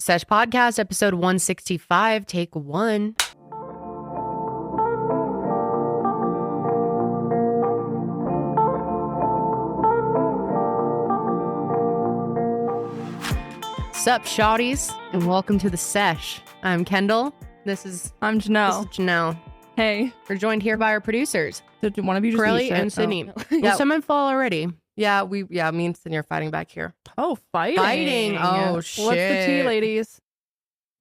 Sesh Podcast, episode 165, take one. Sup, shawties, and welcome to the Sesh. I'm Kendall. I'm Janelle. This is Janelle. Hey. We're joined here by our producers, Did one of you just Karelly eat shit? and Sydney. Oh. Well, someone fall already. Yeah, me and Sydney are fighting back here. Oh, fighting. Oh, What's the tea, shit. ladies?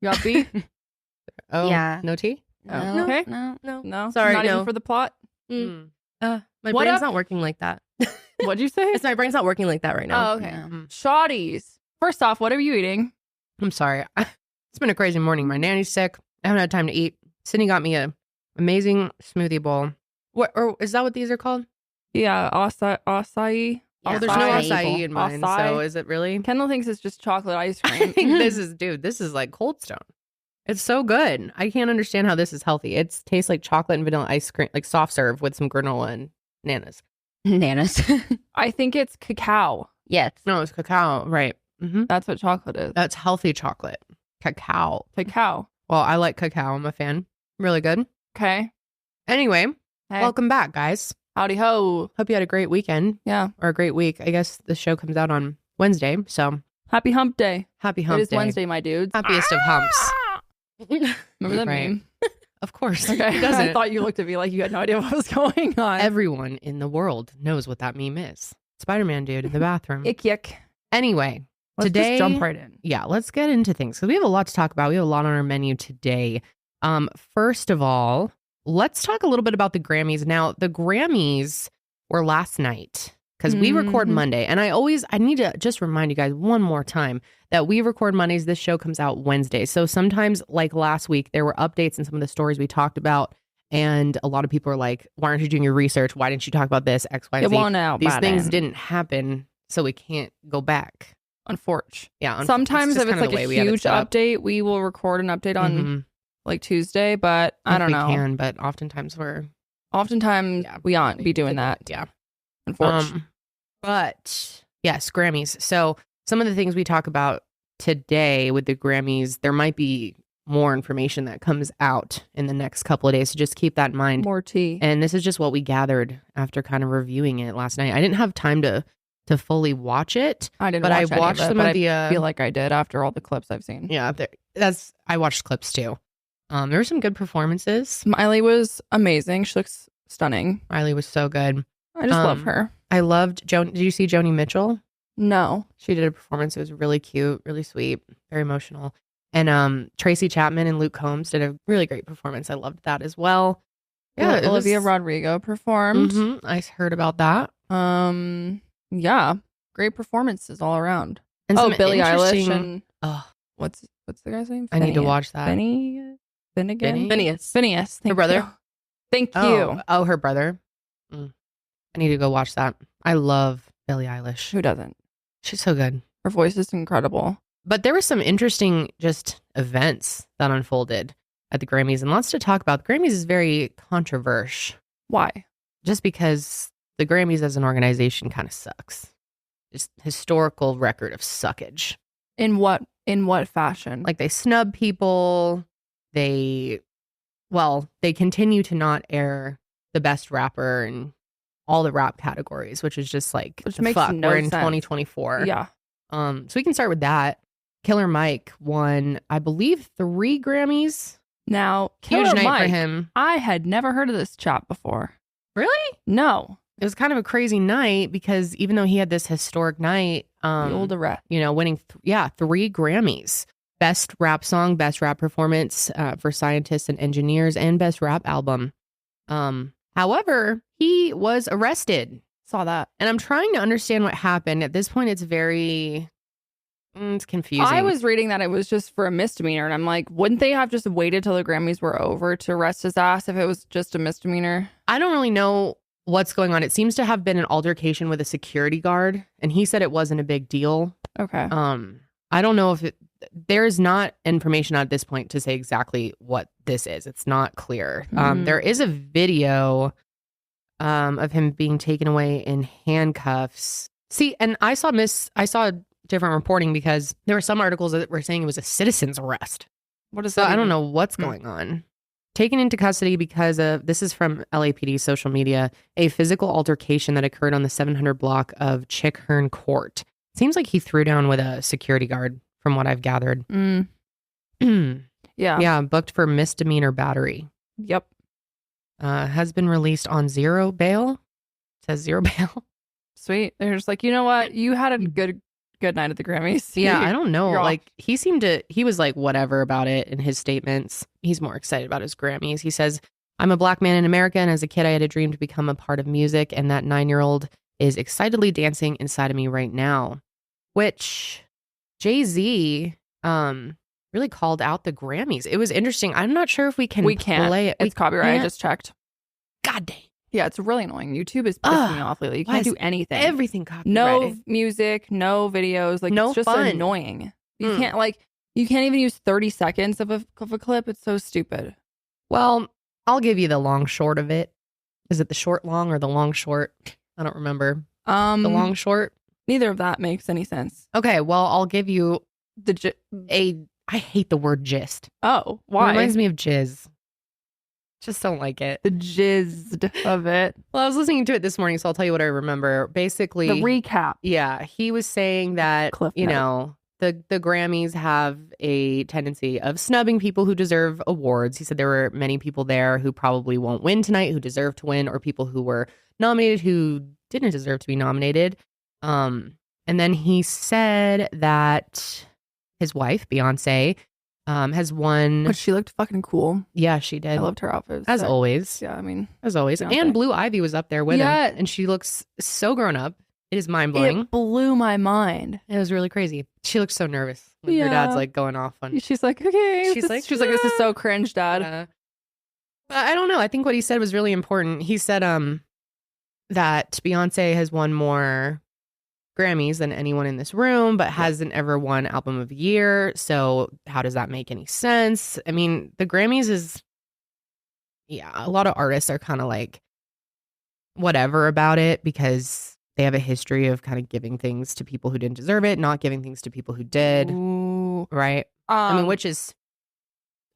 You got beef? Oh, Yeah. no tea? No, Okay. no. Sorry, Sorry, not no. even for the plot? My What brain's up? not working like that. What'd you say? My brain's not working like that right now. Oh, okay. Yeah. Shawties. First off, what are you eating? I'm sorry. It's been a crazy morning. My nanny's sick. I haven't had time to eat. Sydney got me a amazing smoothie bowl. Or is that what these are called? Yeah, acai. Oh, there's no acai in mine. So is it really? Kendall thinks it's just chocolate ice I cream. think this is like Cold Stone. It's so good. I can't understand how this is healthy. It tastes like chocolate and vanilla ice cream, like soft serve with some granola and nanas. Nanas. I think it's cacao. Yes. No, it's cacao. Right. Mm-hmm. That's what chocolate is. That's healthy chocolate. Cacao. Cacao. Well, I like cacao. I'm a fan. Really good. Okay. Anyway, Hey. welcome back, guys. Howdy ho. Hope you had a great weekend Yeah. or a great week. I guess the show comes out on Wednesday. So Happy hump day. happy hump It is day. Wednesday, my dudes. Happiest of humps. Remember that Right. meme? Of course. Okay. Who doesn't? I thought you looked at me like you had no idea what was going on. Everyone in the world knows what that meme is. Spider-Man dude in the bathroom. Ick yick. Anyway, Let's today, just jump right in. yeah, let's get into things because we have a lot to talk about. We have a lot on our menu today. First of all, let's talk a little bit about the Grammys. Now, the Grammys were last night because we record Mhm. Monday. And I need to just remind you guys one more time that we record Mondays. This show comes out Wednesday. So sometimes, like last week, there were updates in some of the stories we talked about. And a lot of people are like, why aren't you doing your research? Why didn't you talk about this? X, Y, It Z. won't out. These by things then. didn't happen. So we can't go back. Unfortunately. Yeah. Sometimes just if it's kinda the like way a we have it huge set up. update, we will record an update on Mhm. like Tuesday, but I If don't we know. can, but oftentimes we're Oftentimes Yeah, we aren't be doing that. Yeah. Unfortunately. But yes, Grammys. So some of the things we talk about today with the Grammys, there might be more information that comes out in the next couple of days. So just keep that in mind. More tea. And this is just what we gathered after kind of reviewing it last night. I didn't have time to fully watch it. I didn't but watch I any watched of it, some but of the, I feel like I did after all the clips I've seen. Yeah, I watched clips too. There were some good performances. Smiley was amazing. She looks stunning. Riley was so good. I just love her. I loved Joan. Did you see Joni Mitchell? No. She did a performance. It was really cute, really sweet, very emotional. And Tracy Chapman and Luke Combs did a really great performance. I loved that as well. Yeah, it Olivia was- Rodrigo performed. Mhm, I heard about that. Yeah. Great performances all around. And Oh, some Billie Eilish interesting- and Oh, what's the guy's name? I need to Finneas. watch that. Finnegan? Phineas. Phineas. Thank brother? you. Thank Oh, you. oh, her brother. I need to go watch that. I love Billie Eilish. Who doesn't? She's so good. Her voice is incredible. But there were some interesting just events that unfolded at the Grammys and lots to talk about. The Grammys is very controversial Why? just because the Grammys as an organization kind of sucks. Just historical record of suckage. In what fashion? Like they snub people. They continue to not air the best rapper in all the rap categories, which is just like, Which the makes fuck? no We're in sense. 2024. Yeah. So we can start with that. Killer Mike won, I believe, 3 Grammys. Now, Huge Killer night Mike, for him. I had never heard of this chap before. Really? No. It was kind of a crazy night because even though he had this historic night, The old arrest. winning 3 Grammys. Best rap song, best rap performance for scientists and engineers, and best rap album. However, he was arrested. Saw that. And I'm trying to understand what happened. At this point, it's very it's confusing. I was reading that it was just for a misdemeanor, and I'm like, wouldn't they have just waited till the Grammys were over to arrest his ass if it was just a misdemeanor? I don't really know what's going on. It seems to have been an altercation with a security guard, and he said it wasn't a big deal. Okay. I don't know if there is not information at this point to say exactly what this is. It's not clear. There is a video of him being taken away in handcuffs. See, and I saw different reporting because there were some articles that were saying it was a citizen's arrest. What is So that? I don't even- know what's going on. Taken into custody because of, this is from LAPD social media, a physical altercation that occurred on the 700 block of Chickhearn Court. Seems like he threw down with a security guard from what I've gathered. Mm, yeah. Yeah, booked for misdemeanor battery. Yep. Has been released on zero bail. Says zero bail. Sweet. They're just like, you know what? You had a good night at the Grammys. Yeah, I don't know. You're off. Like he was like whatever about it in his statements. He's more excited about his Grammys. He says, I'm a black man in America, and as a kid I had a dream to become a part of music, and that 9-year-old is excitedly dancing inside of me right now. Which Jay-Z really called out the Grammys. It was interesting. I'm not sure if we can play it. It's copyright. I can't? just checked. God dang. Yeah, it's really annoying. YouTube is pissing me off lately. You why can't is do anything. Everything copyrighted. No music, no videos. Like, No it's just fun. annoying. You can't even use 30 seconds of a clip. It's so stupid. Well, I'll give you the long short of it. Is it the short long or the long short? I don't remember. The long short? Neither of that makes any sense. Okay, well, I'll give you The I hate the word gist. Oh, It why? reminds me of jizz. Just don't like it. The jizzed of it. Well, I was listening to it this morning, so I'll tell you what I remember. Basically, The recap. yeah, he was saying that, Cliff you note. know, the Grammys have a tendency of snubbing people who deserve awards. He said there were many people there who probably won't win tonight, who deserve to win, or people who were nominated who didn't deserve to be nominated. And then he said that his wife, Beyonce, has won. But she looked fucking cool. Yeah, she did. I loved her outfit. As always. Yeah, I mean, As always. Beyonce. And Blue Ivy was up there with Yeah. him. And she looks so grown up. It is mind blowing. it blew my mind. It was really crazy. She looks so nervous when her Yeah. dad's like going off on. She's like, okay. She's like, this is so cringe, Dad. But I don't know. I think what he said was really important. He said that Beyonce has won more Grammys than anyone in this room, but hasn't ever won Album of the Year. So how does that make any sense? I mean, the Grammys is, yeah, a lot of artists are kind of like whatever about it because they have a history of kind of giving things to people who didn't deserve it, not giving things to people who did. Ooh. Right? I mean, which is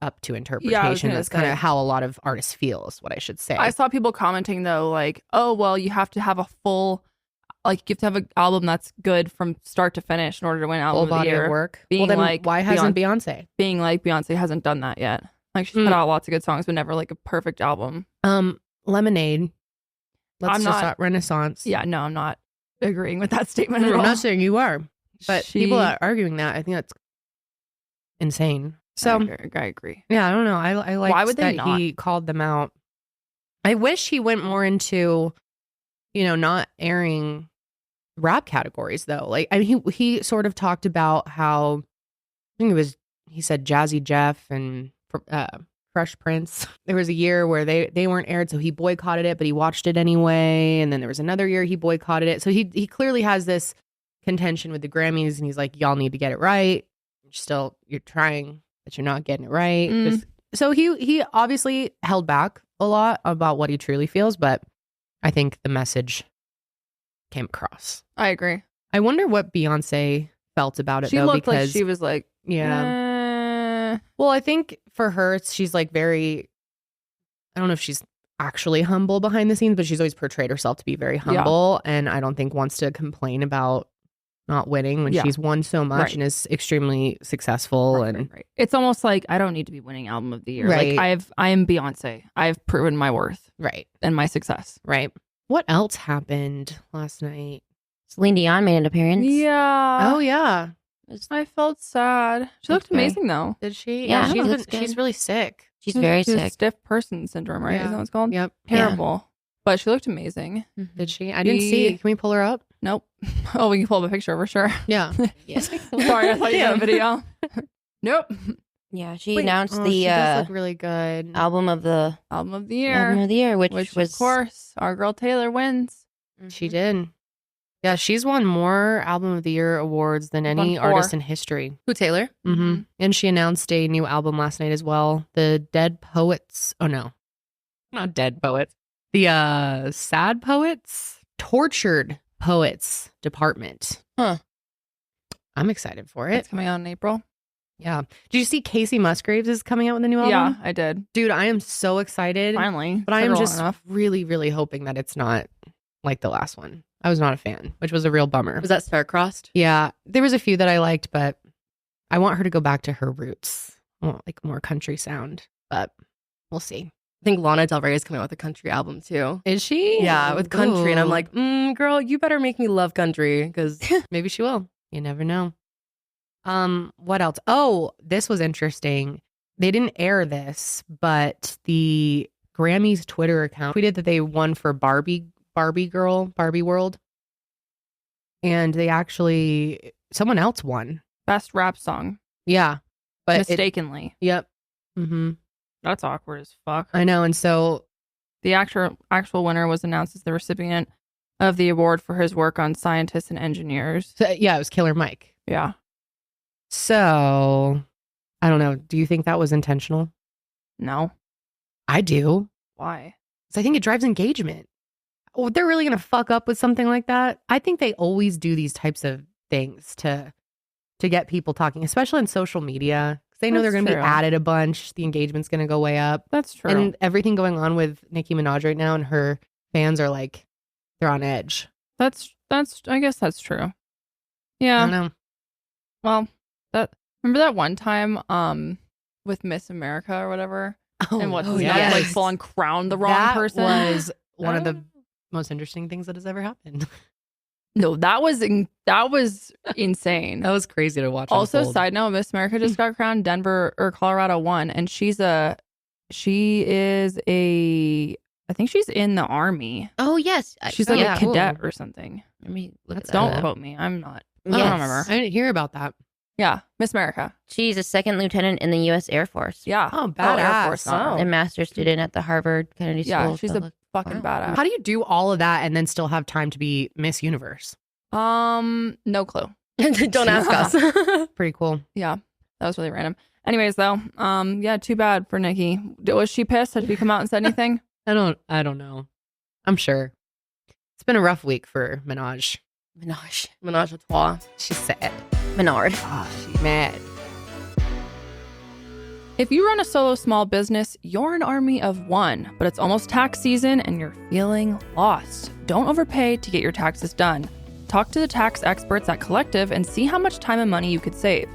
up to interpretation. gonna That's kind say. of how a lot of artists feel, is what I should say. I saw people commenting though, like, oh, well, you have to have a full, like, you have to have an album that's good from start to finish in order to win album Full of the body year. of work. Being Well, then like why hasn't Beyonce? Being like Beyonce hasn't done that yet. Like, she's put out lots of good songs, but never like a perfect album. Lemonade. Let's I'm just not- Renaissance. Yeah, no, I'm not agreeing with that statement at I'm all. not saying you are, but She- people are arguing that. I think that's insane. So I agree. yeah, I don't know. I like Why would they that he called them out. I wish he went more into, not airing rap categories though. Like, I mean, he sort of talked about how, he said Jazzy Jeff and Fresh Prince. There was a year where they weren't aired, so he boycotted it, but he watched it anyway. And then there was another year he boycotted it. So he clearly has this contention with the Grammys, and he's like, y'all need to get it right. You're trying, but you're not getting it right. So he obviously held back a lot about what he truly feels, but I think the message came across. I agree. I wonder what Beyonce felt about it, She though, looked because like she was like, yeah. Well, I think for her, she's like very, I don't know if she's actually humble behind the scenes, but she's always portrayed herself to be very humble, and I don't think wants to complain about not winning when she's won so much and is extremely successful. Right. It's almost like I don't need to be winning album of the year. Right. Like I am Beyonce. I've proven my worth. Right. And my success. Right. What else happened last night? Celine Dion made an appearance. Yeah. Oh yeah. I felt sad. She looked amazing though. Did she? Yeah, she's looks good. she's really sick. She's very She has sick. Stiff person syndrome, right? Yeah. Is that what it's called? Yep. Terrible. But she looked amazing. Did she? I didn't see it. Can we pull her up? Nope. Oh, we can pull up a picture for sure. Yeah. Yes. Sorry, I thought you had a video. Nope. Yeah, she announced she the does look really good. album of the Album of the year. which was of course, our girl Taylor wins. She did. Yeah, she's won more Album of the Year awards than any Won 4. artist in history. Who Taylor? Mm-hmm. And she announced a new album last night as well. The Dead Poets. Oh, no. Not Dead Poets. The Sad Poets? Tortured Poets Department. Huh. I'm excited for It's it. coming out in April. Yeah. Did you see Casey Musgraves is coming out with a new album? Yeah, I did. Dude, I am so excited. Finally. But I am Took her long just enough. really, really hoping that it's not like the last one. I was not a fan, which was a real bummer. Was that star-crossed? Yeah. There was a few that I liked, but I want her to go back to her roots. I want like more country sound, but we'll see. I think Lana Del Rey is coming out with a country album too. Is she? Yeah, with country. And I'm Ooh. like, girl, you better make me love country because Maybe she will. You never know. What else? Oh, this was interesting. They didn't air this, but the Grammy's Twitter account tweeted that they won for Barbie World. And they actually, someone else won. Best rap song. Yeah. But Mistakenly. Yep. Mm-hmm. That's awkward as fuck. I know. And so, The actual winner was announced as the recipient of the award for his work on Scientists and Engineers. yeah, it was Killer Mike. Yeah. So, I don't know. Do you think that was intentional? No. I do. Why? So I think it drives engagement. Oh, they're really going to fuck up with something like that. I think they always do these types of things to get people talking, especially on social media. Because they know they're That's going to be true. added a bunch. The engagement's going to go way up. That's true. And everything going on with Nicki Minaj right now and her fans are like, they're on edge. that's I guess that's true. I Yeah. don't know. Well, remember that one time with Miss America or whatever? And what oh, that yes. like full on crowned the wrong that person? was one of the most interesting things that has ever happened. No, that was insane. That was crazy to watch. Also, unfold. side note, Miss America just got crowned. Denver or Colorado won, and she is I think she's in the Army. Oh, yes. She's like yeah. a cadet or something. Let me look at that Don't up. quote me. I'm not. I Yes. don't remember. I didn't hear about that. Yeah, Miss America. She's a second lieutenant in the U.S. Air Force. Yeah. Oh, Air badass. Force. Not Oh. A master's student at the Harvard Kennedy School. Yeah, of she's a Public- fucking Wow. badass. How do you do all of that and then still have time to be Miss Universe? No clue. Don't ask us. Pretty cool. Yeah, that was really random. Anyways, though, yeah, too bad for Nikki. Was she pissed? Had she come out and said anything? I don't know. I'm sure. It's been a rough week for Minaj. Menage a trois. She's sad. Menard. Oh, she's mad. If you run a solo small business, you're an army of one, but it's almost tax season and you're feeling lost. Don't overpay to get your taxes done. Talk to the tax experts at Collective and see how much time and money you could save.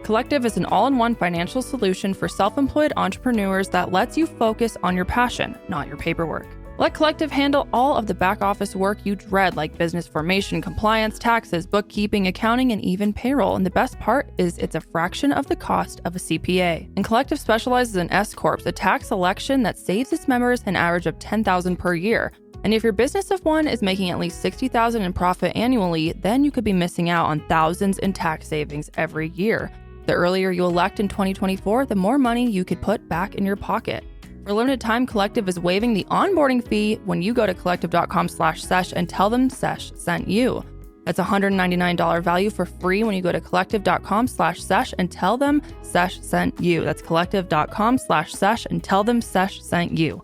Collective is an all-in-one financial solution for self-employed entrepreneurs that lets you focus on your passion, not your paperwork. Let Collective handle all of the back office work you dread, like business formation, compliance, taxes, bookkeeping, accounting, and even payroll. And the best part is it's a fraction of the cost of a CPA. And Collective specializes in S Corps, a tax election that saves its members an average of $10,000 per year. And if your business of one is making at least $60,000 in profit annually, then you could be missing out on thousands in tax savings every year. The earlier you elect in 2024, the more money you could put back in your pocket. For a limited time, Collective is waiving the onboarding fee when you go to collective.com/sesh and tell them Sesh sent you. That's a $199 value for free when you go to collective.com/sesh and tell them Sesh sent you. That's collective.com/sesh and tell them Sesh sent you.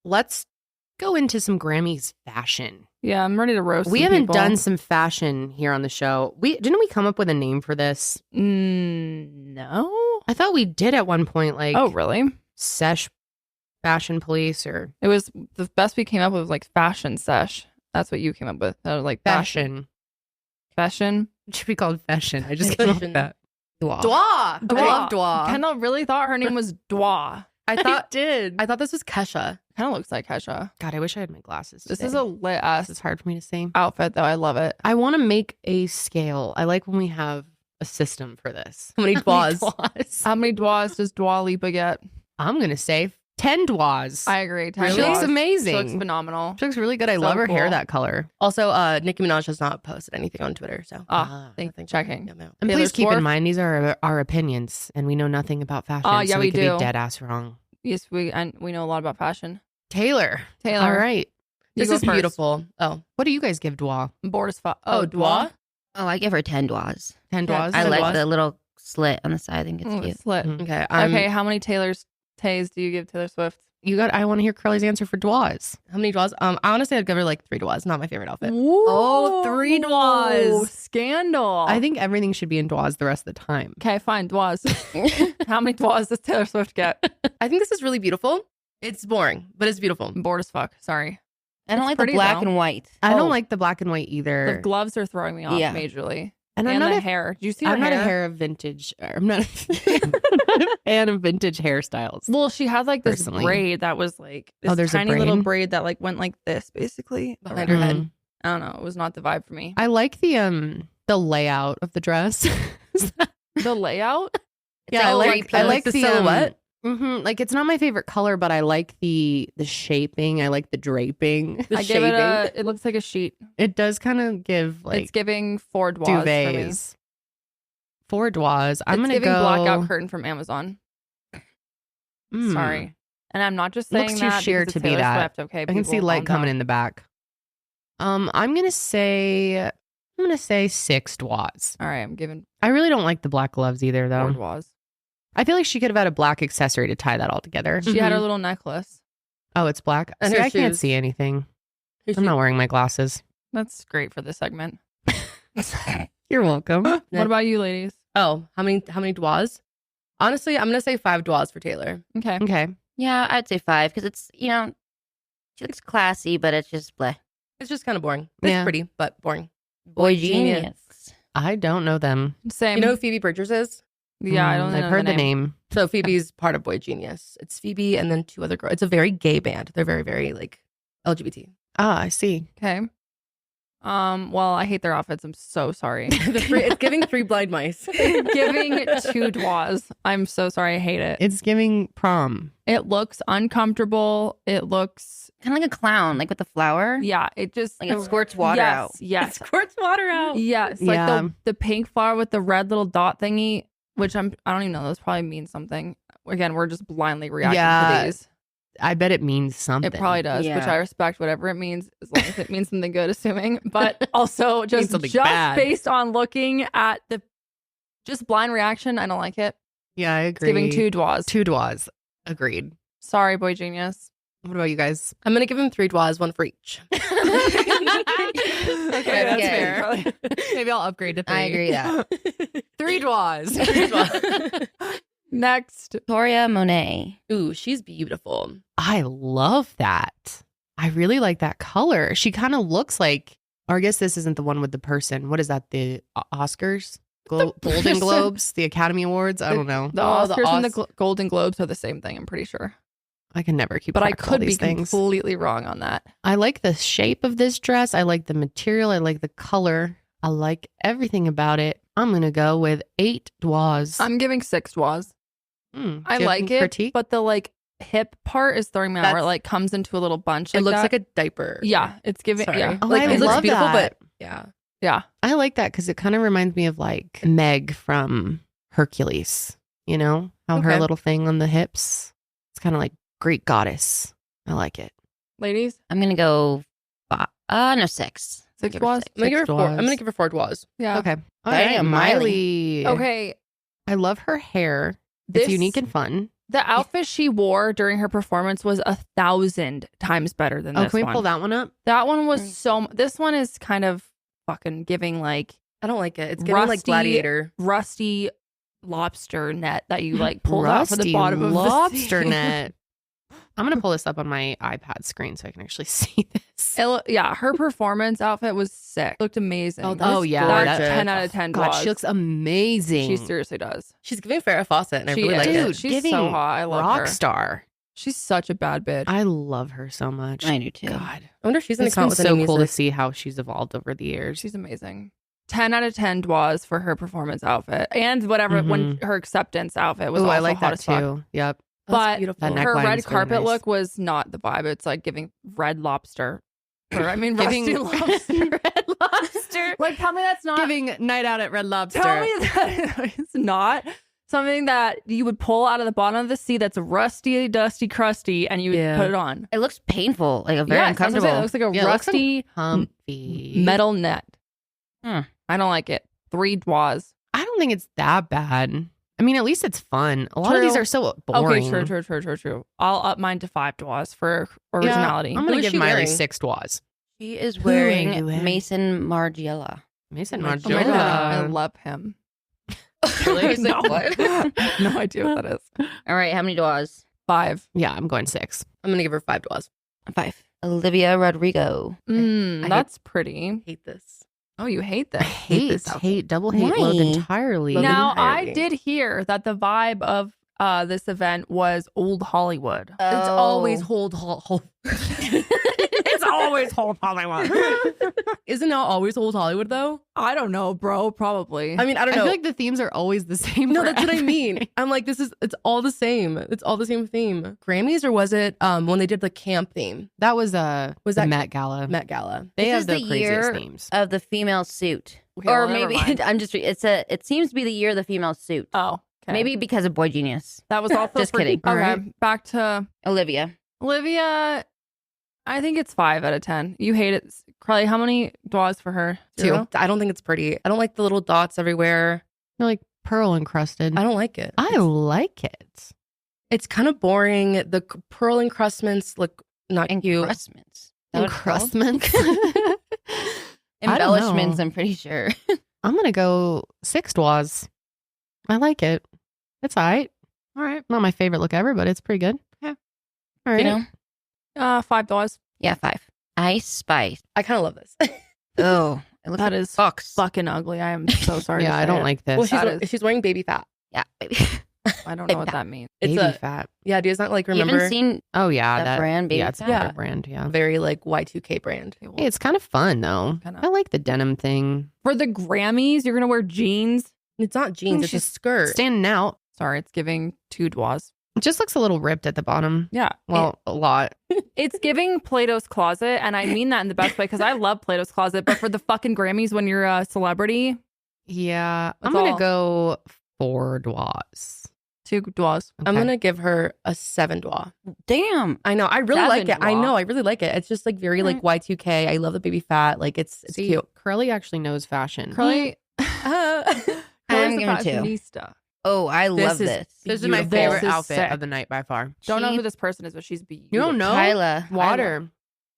Let's go into some Grammys fashion. Yeah, I'm ready to roast. We some haven't people. done some fashion here on the show. Didn't we come up with a name for this? No. I thought we did at one point, like Oh, really? Sesh Fashion Police or It was the best we came up with was like fashion sesh. That's what you came up with. That was like fashion. Fashion. It should be called fashion. I just came up with that. Dwa. Dwa. I love Dwa. Kendall really thought her name was Dwa. I thought did. I thought this was Kesha. Kind of looks like Kesha. God, I wish I had my glasses. This today. is a lit ass This is hard for me to say. outfit, though. I love it. I want to make a scale. I like when we have a system for this. How many Dwas? Dwas? How many Dwas does Dua Lipa get? I'm gonna say 10 Dwas. I agree. She looks amazing. She looks phenomenal. She looks really good. I So love her hair cool. that color. Also, Nicki Minaj has not posted anything on Twitter, so Thanks for nothing. checking. Yeah, no. And Taylor please keep in Swift? mind these are our opinions, and we know nothing about fashion. Oh, yeah, so we could do. be dead ass wrong. Yes, we know a lot about fashion. Taylor. Taylor. All right. You This go is first. beautiful. Oh, What do you guys give Dwa? I'm bored as fuck. Oh, Dwa? Oh, I give her 10 Dwas. 10 Yeah, Dwas? I 10 like Dwas. the little slit on the side. I think it's Oh, cute. it's lit. Mhm. okay. Okay, how many Taylor's Tays do you give Taylor Swift? I want to hear Karelly's answer for Dwas. How many Dwas? Honestly, I'd give her like 3 Dwas. Not my favorite outfit. Oh, 3 Dwas. Scandal. I think everything should be in Dwas the rest of the time. Okay, fine. Dwas. How many Dwas does Taylor Swift get? I think this is really beautiful. It's boring, but it's beautiful. I'm bored as fuck. Sorry. I don't It's like the pretty, black though. and white. I Oh. don't like the black and white The either. gloves are throwing me off Yeah. majorly. And And I'm not the a hair. Did you see her I'm not hair? a hair of vintage. I'm not a fan of vintage hairstyles. Well, she had like this Personally. braid that was like this there's a tiny little braid? braid that like went like this basically Behind her head. Mhm. I don't know. It was not the vibe for me. I like the layout of the dress. The layout? Yeah, I like the silhouette. Like it's not my favorite color, but I like the shaping. I like the draping. The I give it shading. it looks like a sheet. It does kind of give like It's giving 4 Dwas for me. duvets. 4 Dwas. I'm It's gonna giving go blackout curtain from Amazon. Mm. Sorry. And I'm not just saying Looks too that sheer because to it's be Taylor that. Swift, okay, I can see light coming in the back. I'm gonna say 6 Dwas. All right, I'm giving I really don't like the black gloves either, 4 though. Dwas. I feel like she could have had a black accessory to tie that all together. She had her Mhm. little necklace. Oh, it's black. And See, her I can't shoes. see anything. Her I'm not shoe- wearing my glasses. That's great for this segment. You're welcome. What about you, ladies? Oh, how many Dwas? Honestly, I'm gonna say 5 Dwas for Taylor. Okay. Okay. Yeah, I'd say 5 because it's, she looks classy, but it's just bleh. It's just kind of boring. It's Yeah. pretty, but boring. Boy genius. I don't know them. Same. You know who Phoebe Bridgers is? yeah, I don't know. I've heard the name. So Phoebe's part of Boy Genius. It's Phoebe and then 2 other girls. It's a very gay band. They're very, very like LGBT. Ah, I see. Okay. Well, I hate their outfits. I'm so sorry. It's giving 3 blind mice. Giving 2 Dwas. I'm so sorry. I hate it. It's giving prom. It looks uncomfortable. It looks, Kind of like a clown, like with the flower. yeah, it just. Like it squirts water yes, out. Yes. Squirts water out. Yes. Like Yeah. the pink flower with the red little dot thingy, which I don't even know. Those probably mean something. Again, we're just blindly reacting Yeah. to these. I bet it means something. It probably does, which Yeah. I respect whatever it means, as long as it means something good, assuming. But also just something bad. based on looking at the just blind reaction, I don't like it. Yeah, I It's agree. giving 2 Dwas. 2 Dwas. Agreed. Sorry, Boy Genius. What about you guys? I'm gonna give him 3 Dwas, 1 for each. Okay, that's fair. Maybe I'll upgrade to 3. I agree that. 3 Dwas. 3 Dwas. Next. Victoria Monet. Ooh, she's beautiful. I love that. I really like that color. She kind of looks like, or I guess this isn't the one with the person. What is that? The Oscars? Golden person. Globes? The Academy Awards? I don't know. The Oh, the Oscars and the Os- Golden Globes are the same thing, I'm pretty sure. I can never keep But I track of all could be these things. completely wrong on that. I like the shape of this dress. I like the material. I like the color. I like everything about it. I'm going to go with 8 Dwas. I'm giving 6 Dwas. I Do you have like some it, critique? but the like hip part is throwing me out where it That's- like comes into a little bunch. It looks that. like a diaper. Yeah, it's giving. Sorry. Yeah, Oh, like I it looks love beautiful, that. but yeah. yeah. I like that because it kind of reminds me of like Meg from Hercules. You know how her Okay. little thing on the hips. It's kind of like Greek goddess. I like it. Ladies, I'm gonna go. 6. 6 Give her Dwas. six. I'm gonna give her 4. Dwas. I'm gonna give her 4 Dwas. Yeah. Okay. All Damn, right, Miley. Miley. Okay. I love her hair. This- It's unique and fun. The outfit she wore during her performance was 1,000 times better than Oh, this can we one. pull that one up? That one was so. This one is kind of fucking giving like I don't like it. It's giving like Rusty- gladiator. rusty lobster net that you like pulled out for the Rusty bottom of lobster the net. I'm gonna pull this up on my iPad screen so I can actually see this. Yeah, her performance outfit was sick. Looked amazing. Oh, that is Oh, yeah, That's gorgeous. 10 out of 10. God, Dwas. she looks amazing. She seriously does. She's giving Farrah Fawcett, and I She really is. like Dude, it. She's giving so hot. I love rock her. star. She's such a bad bitch. I love her so much. I do too. God, I wonder if she's gonna it's come been out with so any cool to music. see how she's evolved over the years. She's amazing. 10 out of 10 Dwas for her performance outfit and whatever when her acceptance outfit was Oh, also I like hot that as fuck. too. Yep. That's But beautiful. That her neckline's red really carpet nice. look was not the vibe. It's like giving red lobster. Or I mean, Giving rusty lobster. Red Lobster. Like, tell me that's not. Giving night out at Red Lobster. Tell me that it's not something that you would pull out of the bottom of the sea that's rusty, dusty, crusty, and you would Yeah. put it on. It looks painful, like a very Yes, that's what I'm saying. uncomfortable. It looks like a Yeah, it looks rusty comfy. metal net. Hmm. I don't like it. 3 Dwas. I don't think it's that bad. I mean, at least it's fun. A lot of these are so boring. Okay, true. I'll up mine to 5 dwas for originality. I'm going Who to is give she Miley wearing? 6 dwas. She is are you wearing wearing? Mason Margiela. Mason Oh my Margiela. God, I love him. Really? No. No idea what that is. All right, how many dwas? 5. Yeah, I'm going 6. I'm gonna give her 5 dwas. 5. Olivia Rodrigo. That's pretty. Hate this. Oh, you hate this. Double hate load Why? entirely. Love Now, entirely. I did hear that the vibe of this event was old Hollywood. It's always hold. It's always old Hollywood. Isn't now always old Hollywood though? I don't know, bro. Probably. I mean, I don't I know. feel like the themes are always the same. No, for that's what I mean. everything. I'm like, it's all the same. It's all the same theme. Grammys, or was it when they did the camp theme? That was Was the that Met Gala. Met Gala. They This have is the the craziest year themes. Of the female suit. Okay, Or well, never maybe mind. it seems to be the year of the female suit. Oh, okay. Maybe because of Boy Genius. that was also Just for- kidding. Okay, Alright. back to Olivia. Olivia. I think it's 5 out of 10. You hate it, Karelly. How many dwas for her? 2. I don't think it's pretty. I don't like the little dots everywhere. They're like pearl encrusted. I don't like it. I like it. It's kind of boring. The pearl encrustments look not cute. Encrustments. Encrustments. Embellishments, know. I'm pretty sure. I'm gonna go 6 dwas. I like it. It's all right. All right. Not my favorite look ever, but it's pretty good. Yeah. All right. You know? 5 dwas. Yeah, 5. Ice Spice. I kind of love this. Oh, it looks That like is Fox. fucking ugly. I am so sorry. Yeah, to I say don't it. like this. Well, That she's wearing baby fat. Yeah, baby. I don't know what that means. It's Baby a fat. yeah. Do you guys not like You remember? haven't seen Oh yeah, that brand, Baby yeah, it's Fat? another brand. Yeah. very like Y2K brand. Okay, well, Hey, it's kind of fun though. Kinda. I like the denim thing. for the Grammys, you're gonna wear jeans. It's not jeans. It's a She's skirt. Standing out. Sorry, it's giving 2 dwas. It just looks a little ripped at the bottom. Yeah. Well, a lot. It's giving Plato's Closet, and I mean that in the best way because I love Plato's Closet. But for the fucking Grammys, when you're a celebrity, Yeah. I'm That's gonna all. go 4 dwas. 2 dwas. I'm Okay. gonna give her a 7 dwa. Damn. I know. I really 7 like it. I dwa. know. I really like it. It's just like very like Y2K. I love the baby fat. Like it's See, cute. Karelly actually knows fashion. Karelly, I'm Karelly's giving the 2. fashionista. Oh, I love is- this. This is my Beautiful. favorite This is outfit sick. of the night by far. Don't know She- who this person is, but she's beautiful. You don't know? Kyla. Water.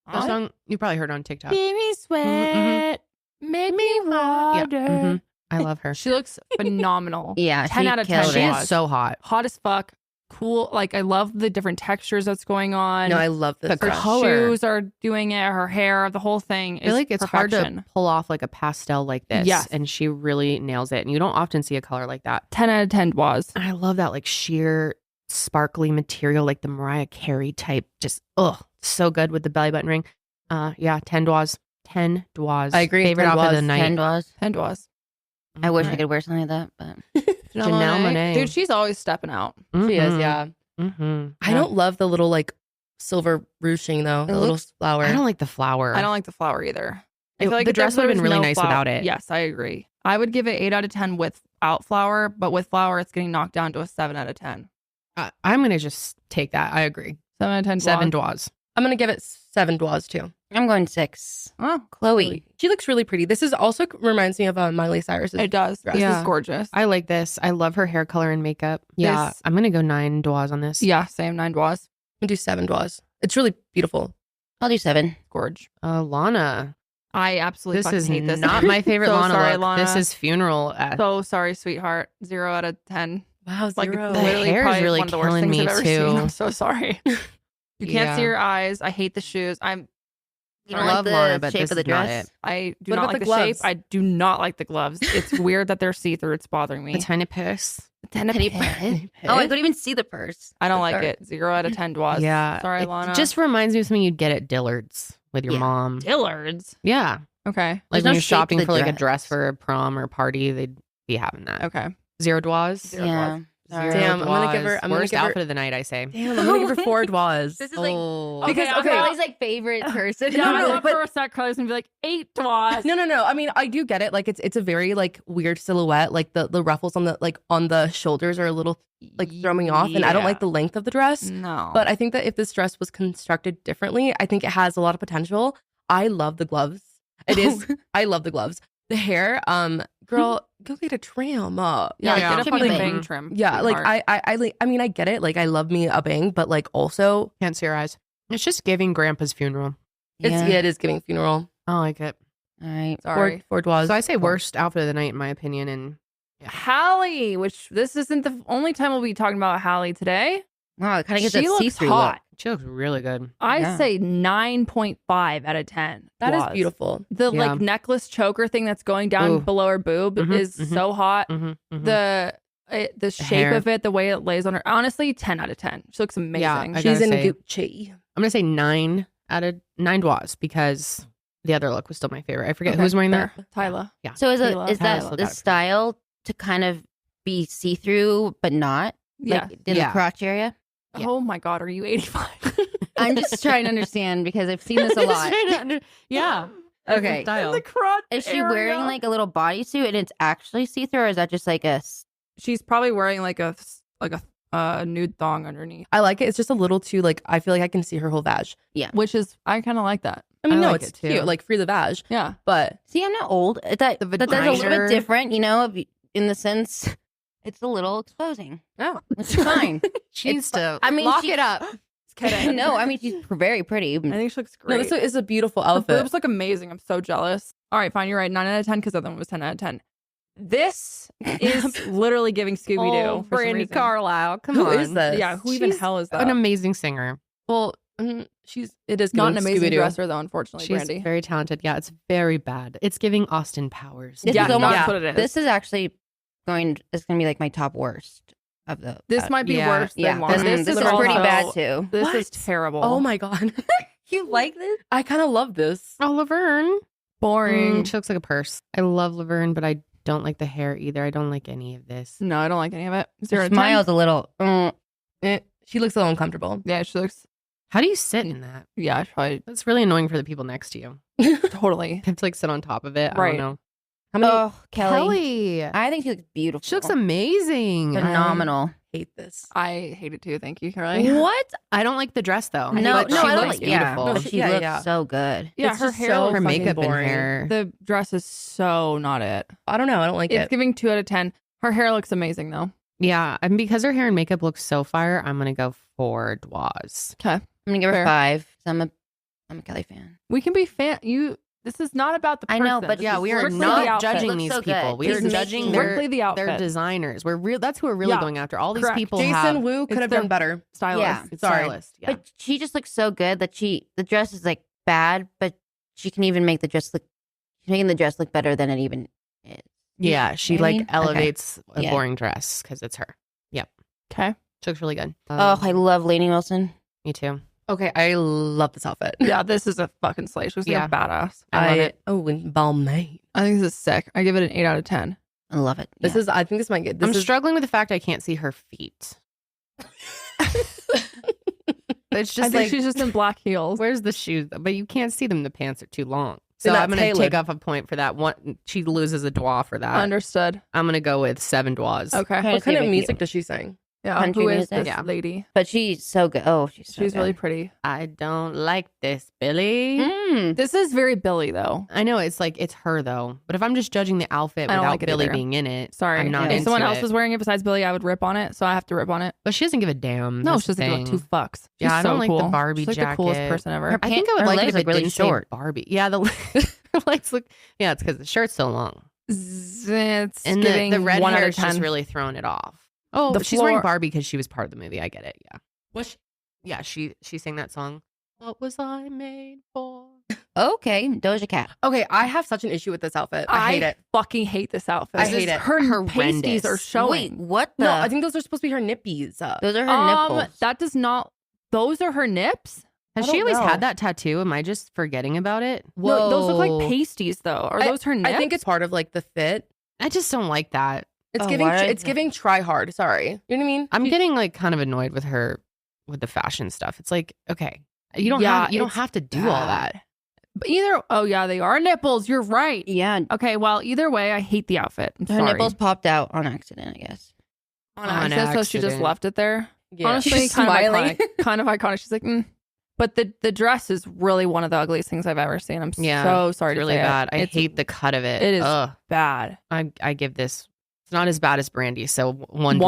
The Huh? song you probably heard on TikTok. me sweat, make me water. Mhm. I love her. She looks phenomenal. Yeah, 10 she out of 10. killed She it. is so hot. Hot as fuck. Cool. Like, I love the different textures that's going on. No, I love this. The her dress. color. shoes are doing it. Her hair, the whole thing I is feel like it's hard perfection. to pull off like a pastel like this. Yes. And she really nails it. And you don't often see a color like that. 10 out of 10 was. And I love that like sheer sparkly material, like the Mariah Carey type. Just so good with the belly button ring. Yeah, 10 dwas. 10 dwas. I agree, Favorite 10 outfit of the dwas, night. 10 dwas. 10 was. I wish I Okay. could wear something like that, but Janelle Monáe. Dude, she's always stepping out. She is. Mhm. Yeah. Mhm. I don't love the little like silver ruching though. The little looks- flower. I don't like the flower. I don't like the flower either. I It- feel like the if dress there would've been was really no nice flower- without it. Yes, I agree. I would give it 8 out of 10 without flower, but with flower, it's getting knocked down to a 7 out of 10. I'm going to just take that. I agree. 7 out of 10. 7 blonde. dwas. I'm gonna give it 7 dwas too. I'm going 6. Oh, Chloe. She looks really pretty. This is also reminds me of Miley Cyrus's. it does. dress. This Yeah. is gorgeous. I like this. I love her hair color and makeup. Yeah, This- I'm going to go 9 dwas on this. Yeah, same 9 dwas. I'm gonna do 7 dwas. It's really beautiful. I'll do 7. Gorge. Lana. I absolutely This fucking is hate this. not my favorite So Lana sorry, look. Lana. This is funeral. So sorry, sweetheart. 0 out of 10. Wow, Like, zero. it's The literally hair is probably really one of the worst killing things me, I've ever too. seen. I'm so sorry. You can't Yeah. see your eyes. I hate the shoes. You I don't love like the Lana, but shape this of the is not dress? it. I do What not about like the the shape. gloves? I do not like the gloves. It's weird that they're see-through. It's bothering me. A tiny purse. Penny purse. Oh, I couldn't even see the purse. I don't like Sorry. it. 0 out of 10 dwas. Yeah. Sorry, It Lana. just reminds me of something you'd get at Dillard's with your Yeah. mom. Dillard's. Yeah. Okay. Like There's when no you're shape to shopping the for like a dress. dress for a prom or party, they'd be having that. Okay. 0 dwas. Zero Yeah. Zero Damn, I'm gonna give her- dwas. I'm gonna Worst give her- outfit of the night, I say. Damn, I'm gonna give her 4 dwas. This is like Oh. Okay, Because- okay. Carly's like favorite person. Yeah, No, I no, love but- for a sec. Carly's gonna be like 8 dwas. No. I mean, I do get it. Like it's a very like weird silhouette. Like the ruffles on the shoulders are a little like throw me off, and I don't like the length of the dress. No. But I think that if this dress was constructed differently, I think it has a lot of potential. I love the gloves. It is. I love the gloves. The hair, girl, go get a trim. Yeah, Yeah. get a Should be fucking bang. bang trim. Yeah, like sweetheart. I like. I mean, I get it. Like, I love me a bang, but like also, Can't see your eyes. It's just giving Grandpa's funeral. it is giving funeral. I like it. All right. Sorry. Ford was. So I say worst outfit of the night, in my opinion. And Hallie, which this isn't the only time we'll be talking about Hallie today. Wow, it kind of gets She that looks see-through hot. look. she looks really good. I Yeah. say 9.5 out of 10. That is was. beautiful. The Yeah. like necklace choker thing that's going down Ooh. below her boob Mhm, is mhm. so hot. Mm-hmm, The shape hair. of it, the way it lays on her. Honestly, 10 out of 10. She looks amazing. I She's gotta in say- Gucci. I'm gonna say 9 out of 9 dois because the other look was still my favorite. I forget Okay, who was wearing fair. that. Tyler. Yeah. So is Kayla. is Kayla that still the got it. style to kind of be see-through but not? Yeah. Like in Yeah. the crotch area? Yeah. Oh my God, are you 85? I'm just trying to understand because I've seen this a lot. Yeah. Okay. Style. The crotch Is she area. wearing like a little bodysuit and it's actually see-through, or is that just like She's probably wearing like a nude thong underneath, I like it. It's just a little too like. I feel like I can see her whole vag. which is I kind of like that. I mean, I no, like it's it too. cute. Like free the vag, Yeah. but See, I'm not old. That that's a little vagina. bit different, you know, in the sense it's a little exposing. oh, Which is fine. She needs to I mean, lock she- it up. Kidding. No, I mean she's very pretty. I think she looks no, great. this is a beautiful Her outfit. boobs look amazing. I'm so jealous. All right, fine. You're right. 9 out of 10 because the other one was 10 out of 10. This is literally giving Scooby Doo. Oh, Brandy Carlisle. Come Who on. is this? Yeah, who even She's hell is that? An amazing singer. Well, it is Not an giving amazing Scooby-Doo. dresser though, unfortunately, She's Brandy. very talented. Yeah, it's very bad. It's giving Austin Powers. This Yeah, is almost that's what it is. This is actually it's gonna be like my top worst of the This might be yeah, worse than yeah. one. This is also- pretty bad too. This is What? terrible. Oh my god, You like this? I kind of love this. Oh, Laverne. boring. She looks like a purse. I love Laverne, but I don't like the hair either. I don't like any of this. No, I don't like any of it. Her 0 to 10. smile's a little. She looks a little uncomfortable. Yeah, she looks. How do you sit in that? Yeah, probably That's really annoying for the people next to you. totally. You have to like sit on top of it. I Right. don't know. How many? Oh, Kelly. Kelly. I think she looks beautiful. She looks amazing. phenomenal. hate this. I hate it too. Thank you, Karelly. What? I don't like the dress though. No, but no, she I don't looks like. Yeah, beautiful. no, No, she yeah, looks yeah. so good. Yeah, It's her just hair, so her fucking makeup and boring. hair. the dress is so not it. I don't know. I don't like It's it. giving 2 out of 10. Her hair looks amazing though. Yeah, and because her hair and makeup looks so fire, I'm gonna go for Dwaz. Okay, I'm gonna give her Fair. 5. 'Cause I'm a Kelly fan. we can be fan. This is not about the I person. know, but This Yeah, is we are strictly the not outfit. judging Looks these so people. good. We are He's judging making- their Strictly the outfit. their designers. We're real. That's who we're really Yeah, going after. All these correct. people Jason have Wu could it's have their- done better. Stylist. Yeah. it's Sorry. stylist. Yeah. But she just looks so good that the dress is like bad, but she can even make the dress look. She's making the dress look better than it even is. Yeah, she You know what I like mean? elevates a Yeah. boring dress because it's her. Okay. She looks really good. Oh, I love Lainey Wilson. Me too. Okay, I love this outfit. Yeah, this is a fucking slay. She looks like Yeah. a badass. I love it. Oh, and Balmain. I think this is sick. I give it an 8 out of 10. I love it. This is. I think this might get. This I'm is. struggling with the fact I can't see her feet. It's I just think like she's just in black heels. where's the shoes? But you can't see them. The pants are too long. So They're not I'm gonna take tailored. off a point for that one. She loses a doigt for that. Understood. I'm gonna go with 7 doigts. Okay. Trying to What see kind if of I can music get- does she sing? Yeah. Country Who is music? this Yeah. lady? But she's so good. Oh, she's so She's good. really pretty. I don't like this, Billy. This is very Billy though. I know it's like it's her though, but if I'm just judging the outfit I don't without like it Billy either. being in it, Sorry. I'm not Yeah. If into someone else it. was wearing it besides Billy, I would rip on it. So I have to rip on it. But she doesn't give a damn. No, That's she the doesn't give a thing. 2 fucks. Yeah, She's I don't so like cool. the Barbie She's like the coolest jacket. person ever. Her I think I would Her like it legs if it look really didn't say short. Barbie. Yeah, the legs look. Yeah, it's because the shirt's so long, It's and giving the red 1 out hair of is just 10. really throwing it off. Oh, The she's wearing floor- Barbie because she was part of the movie. I get it. Yeah. What? Yeah, she sang that song. What was I made for? Okay, Doja Cat. Okay, I have such an issue with this outfit. I hate it. Fucking hate this outfit. I hate it. Her pasties Horrendous. are showing. Wait, what the? No, I think those are supposed to be her nippies. those are her nipples. That does not. Those are her nips. Has I she don't always know. had that tattoo? Am I just forgetting about it? No, those look Whoa. like pasties though. Are I- those her nips? I think it's part of like the fit. I just don't like that. It's Oh, giving. why? It's giving try hard. Sorry, you know what I mean? I'm getting like kind of annoyed with her with the fashion stuff. It's like, okay, you don't Yeah, have you don't it's have to do all bad. that. But either. Oh yeah, they are nipples. You're right. Yeah, Okay, well either way, I hate the outfit. I'm her sorry. nipples popped out on accident, I guess. on accident, so she just accident. left it there. Yeah. Honestly, She's kind smiling. of iconic. Kind of iconic. She's like, But the dress is really one of the ugliest things I've ever seen. I'm so sorry it's to really say bad. it. I hate the cut of it. It is Ugh. bad. I give this. It's not as bad as Brandy, so one.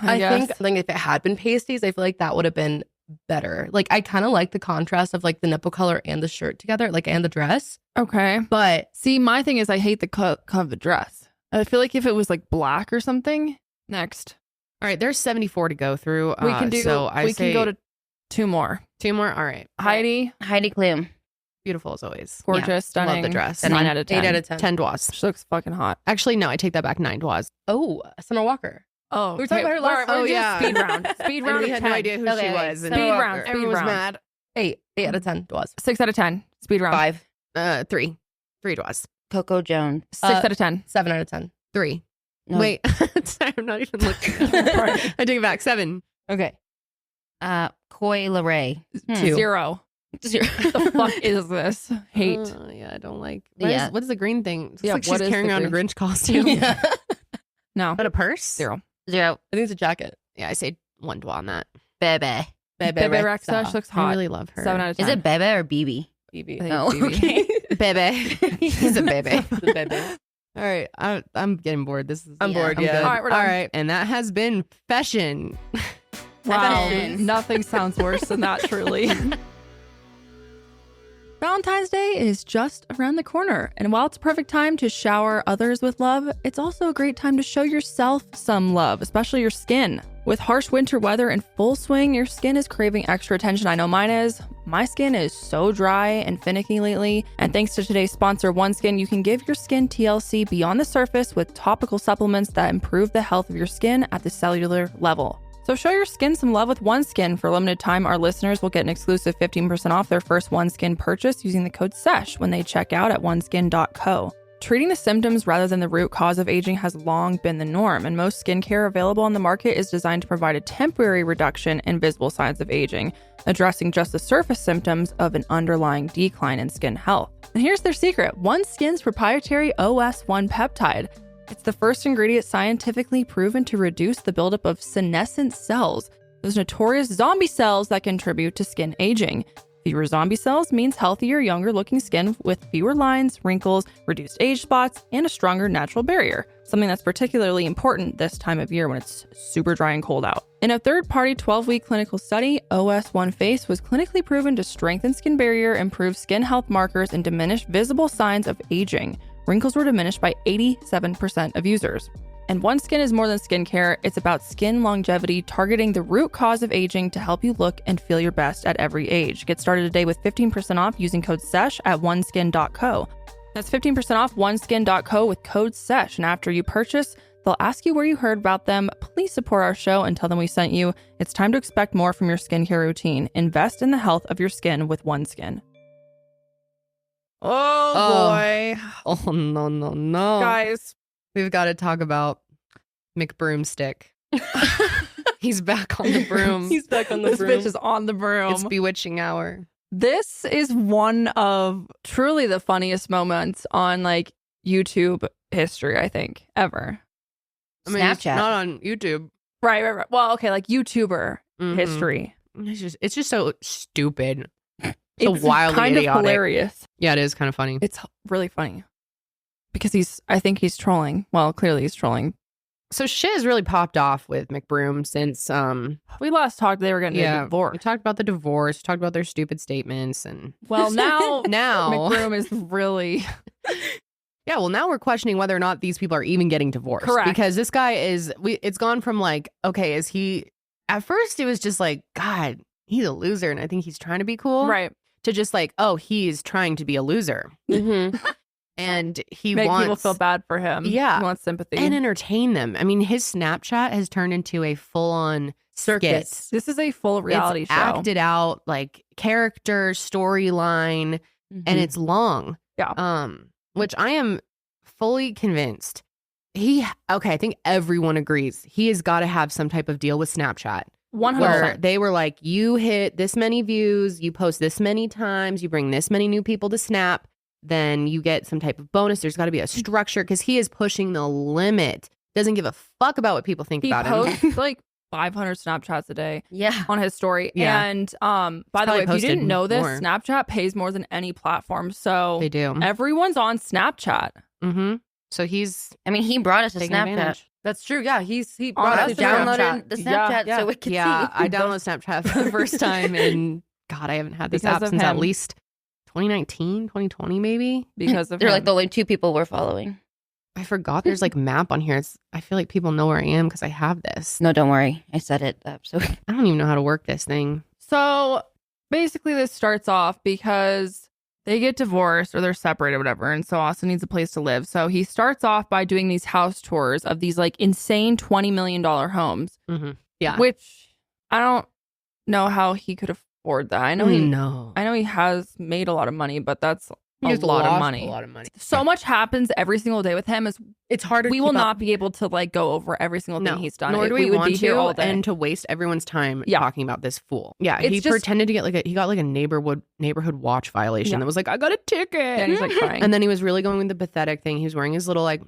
I guess. think like if it had been pasties, I feel like that would have been better. Like I kind of like the contrast of like the nipple color and the shirt together, like and the dress. Okay. But See, my thing is I hate the cut of the dress. I feel like if it was like black or something. Next. All right, there's 74 to go through. We can do. So we can go to 2 more. 2 more. All right. Heidi, Klum. Beautiful as always. gorgeous, stunning. Love the dress. 9 out of 10. 8 out of 10. 10 dwas. She looks fucking hot. Actually, no, I take that back. 9 dwas. Oh, Summer Walker. Oh, We were talking about her last- we're oh, doing yeah. Speed round. Speed round. we of had 10. no idea who Okay, she okay. was. Speed and round, speed Everyone was round. mad. 8 out of 10 was 6 out of 10. Speed round. 5, 3 dwas. Coco Jones. 6 out of 10. 7 out of 10. 3. No. Wait, I'm not even looking. I take it back. 7. Okay. Coy Leray. 2. 0. What the fuck is this? Hate. Yeah, I don't like. Yeah. What is the green thing? It's Yeah, like what she's is carrying the around a green- Grinch costume. Yeah. No. But a purse? 0. 0. I think it's a jacket. Yeah, I say 1 dwa on that. Bebe. Bebe Rexha. She looks hot. I really love her. 7 out of 10. Is it Bebe or BB? BB. I think Oh, it's BB. okay. Bebe. He's a baby. The baby. All right, I'm getting bored. This is. I'm bored, I'm yeah. good. All right, we're All done. right, and that has been fashion. Wow. Fashion. Nothing sounds worse than that, truly. Valentine's Day is just around the corner, and while it's a perfect time to shower others with love, it's also a great time to show yourself some love, especially your skin. With harsh winter weather in full swing, your skin is craving extra attention. I know mine is. My skin is so dry and finicky lately, and thanks to today's sponsor, OneSkin, you can give your skin TLC beyond the surface with topical supplements that improve the health of your skin at the cellular level. So show your skin some love with OneSkin. For a limited time, our listeners will get an exclusive 15% off their first OneSkin purchase using the code SESH when they check out at oneskin.co. Treating the symptoms rather than the root cause of aging has long been the norm, and most skincare available on the market is designed to provide a temporary reduction in visible signs of aging, addressing just the surface symptoms of an underlying decline in skin health. And here's their secret: OneSkin's proprietary OS1 peptide. It's the first ingredient scientifically proven to reduce the buildup of senescent cells, those notorious zombie cells that contribute to skin aging. Fewer zombie cells means healthier, younger-looking skin with fewer lines, wrinkles, reduced age spots, and a stronger natural barrier, something that's particularly important this time of year when it's super dry and cold out. In a third-party 12-week clinical study, OS1 Face was clinically proven to strengthen skin barrier, improve skin health markers, and diminish visible signs of aging. Wrinkles were diminished by 87% of users. And OneSkin is more than skincare. It's about skin longevity, targeting the root cause of aging to help you look and feel your best at every age. Get started today with 15% off using code SESH at oneskin.co. That's 15% off oneskin.co with code SESH. And after you purchase, they'll ask you where you heard about them. Please support our show and tell them we sent you. It's time to expect more from your skincare routine. Invest in the health of your skin with OneSkin. Oh boy. Oh no, Guys. We've got to talk about McBroom Stick. He's back on the broom. He's back on the This broom. bitch is on the broom. It's bewitching hour. This is one of truly the funniest moments on like YouTube history, I think, ever. I mean, it's Snapchat. not on YouTube. Right. Well, okay, like YouTuber Mhm. history. It's just so stupid. So It's wildly kind idiotic. of hilarious. Yeah, it is kind of funny. It's really funny because I think he's trolling. Well, clearly he's trolling. So shit has really popped off with McBroom since We last talked, they were getting a we divorce. talked about the divorce, talked about their stupid statements, and Well, now now McBroom is really yeah, well now we're questioning whether or not these people are even getting divorced. Correct. Because this guy it's gone from like, okay, is he at first it was just like, God, he's a loser and I think he's trying to be cool. right. To just like, oh, he's trying to be a loser. Mm-hmm. And he Make wants people feel bad for him. Yeah. He wants sympathy. and entertain them. I mean, his Snapchat has turned into a full-on Circus. skit. This is a full reality It's show. acted out, like character, storyline, and it's long. Yeah. Which I am fully convinced I think everyone agrees he has got to have some type of deal with Snapchat. 100%. Where they were like, you hit this many views, you post this many times, you bring this many new people to Snap, then you get some type of bonus. There's got to be a structure because he is pushing the limit. Doesn't give a fuck about what people think He about him. posts like 500 Snapchats a day Yeah. on his story. Yeah. And by the probably way, if you posted didn't know this, more. Snapchat pays more than any platform. So They do. everyone's on Snapchat. Mm-hmm. So he's I mean, he brought us a taking Snapchat. advantage. That's true. Yeah, he brought I us to downloaded Snapchat. the Snapchat Yeah. so we could Yeah, see. I downloaded Snapchat for the first time in, God, I haven't had this Because app of since at him. least 2019, 2020 maybe. Because of They're him. like the only 2 people we're following. I forgot there's like map on here. I feel like people know where I am because I have this. No, don't worry. I set it up. So I don't even know how to work this thing. So basically, this starts off because they get divorced or they're separated, whatever. And so Austin needs a place to live. So he starts off by doing these house tours of these like insane $20 million homes, Mm-hmm. Yeah. which I don't know how he could afford that. I know no. I know he has made a lot of money, but that's a He's lot of lost money. A lot of money. So much happens every single day with him. Is It's harder. we to will keep up. not be able to like go over every single thing he's done. Nor do we would want be here to, all day. and to waste everyone's time Yeah. talking about this fool. Yeah, It's he just- pretended to get he got like a neighborhood watch violation. Yeah. That was like, I got a ticket. And he's like crying. And then he was really going with the pathetic thing. He was wearing his little like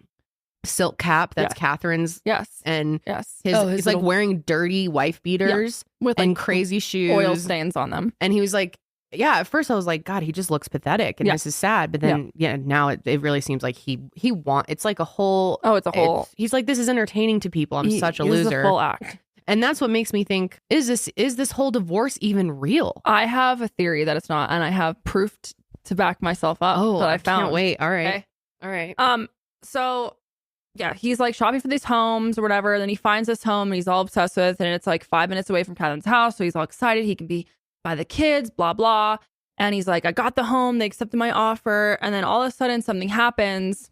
silk cap. That's Yeah. Catherine's. yes, And yes, he's his like little- wearing dirty wife beaters with and like crazy shoes. oil stains on them. And he was like, yeah, at first I was like, God, he just looks pathetic and Yeah. this is sad. But then, now it really seems like he it's like a whole. Oh, it's a whole. He's like, this is entertaining to people. I'm such a This is loser. full act. And that's what makes me think, is this whole divorce even real? I have a theory that it's not, and I have proof to back myself up. Oh, that I found. can't wait. All right. Okay. All right. So yeah, he's like shopping for these homes or whatever. Then he finds this home and he's all obsessed with, and it's like 5 minutes away from Catherine's house. So he's all excited. He can be by the kids, blah, blah. And he's like, I got the home. They accepted my offer. And then all of a sudden something happens.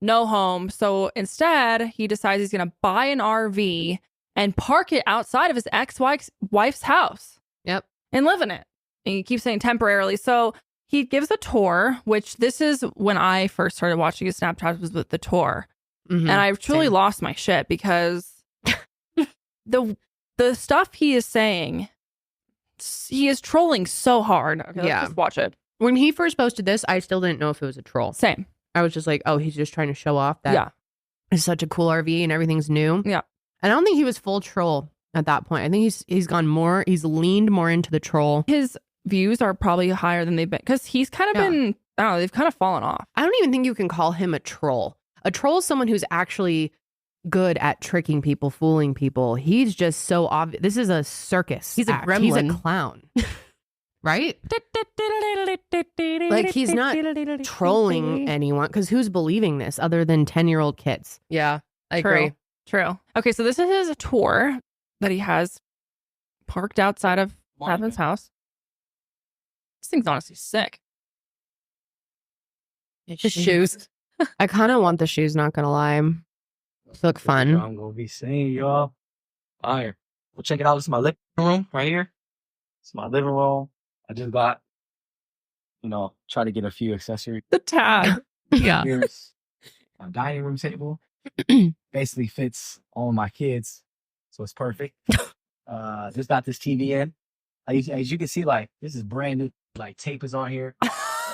No home. So instead, he decides he's going to buy an RV and park it outside of his ex-wife's house. Yep. And live in it. And he keeps saying temporarily. So he gives a tour, which this is when I first started watching his Snapchat was with the tour. Mhm. And I truly Same. lost my shit because the stuff he is saying, he is trolling so hard. Okay, let's Yeah. just watch it. When he first posted this, I still didn't know if it was a troll. Same. I was just like, oh, he's just trying to show off that Yeah. it's such a cool RV and everything's new. Yeah. And I don't think he was full troll at that point. I think he's leaned more into the troll. His views are probably higher than they've been because he's kind of Yeah. been, I don't know, they've kind of fallen off. I don't even think you can call him a troll. A troll is someone who's actually good at tricking people, fooling people. He's just so obvious. This is a circus. He's a act. He's a gremlin. clown. Right? Like he's not trolling anyone because who's believing this other than 10-year-old kids? Yeah, I True. agree. True. Okay, so this is his tour that he has parked outside of Catherine's house. This thing's honestly sick. His shoes. I kind of want the shoes, not gonna lie. They look fun. I'm gonna be seeing y'all. Fire. Well, check it out. This is my living room right here. It's my living room. I just got, try to get a few accessories. The tag. Yeah. Here's my dining room table. Basically fits all of my kids, so it's perfect. Just got this TV in. As you can see, like this is brand new. Like tape is on here.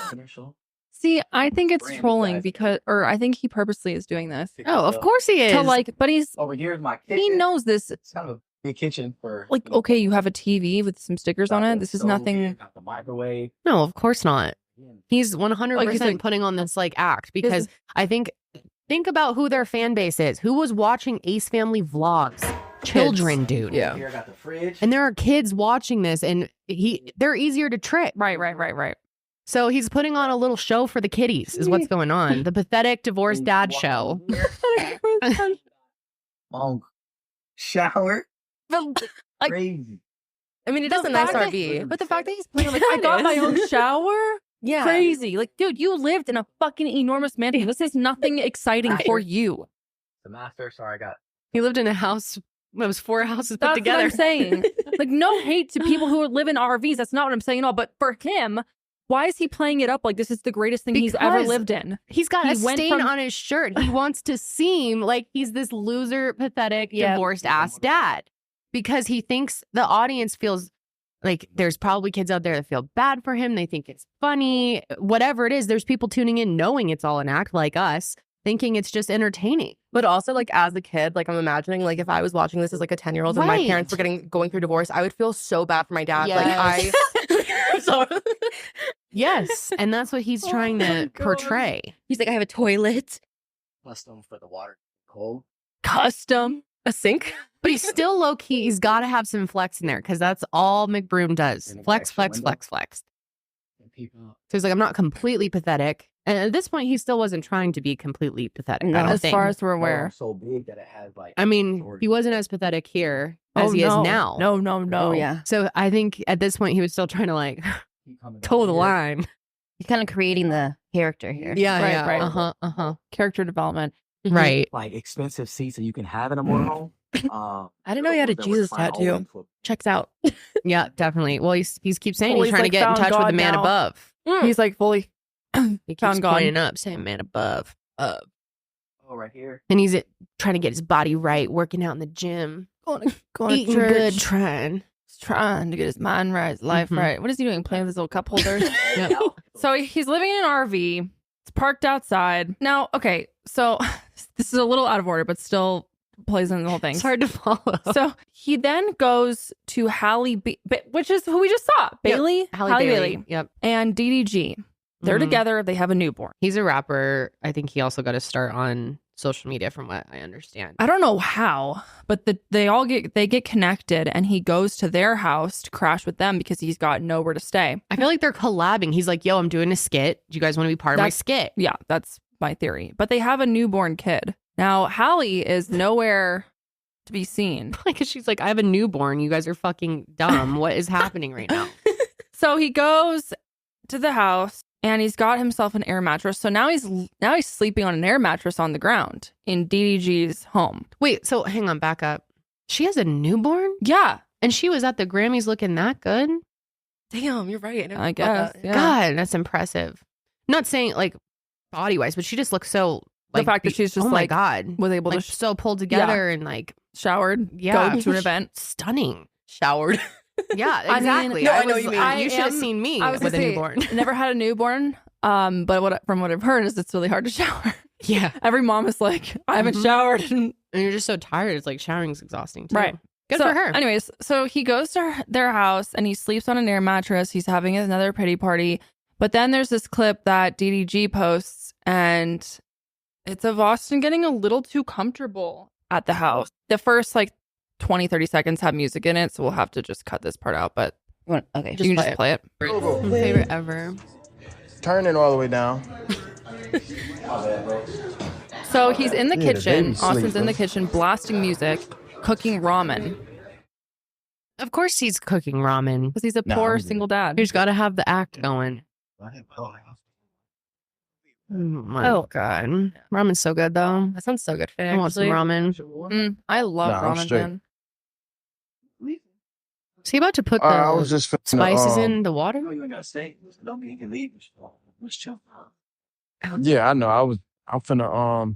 Commercial. See, I think it's Brand new trolling guys. or I think he purposely is doing this. Oh, of course he is. To like, but Over here is my kitchen. he knows this. It's kind of a big kitchen for Like, okay, you have a TV with some stickers on it. This is nothing. Got the microwave. No, of course not. He's 100% Like, he's like- putting on this like act because I think about who their fan base is. Who was watching Ace Family vlogs? Children, dude. Yeah. Here I got the fridge. And there are kids watching this and they're easier to trick. Right. So he's putting on a little show for the kiddies is what's going on. The pathetic divorced dad show. Long shower. But, like, Crazy. I mean, it The is a nice fact that- RV. but the fact that he's playing like, I got my own shower. Yeah. Crazy. Like, dude, you lived in a fucking enormous mansion. This is nothing exciting for you. The master. Sorry, I got. He lived in a house that was 4 houses put That's together. what I'm saying. Like, no hate to people who live in RVs. That's not what I'm saying at all. But for him, why is he playing it up like this is the greatest thing he's ever Because lived in? He's got He a went stain from- on his shirt. He wants to seem like he's this loser, pathetic, Yeah. divorced ass dad because he thinks the audience feels like there's probably kids out there that feel bad for him. They think it's funny, whatever it is. There's people tuning in knowing it's all an act like us, thinking it's just entertaining. But also, like, as a kid, like, I'm imagining, like, if I was watching this as, like, a 10-year-old and my Right. parents were going through divorce, I would feel so bad for my dad. Yes. Like, Yes. And that's what he's trying to portray. He's like, I have a toilet. Custom for the water cold. custom, a sink. But he's still low key. He's got to have some flex in there because that's all McBroom does. And an Flex, extra flex, window. flex, flex. And people, So he's like, I'm not completely pathetic. And at this point, he still wasn't trying to be completely pathetic. No. I don't As think. far as we're oh, aware. so big that it has like. I mean, short- he wasn't as pathetic here as he no. is now. No, no, no. Oh, yeah. So I think at this point, he was still trying to like keep coming toe down the here. line. He's kind of creating the character here. Yeah, Right, yeah. right. Uh-huh. Character development. Right. Like expensive seats that you can have in a motorhome. I didn't know he had a that Jesus would find tattoo. all for- Checks out. Yeah, definitely. Well, he keeps saying Well, he's he's, trying to like, get in found touch with the God man now. above. He's like fully He keeps Found God. pointing up, saying man above. Oh, right here. And he's trying to get his body right, working out in the gym, going to eating church, good, trying. He's trying to get his mind right, his life Mhm. right. What is he doing? Playing with his little cup holders? Yep. So he's living in an RV. It's parked outside. Now, okay, so this is a little out of order, but still plays in the whole thing. It's hard to follow. So he then goes to Halle, which is who we just saw, Bailey, Halle Bailey. Yep. and DDG. They're Mhm. together. They have a newborn. He's a rapper. I think he also got to start on social media, from what I understand. I don't know how, but they get connected, and he goes to their house to crash with them because he's got nowhere to stay. I feel like they're collabing. He's like, "Yo, I'm doing a skit. Do you guys want to be part of my That's- skit?" Yeah, that's my theory. But they have a newborn kid. Now, Halle is nowhere to be seen. Like, she's like, "I have a newborn. You guys are fucking dumb. What is happening right now?" So he goes to the house and he's got himself an air mattress. So now he's sleeping on an air mattress on the ground in DDG's home. Wait, so hang on, back up. She has a newborn, Yeah, and she was at the Grammys looking that good. Damn, you're right. never I thought guess. that. Yeah. God, that's impressive. Not saying like body wise, but she just looks so. Like, fact that she's just, oh my like, god, was able like to so pulled together and like showered, yeah, go to an event. stunning. Showered. Yeah, I mean, exactly. no, I know what you mean. You should have seen me I was with a gonna say, newborn. Never had a newborn. But from what I've heard is it's really hard to shower. Yeah, Every mom is like, I haven't Mhm. showered. And and you're just so tired. It's like showering's exhausting too. Right. Good So, for her. Anyways, so he goes to their house and he sleeps on an air mattress. He's having another pity party. But then there's this clip that DDG posts, and it's of Austin getting a little too comfortable at the house. The first like 20, 30 seconds have music in it, so we'll have to just cut this part out. But Okay. you can just play it. My favorite ever. Turn it all the way down. So he's in the Yeah, the kitchen. baby's Austin's asleep, in the bro. kitchen blasting music, cooking ramen. Of course, he's cooking ramen. Because he's a No, poor I'm good. single dad. He's got to have the act going. Oh my Oh. god, ramen's so good though. That sounds so good. I want some ramen. I love Nah, I'm ramen, straight. man. Is he about to put I the was just finna, spices in the water? No, you ain't gotta stay. Don't be. You can leave. Let's chill. Yeah, I know. I'm finna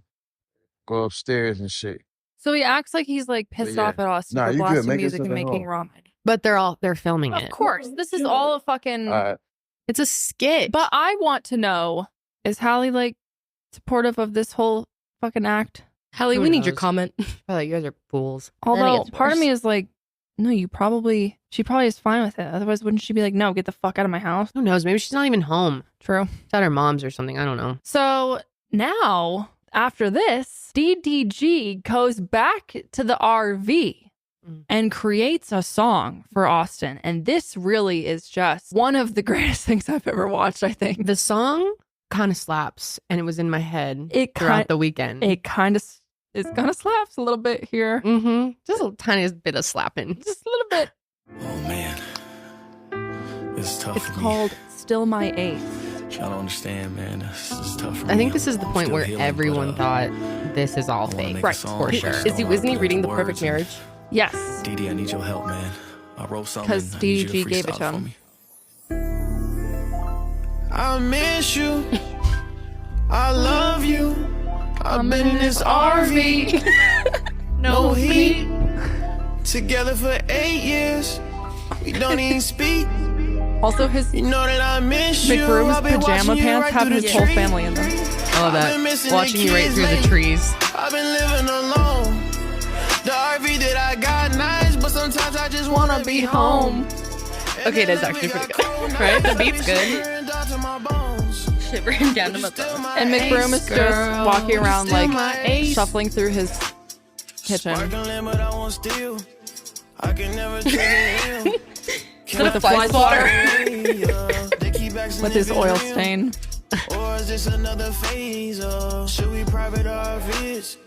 go upstairs and shit. So he acts like he's like pissed Yeah. off at Austin Nah, for you good. blasting Make music and yourself at making home. ramen. But they're filming Of it. course, this is all a fucking. All right. It's a skit. But I want to know: is Halle like supportive of this whole fucking act? Hallie, Who we need your knows? comment. I feel like you guys are fools. Although gets part of worse. me is like, no, she probably is fine with it. Otherwise, wouldn't she be like, no, get the fuck out of my house? Who knows? Maybe she's not even home. True. It's at her mom's or something. I don't know. So now, after this, DDG goes back to the RV Mm. and creates a song for Austin. And this really is just one of the greatest things I've ever watched, I think. The song kind of slaps, and it was in my head It throughout the weekend. It kind of slaps a little bit here. Mm-hmm. Just a tiny bit of slapping. Just a little bit. Oh man, this is tough It's for me. called Still My Eighth. Y'all don't understand, man. This is tough for me. I think this is the I'm point still where healing, everyone but, thought this is all I wanna fake. make a Right, song, for but I sure. just Isn't don't wanna he put reading into the perfect words. And, marriage? Yes. Dee Dee, I need your help, man. I wrote something. 'Cause I need you DDG to gave it freestyle to him. for me. I miss you. I love you. I've been in this RV. No heat. Together for 8 years. We don't even speak. Also, his You know that I miss you. McBroom's I've been pajama watching you pants right have through his the whole trees. family in them. I love I've been that. missing Watching the you right kids through the lately. trees. I've I've been living alone. The RV that I got nice, but sometimes I just wanna be home. Okay, that's actually pretty good. Right? The beat's good. Shivering down to my bones. And McBroom is just walking around like shuffling through his kitchen. With a fly swatter. With his oil stain. Or is this another phase? Should we private RVs?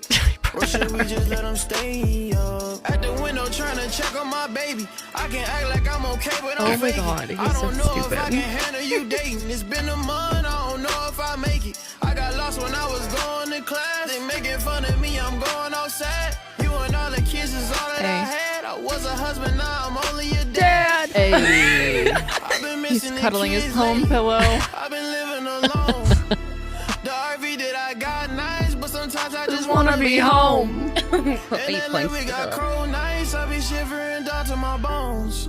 Or should we just let them stay at the window trying to check on my baby? I can act like I'm okay, but I'm faking. God, he's I so don't know stupid. if I can handle you dating. It's been a month, I don't know if I make it. I got lost when I was going to class. They making fun of me, I'm going outside. You and all the kids is all that I had. I was a husband, now I'm only a dad. Hey. I've been He's missing the cuddling his kids home lately. pillow. I've been living alone. The RV that I got nice, but sometimes I just wanna be home. And then we got cold nights, I be shivering down to my bones.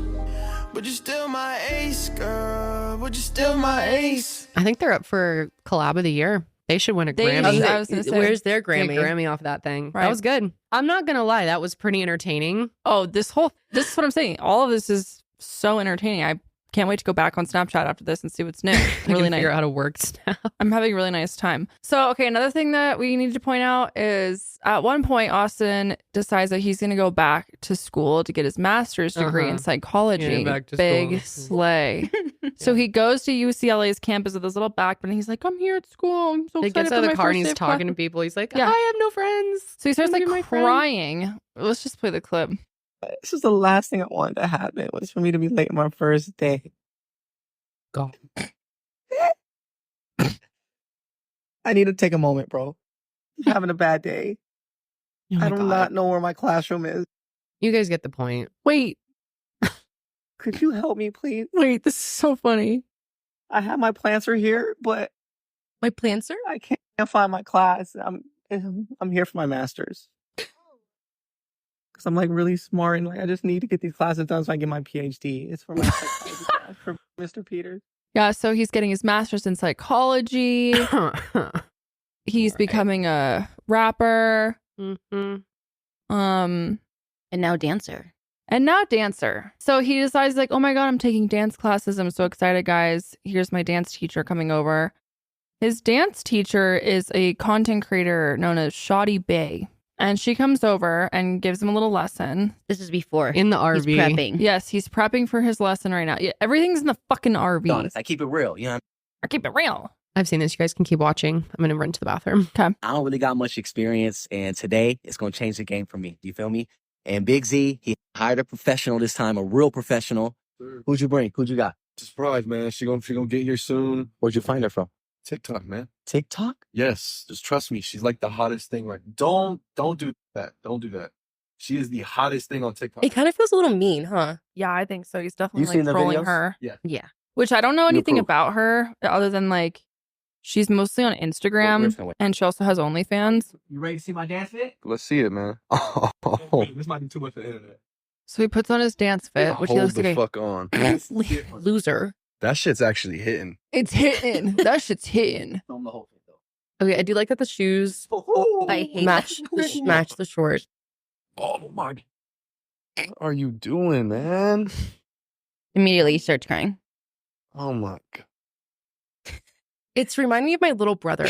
But you're still my ace, girl. But you're still my ace. I think they're up for collab of the year. They should win a They- Grammy. I was gonna say, Where's their Get a Grammy? Grammy off that thing. Right. That was good. I'm not gonna lie, that was pretty entertaining. Oh, this is what I'm saying. All of this is so entertaining. I can't wait to go back on Snapchat after this and see what's new. Really nice. Figure out how to work Snap. I'm having a really nice time. So, okay, another thing that we need to point out is at one point, Austin decides that he's going to go back to school to get his master's degree in psychology. Yeah, back to Big school. slay. So he goes to UCLA's campus with his little backpack and he's like, I'm here at school. I'm so He excited gets for out of my the car and first he's day of talking to class." people. He's like, Yeah. I have no friends. So he starts Wanna like be my friend? crying. Let's just play the clip. This is the last thing I wanted to happen was for me to be late my first day. Go. I need to take a moment, bro. I'm having a bad day. Oh my I do God. not know where my classroom is. You guys get the point. Wait, Could you help me, please? this is so funny. I have my planter here, but My planter? I can't find my class. I'm here for my master's. Because I'm like really smart and like I just need to get these classes done so I get my PhD. It's for my psychology class for Mr. Peters. Yeah, so he's getting his master's in psychology. He's becoming a rapper. Mhm. And now dancer. now dancer. So he decides like, oh my God, I'm taking dance classes. I'm so excited, guys. Here's my dance teacher coming over. His dance teacher is a content creator known as Shoddy Bay. And she comes over and gives him a little lesson. This is before In the he's RV. prepping. Yes, he's prepping for his lesson right now. Yeah, everything's in the fucking RV. Honest, I keep it real. You know, I keep it real. I've seen this. You guys can keep watching. I'm going to run to the bathroom. I don't really got much experience, and today it's gonna change the game for me. You feel me? And Big Z, he hired a professional this time, a real professional. Who'd you bring? Who'd you got? Surprise, man. She gonna get here soon. Where'd you find her from? TikTok, man. TikTok? Yes, just trust me. She's like the hottest thing. Right? Don't do that. Don't do that. She is the hottest thing on TikTok. It kind of feels a little mean, huh? Yeah, I think so. He's You definitely seen like the trolling videos? her. Yeah. Which I don't know anything approve. about her other than like she's mostly on Instagram and she also has OnlyFans. You ready to see my dance fit? Let's see it, man. This might be too much for the internet. So he puts on his dance fit, which he Hold looks the like fuck on. Loser. That shit's actually hitting. it's hitting. That shit's hitting. Film the whole thing though. Okay, I do like that the shoes I hate match match the shorts. Oh my! What are you doing, man? Immediately he starts crying. Oh my god! It's reminding me of my little brother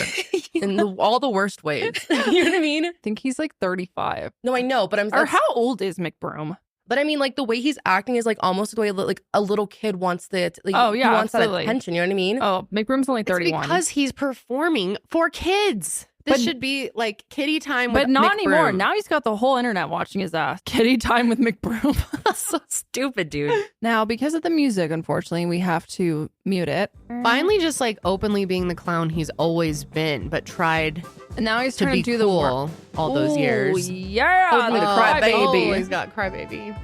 in all the worst ways. You know what I mean? I think he's like 35. No, I know, but Or how old is McBroom? But I mean, like the way he's acting is like almost the way like a little kid wants the like, Oh, yeah, he wants that absolutely. attention. You know what I mean? Oh, McBroom's only 31. It's because he's performing for kids. This But- should be like kiddie time but with not McBroom. anymore. Now he's got the whole internet watching his ass. Kitty time with McBroom. So stupid, dude. Now, because of the music, unfortunately, we have to mute it. Finally just like openly being the clown he's always been, but tried And now he's to trying be to do the work. cool all those years. Yeah, the crybaby. He's got crybaby.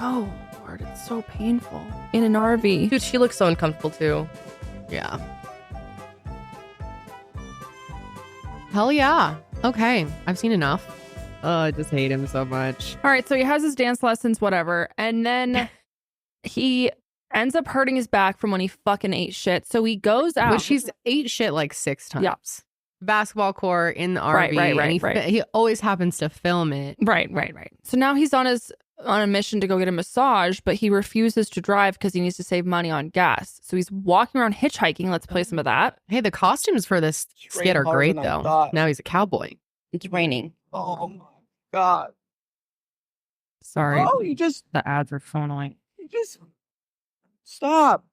Oh, Lord, it's so painful. In an RV. Dude, she looks so uncomfortable too. Yeah. Hell yeah. Okay. I've seen enough. Oh, I just hate him so much. All right, so he has his dance lessons, whatever. And then he ends up hurting his back from when he fucking ate shit. So he goes out. Which he's ate shit like 6 times. Yeah. basketball court in the RV. Right. He always happens to film it. Right. So now he's on a mission to go get a massage, but he refuses to drive because he needs to save money on gas. So he's walking around hitchhiking. Let's play some of that. Hey, the costumes for this skit are great, though. Now he's a cowboy. It's raining. Oh my God. Sorry. Oh, you just The ads are so annoying. stop.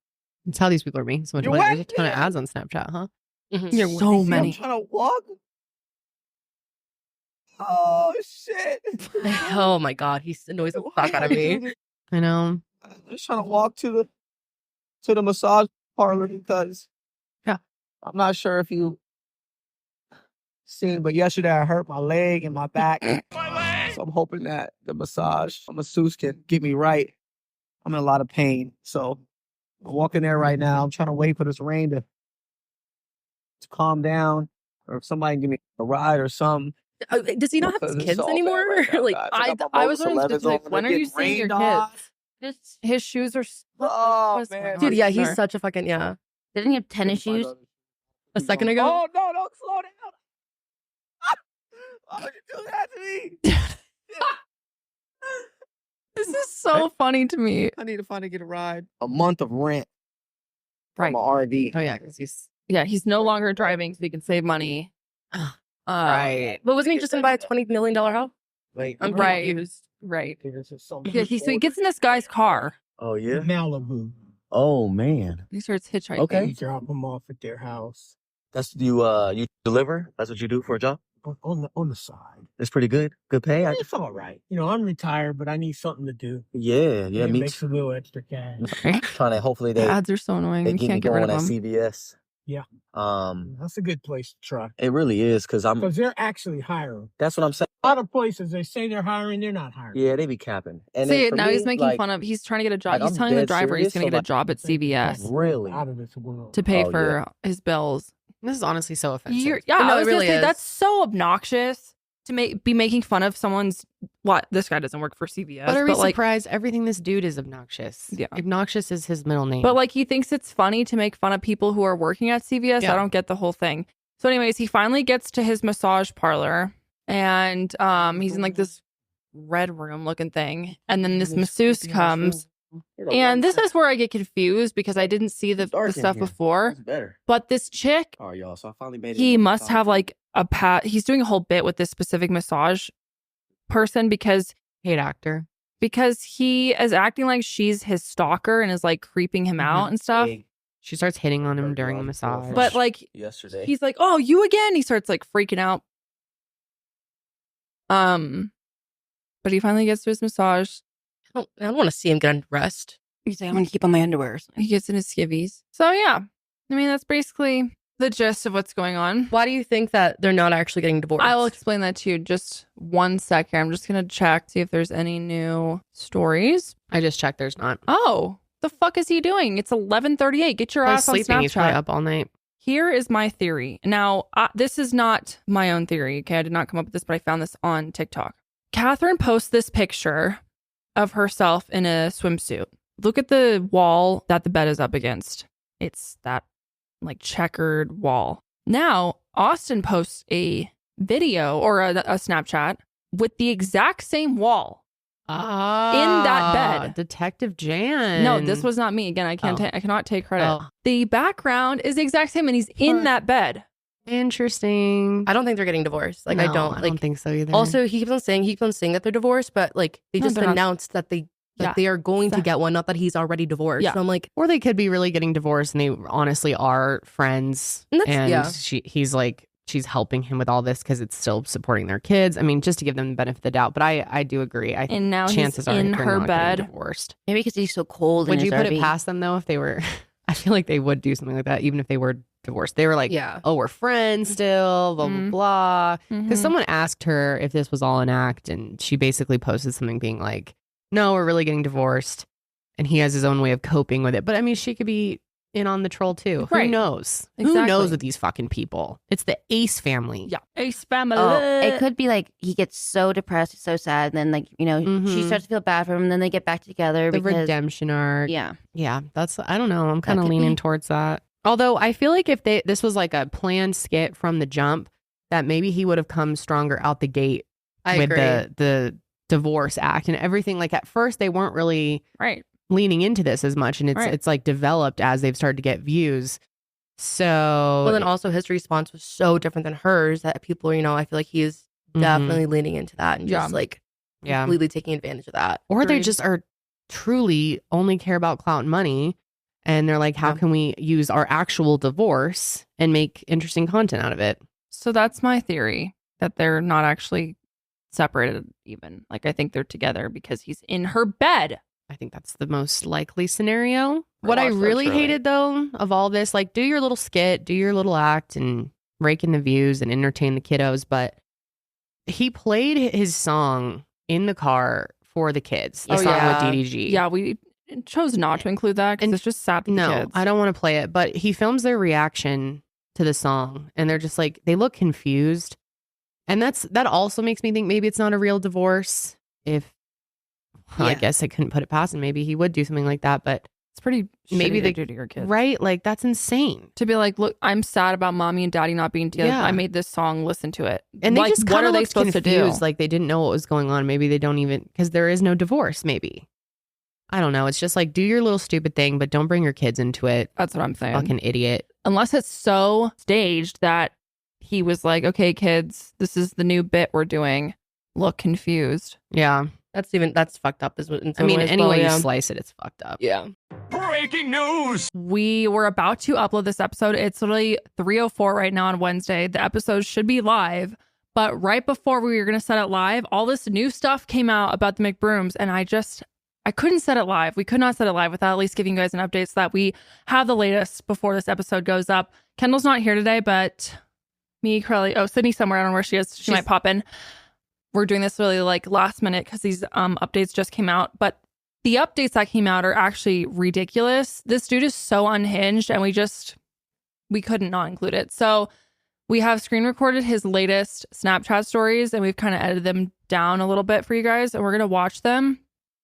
That's how these people are making so much You're money. There's a whacking ton of it. ads on Snapchat, huh? You're so many. I'm trying to walk. Oh shit. Oh my God, he annoys the fuck out of me. I know. I'm just trying to walk to the massage parlor because I'm not sure if you seen, but yesterday I hurt my leg and my back. So I'm hoping that the masseuse can get me right. I'm in a lot of pain. So I'm walking there right now. I'm trying to wait for this rain to calm down, or if somebody can give me a ride or something. Does he not have his Because it's kids all bad anymore? right now, Like, guys. I got my was Modus wondering 11s specific, on, when they're are you getting seeing your rained on. kids? His shoes are. Oh, what is man. going on? dude, yeah, he's Sorry. such a fucking Didn't he have tennis shoes? A second ago. Oh no! Don't slow down. Why would you do that to me? This is so funny to me. I need to finally get a ride. A month of rent. Right. My RV. Oh, yeah, because he's... Yeah, he's no longer driving, so he can save money. Right. But wasn't he just going to buy a $20 million house? Wait, I'm Right. confused. Right. This is so Yeah, so he gets in this guy's car. Oh yeah. Malibu. Oh man. He starts hitchhiking. Okay. You drop them off at their house That's you deliver? That's what you do for a job? on the side. It's pretty good. Good pay. It's all right. You know, I'm retired, but I need something to do. Yeah, It me makes too. a little extra cash. Trying to hopefully The they ads are so annoying. they You get me can't get rid going of at them. CVS. Yeah. Um, That's a good place to try it really is because because they're actually hiring. that's what I'm saying. A lot of places they say they're hiring, they're not hiring. Yeah, they be capping. And See, then for now me, he's making like, fun of. He's trying to get a job. like, He's I'm telling the dead driver he's serious, going to so, get a like, job at CVS Really? Out of this world. to pay Oh, for his bills. This is honestly so offensive. Yeah, No, I it was really gonna say is. that's so obnoxious to be making fun of someone's. What, this guy doesn't work for CVS, But are we like, surprised? Everything this dude is obnoxious. Yeah. Obnoxious is his middle name. but like he thinks it's funny to make fun of people who are working at CVS. Yeah. I don't get the whole thing. So, anyways, he finally gets to his massage parlor, and he's in like this red room looking thing, and then this masseuse comes. And this is where I get confused because I didn't see the stuff before. It's better. But this chick, All right, y'all. So I finally made it. he must have like he's doing a whole bit with this specific massage person because hate actor. he is acting like she's his stalker and is like creeping him out and stuff. She starts hitting on him during the massage. But like yesterday. he's like, "Oh, you again?" He starts like freaking out. But he finally gets to his massage. I don't want to see him get undressed. He's like, I'm going to keep on my underwear. He gets in his skivvies. So yeah, I mean that's basically the gist of what's going on. Why do you think that they're not actually getting divorced? I will explain that to you. Just 1 second. I'm just gonna check, see if there's any new stories. I just checked. There's not. Oh, the fuck is he doing? It's 11:38. Get your He's ass on sleeping. He's probably Snapchat. up all night. Here is my theory. Now, this is not my own theory. Okay, I did not come up with this, but I found this on TikTok. Catherine posts this picture of herself in a swimsuit. Look at the wall that the bed is up against. It's that like checkered wall. Now, Austin posts a video or a Snapchat with the exact same wall. In that bed. Detective Jan. No, this was not me. Again, I cannot take credit. Oh. The background is the exact same and he's in that bed. Interesting. I don't think they're getting divorced. Like, No, I don't. I Like, don't think so either. also, he keeps on saying that they're divorced, but like they No, just they're not. announced that they Yeah. they are going to Exactly. get one. Not that he's already divorced. Yeah. So I'm like, or they could be really getting divorced and they honestly are friends. And that's- And yeah. he's like, she's helping him with all this because it's still supporting their kids. I mean, just to give them the benefit of the doubt. But I do agree. I think And now chances he's are in they're her not bed. getting divorced. Maybe because he's so cold. Would in you his put RV. it past them though if they were? I feel like they would do something like that, even if they were divorced. They were like, yeah. oh, we're friends still, blah, Mhm. blah, blah. Because Mhm. someone asked her if this was all an act, and she basically posted something being like, no, we're really getting divorced. And he has his own way of coping with it. But I mean, she could be in on the troll too. Who Right. knows? Who Exactly. knows with these fucking people? It's the Ace family. Yeah. Ace family. Oh, it could be like he gets so depressed, so sad, and then like she Mhm. starts to feel bad for him, and then they get back together The because redemption arc. yeah, Yeah, that's, I don't know. I'm kind of could leaning be. towards that. Although I feel like if this was like a planned skit from the jump, that maybe he would have come stronger out the gate with the Divorce Act and everything. Like at first they weren't really leaning into this as much, and it's like developed as they've started to get views. So well, then also his response was so different than hers that people, you know, I feel like he's definitely leaning into that and just like completely taking advantage of that. Or they just are truly only care about clout and money, and they're like, how can we use our actual divorce and make interesting content out of it? So that's my theory, that they're not actually separated even. Like, I think they're together because he's in her bed. I think that's the most likely scenario. What I really hated, though, of all this, like, do your little skit, do your little act, and rake in the views and entertain the kiddos. But he played his song in the car for the kids, the song with DDG. Yeah, we chose not to include that because it's just sad for the kids. I don't want to play it. But he films their reaction to the song, and they're just like, they look confused. And that also makes me think maybe it's not a real divorce. I guess I couldn't put it past him. Maybe he would do something like that, but it's pretty maybe they do to your kids, right? Like that's insane to be like, look, I'm sad about mommy and daddy not being together. I made this song. Listen to it, and they like, just what are they supposed to do? Like they didn't know what was going on. Maybe they don't even, because there is no divorce. Maybe I don't know. It's just like, do your little stupid thing, but don't bring your kids into it. That's what I'm saying. Fucking idiot. Unless it's so staged that he was like, okay, kids, this is the new bit we're doing. Look confused. Yeah. That's fucked up. I mean, any way you slice it, it's fucked up. Yeah. Breaking news! We were about to upload this episode. It's literally 3:04 right now on Wednesday. The episode should be live. But right before we were going to set it live, all this new stuff came out about the McBrooms. And I couldn't set it live. We could not set it live without at least giving you guys an update so that we have the latest before this episode goes up. Kendall's not here today, but me, Karelly, Sydney's somewhere. I don't know where she is. She might pop in. We're doing this really like last minute because these updates just came out. But the updates that came out are actually ridiculous. This dude is so unhinged, and we couldn't not include it. So we have screen recorded his latest Snapchat stories, and we've kind of edited them down a little bit for you guys, and we're going to watch them.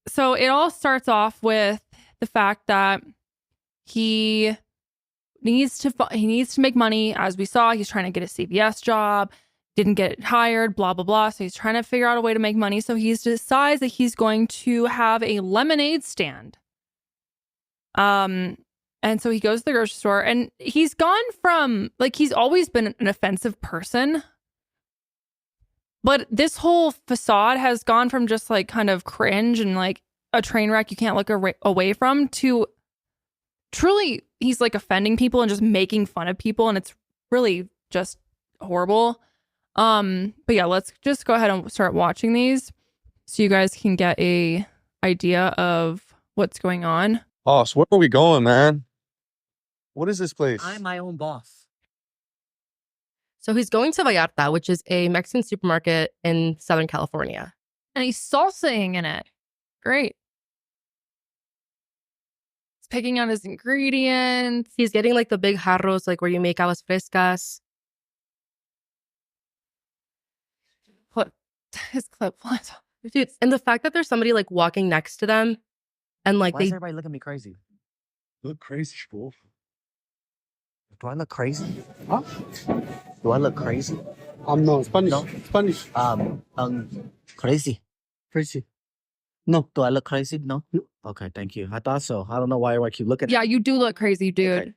So it all starts off with the fact that he needs to make money. As we saw, he's trying to get a CVS job, didn't get hired, blah, blah, blah. So he's trying to figure out a way to make money. So he decides that he's going to have a lemonade stand. And so he goes to the grocery store, and he's gone from, like, he's always been an offensive person. But this whole facade has gone from just like kind of cringe and like a train wreck you can't look away from to truly he's like offending people and just making fun of people. And it's really just horrible. But yeah, let's just go ahead and start watching these so you guys can get a idea of what's going on. Boss, where are we going, man? What is this place? I'm my own boss. So he's going to Vallarta, which is a Mexican supermarket in Southern California. And he's salsaing in it. Great. He's picking out his ingredients. He's getting like the big jarros, like where you make aguas frescas. Put his clip. Dude, and the fact that there's somebody like walking next to them and like Why is everybody looking at me crazy? Look crazy, fool. Do I look crazy? Huh? Do I look crazy? No, Spanish. No? Spanish. Crazy. Crazy. No. Do I look crazy? No? Okay, thank you. I thought so. I don't know why I keep looking at Yeah, you do look crazy, dude. Okay.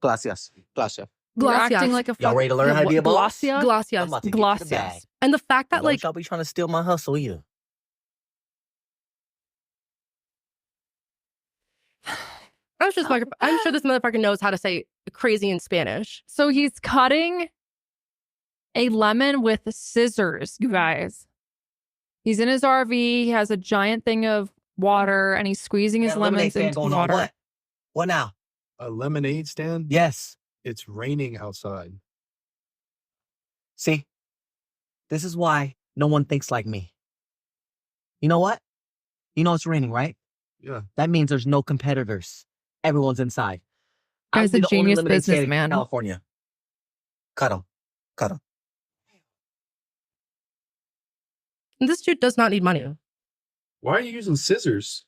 Gracias. Gracias. You're acting like a Y'all ready to learn how to be a boss? Glacias. I'm about to get to the bag. Glacias. And the fact that Don't like y'all be trying to steal my hustle either. I'm sure this motherfucker knows how to say crazy in Spanish. So he's cutting a lemon with scissors, you guys. He's in his RV. He has a giant thing of water, and he's squeezing his lemons into water. What now? A lemonade stand? Yes. It's raining outside. See? This is why no one thinks like me. You know what? You know it's raining, right? Yeah. That means there's no competitors. Everyone's inside. Guy's a genius businessman. California. Cut him. And this dude does not need money. Why are you using scissors?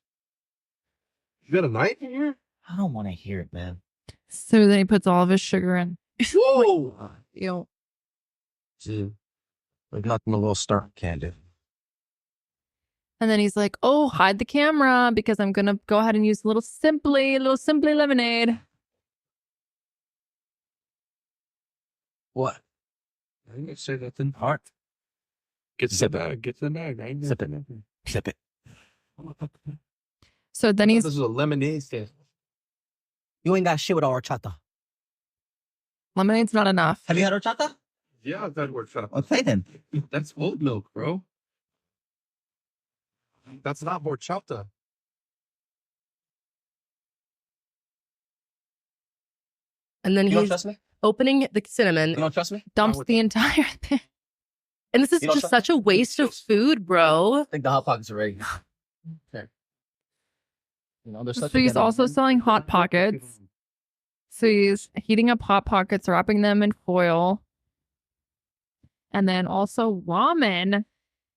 You got a knife in here? I don't want to hear it, man. So then he puts all of his sugar in. Whoa! Ew. Gee, like nothing a little stir can't do. And then he's like, oh, hide the camera because I'm going to go ahead and use a little Simply lemonade. What? I didn't say nothing. Hard. Get the bag. Get the bag. I ain't Sip it. nothing. Sip it. So then This he's, is a lemonade stand. You ain't got shit with horchata. lemonade's not enough. Have you had horchata? Yeah, that works out. Okay then. That's oat milk, bro. That's not horchata. And then You don't he's trust me? opening the You cinnamon. don't trust me? Dumps the entire thing. And this is You don't just trust such a waste of food, bro. I think the hot pockets are ready. Okay. You know, there's such So a he's good- also selling Hot Pockets. So he's heating up Hot Pockets, wrapping them in foil. And then also ramen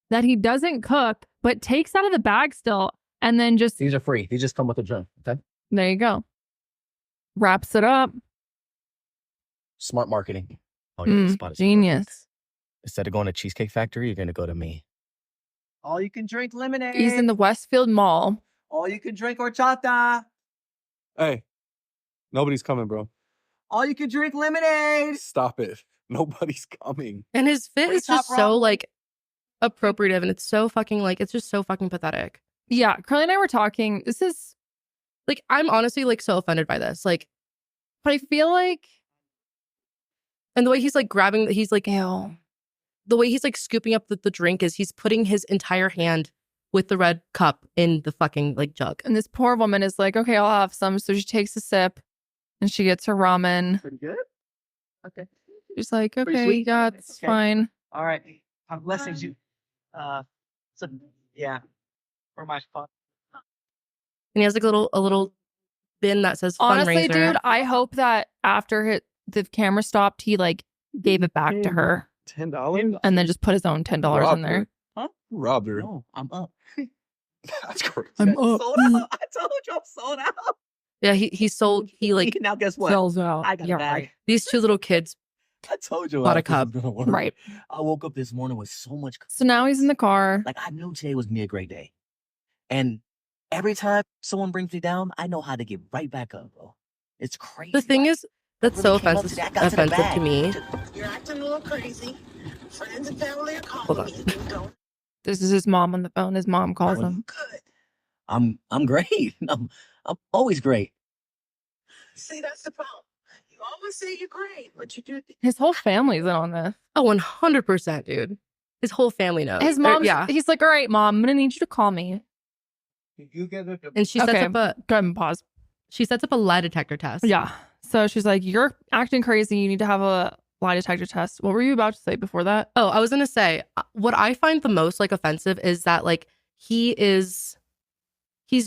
that he doesn't cook, but takes out of the bag still. And then just, These are free. These just come with a drink. Okay. there you go. Wraps it up. Smart marketing. Oh, yeah, this spot is perfect. Genius. Instead of going to Cheesecake Factory, you're gonna go to me. All you can drink lemonade. He's in the Westfield Mall. All you can drink horchata. Hey, nobody's coming, bro. All you can drink lemonade. Stop it. Nobody's coming. And his fit Free is just top so rock. like appropriative, and it's so fucking like it's just so fucking pathetic. Yeah, Karelly and I were talking. This is, Like I'm honestly like so offended by this. Like, but I feel like, and the way he's like grabbing, he's like ew. the way he's like scooping up the drink is he's putting his entire hand with the red cup in the fucking like jug. And this poor woman is like, okay, I'll have some. So she takes a sip and she gets her ramen. Pretty good. Okay. She's like, Pretty okay, sweet? yeah, it's Okay. fine. All right. I'm blessing you. So yeah, for my fun. And he has like a little bin that says Honestly, fundraiser. dude, I hope that after the camera stopped, he like gave it back to her $10? and then just put his own $10 in there. Huh? Robbed her. No, I'm up. That's crazy. I'm up. Sold out. I told you I'm sold out. Yeah, he sold like Now guess what? Sells out. I got Yeah, a bag. right. these two little kids. I told you. Bought how a cup. this was gonna work. Right. I woke up this morning with so much. So now he's in the car. Like I knew today was gonna be a great day, and every time someone brings me down, I know how to get right back up, bro. It's crazy. The thing Like, is that's so really came up offensive today. I got to the offensive to bag. me. You're acting a little crazy. Friends and family are Hold calling on. me. You don't This is his mom on the phone. His mom calls him. good. I'm great. I'm always great. See, that's the problem. You always say you're great, but you do. His whole family's in on this. Oh, 100%, dude. His whole family knows. His Or- mom, yeah. he's like, all right, mom, I'm going to need you to call me. You get it. And she sets Okay. up a Go ahead and pause. lie detector test. Yeah. So she's like, you're acting crazy. You need to have a lie detector test. What were you about to say before that? Oh, I was gonna say what I find the most like offensive is that like he's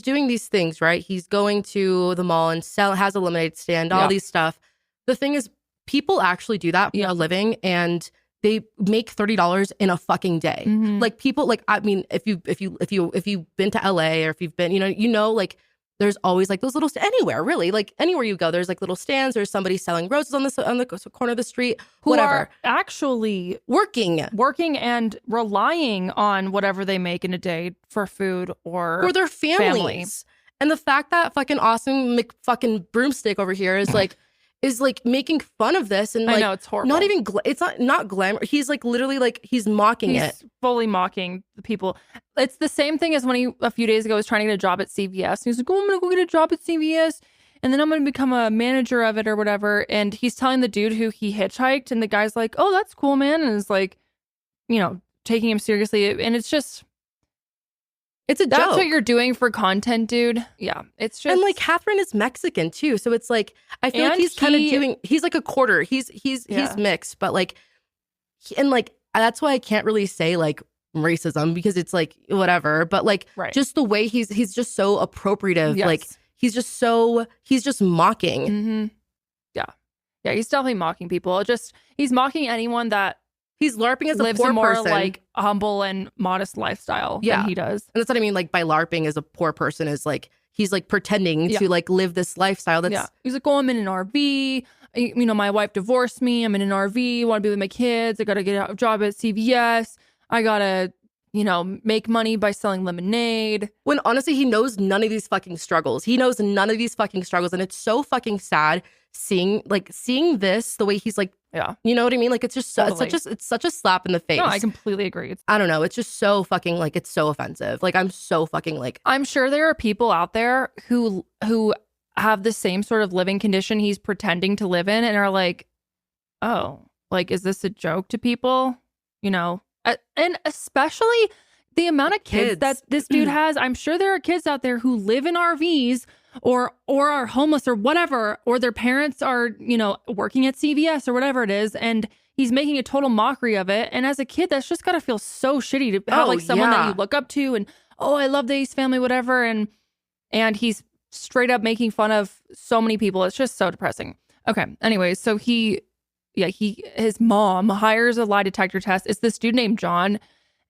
doing these things, right? He's going to the mall and has a lemonade stand, all Yeah. these stuff. The thing is, people actually do that for Yeah. a living, and they make $30 in a fucking day. Mhm. Like people, like I mean, if you've been to LA or if you've been, you know, like there's always like those little anywhere really, like anywhere you go, there's like little stands. There's somebody selling roses on the corner of the street, Who whatever, are actually working and relying on whatever they make in a day for food or for their families. family. And the fact that fucking Austin McBroom Stick over here is like making fun of this and I like know, it's horrible. not even it's not glamour. He's like literally like he's mocking it. He's fully mocking the people. It's the same thing as when he a few days ago was trying to get a job at CVS. He's like, oh, I'm gonna go get a job at CVS and then I'm gonna become a manager of it or whatever. And he's telling the dude who he hitchhiked, and the guy's like, oh, that's cool, man, and is like, you know, taking him seriously. And it's just It's a that's joke. what you're doing for content, dude. Yeah, it's just And like Catherine is Mexican too, so it's like I feel like And he's kind of he- doing. He's like a quarter. He's Yeah. mixed, but like, and like that's why I can't really say like racism because it's like whatever. But like Right. just the way he's just so appropriative. Yes. Like he's just mocking. Mm-hmm. Yeah, he's definitely mocking people. He's mocking anyone that He's LARPing as a lives poor a more person. like humble and modest lifestyle Yeah. than he does. And that's what I mean. Like by LARPing as a poor person is like he's like pretending to like live this lifestyle. That's He's like, oh, I'm in an RV. You know, my wife divorced me. I'm in an RV. Want to be with my kids. I got to get a job at CVS. I got to, you know, make money by selling lemonade. When honestly, he knows none of these fucking struggles. He knows none of these fucking struggles. And it's so fucking sad seeing this, the way he's like, you know what I mean? Like, it's just it's such a slap in the face. No, I completely agree. I don't know. It's just so fucking like, it's so offensive. Like, I'm so fucking like, I'm sure there are people out there who have the same sort of living condition he's pretending to live in and are like, oh, like, is this a joke to people? You know? And especially the amount of kids that this dude has. I'm sure there are kids out there who live in RVs or are homeless or whatever, or their parents are, you know, working at CVS or whatever it is. And he's making a total mockery of it. And as a kid, that's just got to feel so shitty to have like someone that you look up to and, oh, I love the Ace family, whatever. And he's straight up making fun of so many people. It's just so depressing. Okay. Anyways, so his mom hires a lie detector test. It's this dude named John.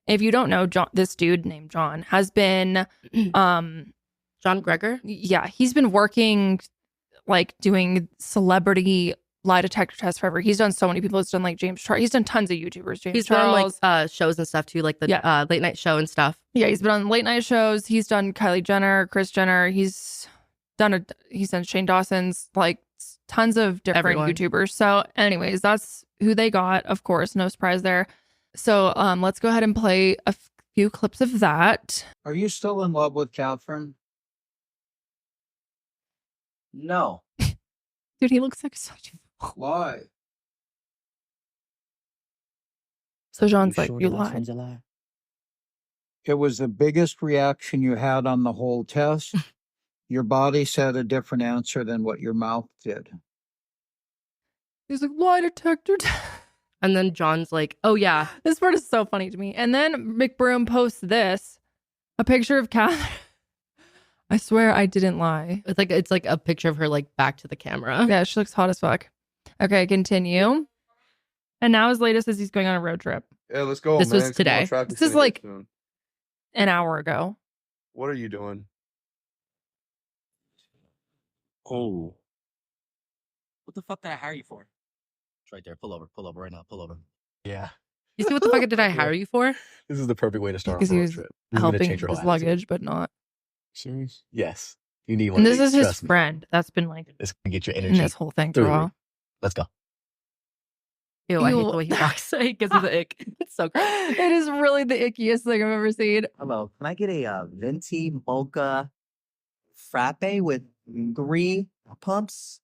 If you don't know, this dude named John has been, John Gregor? Yeah, he's been working, like, doing celebrity lie detector tests forever. He's done so many people. He's done, like, James Charles. He's done tons of YouTubers. He's done, like, shows and stuff, too, like the late night show and stuff. Yeah, he's been on late night shows. He's done Kylie Jenner, Kris Jenner. He's done Shane Dawson's, like, tons of different YouTubers. So anyways, that's who they got. Of course, no surprise there. So let's go ahead and play a few clips of that. Are you still in love with Catherine? No. Dude, he looks like such a... Why? So John's like, you lied. It was the biggest reaction you had on the whole test. Your body said a different answer than what your mouth did. He's like, lie detector. And then John's like, oh, yeah. This part is so funny to me. And then McBroom posts this, a picture of Catherine. I swear I didn't lie. It's like a picture of her like back to the camera. Yeah, she looks hot as fuck. Okay, continue. And now his latest is he's going on a road trip. Yeah, let's go. This was today. This is like an hour ago. What are you doing? Oh. What the fuck did I hire you for? It's right there. Pull over right now. Pull over. Yeah. You see what the fuck did I hire you for? This is the perfect way to start Because a he road was trip. helping his luggage, but not. Serious? Yes. You need one. And this is his friend that's been like This can get your energy. in this whole thing for a while. Let's go. Ew, I hate the way he walks. He gives me the ick. It's so gross. It is really the ickiest thing I've ever seen. Hello. Can I get a venti mocha frappe with 3 pumps?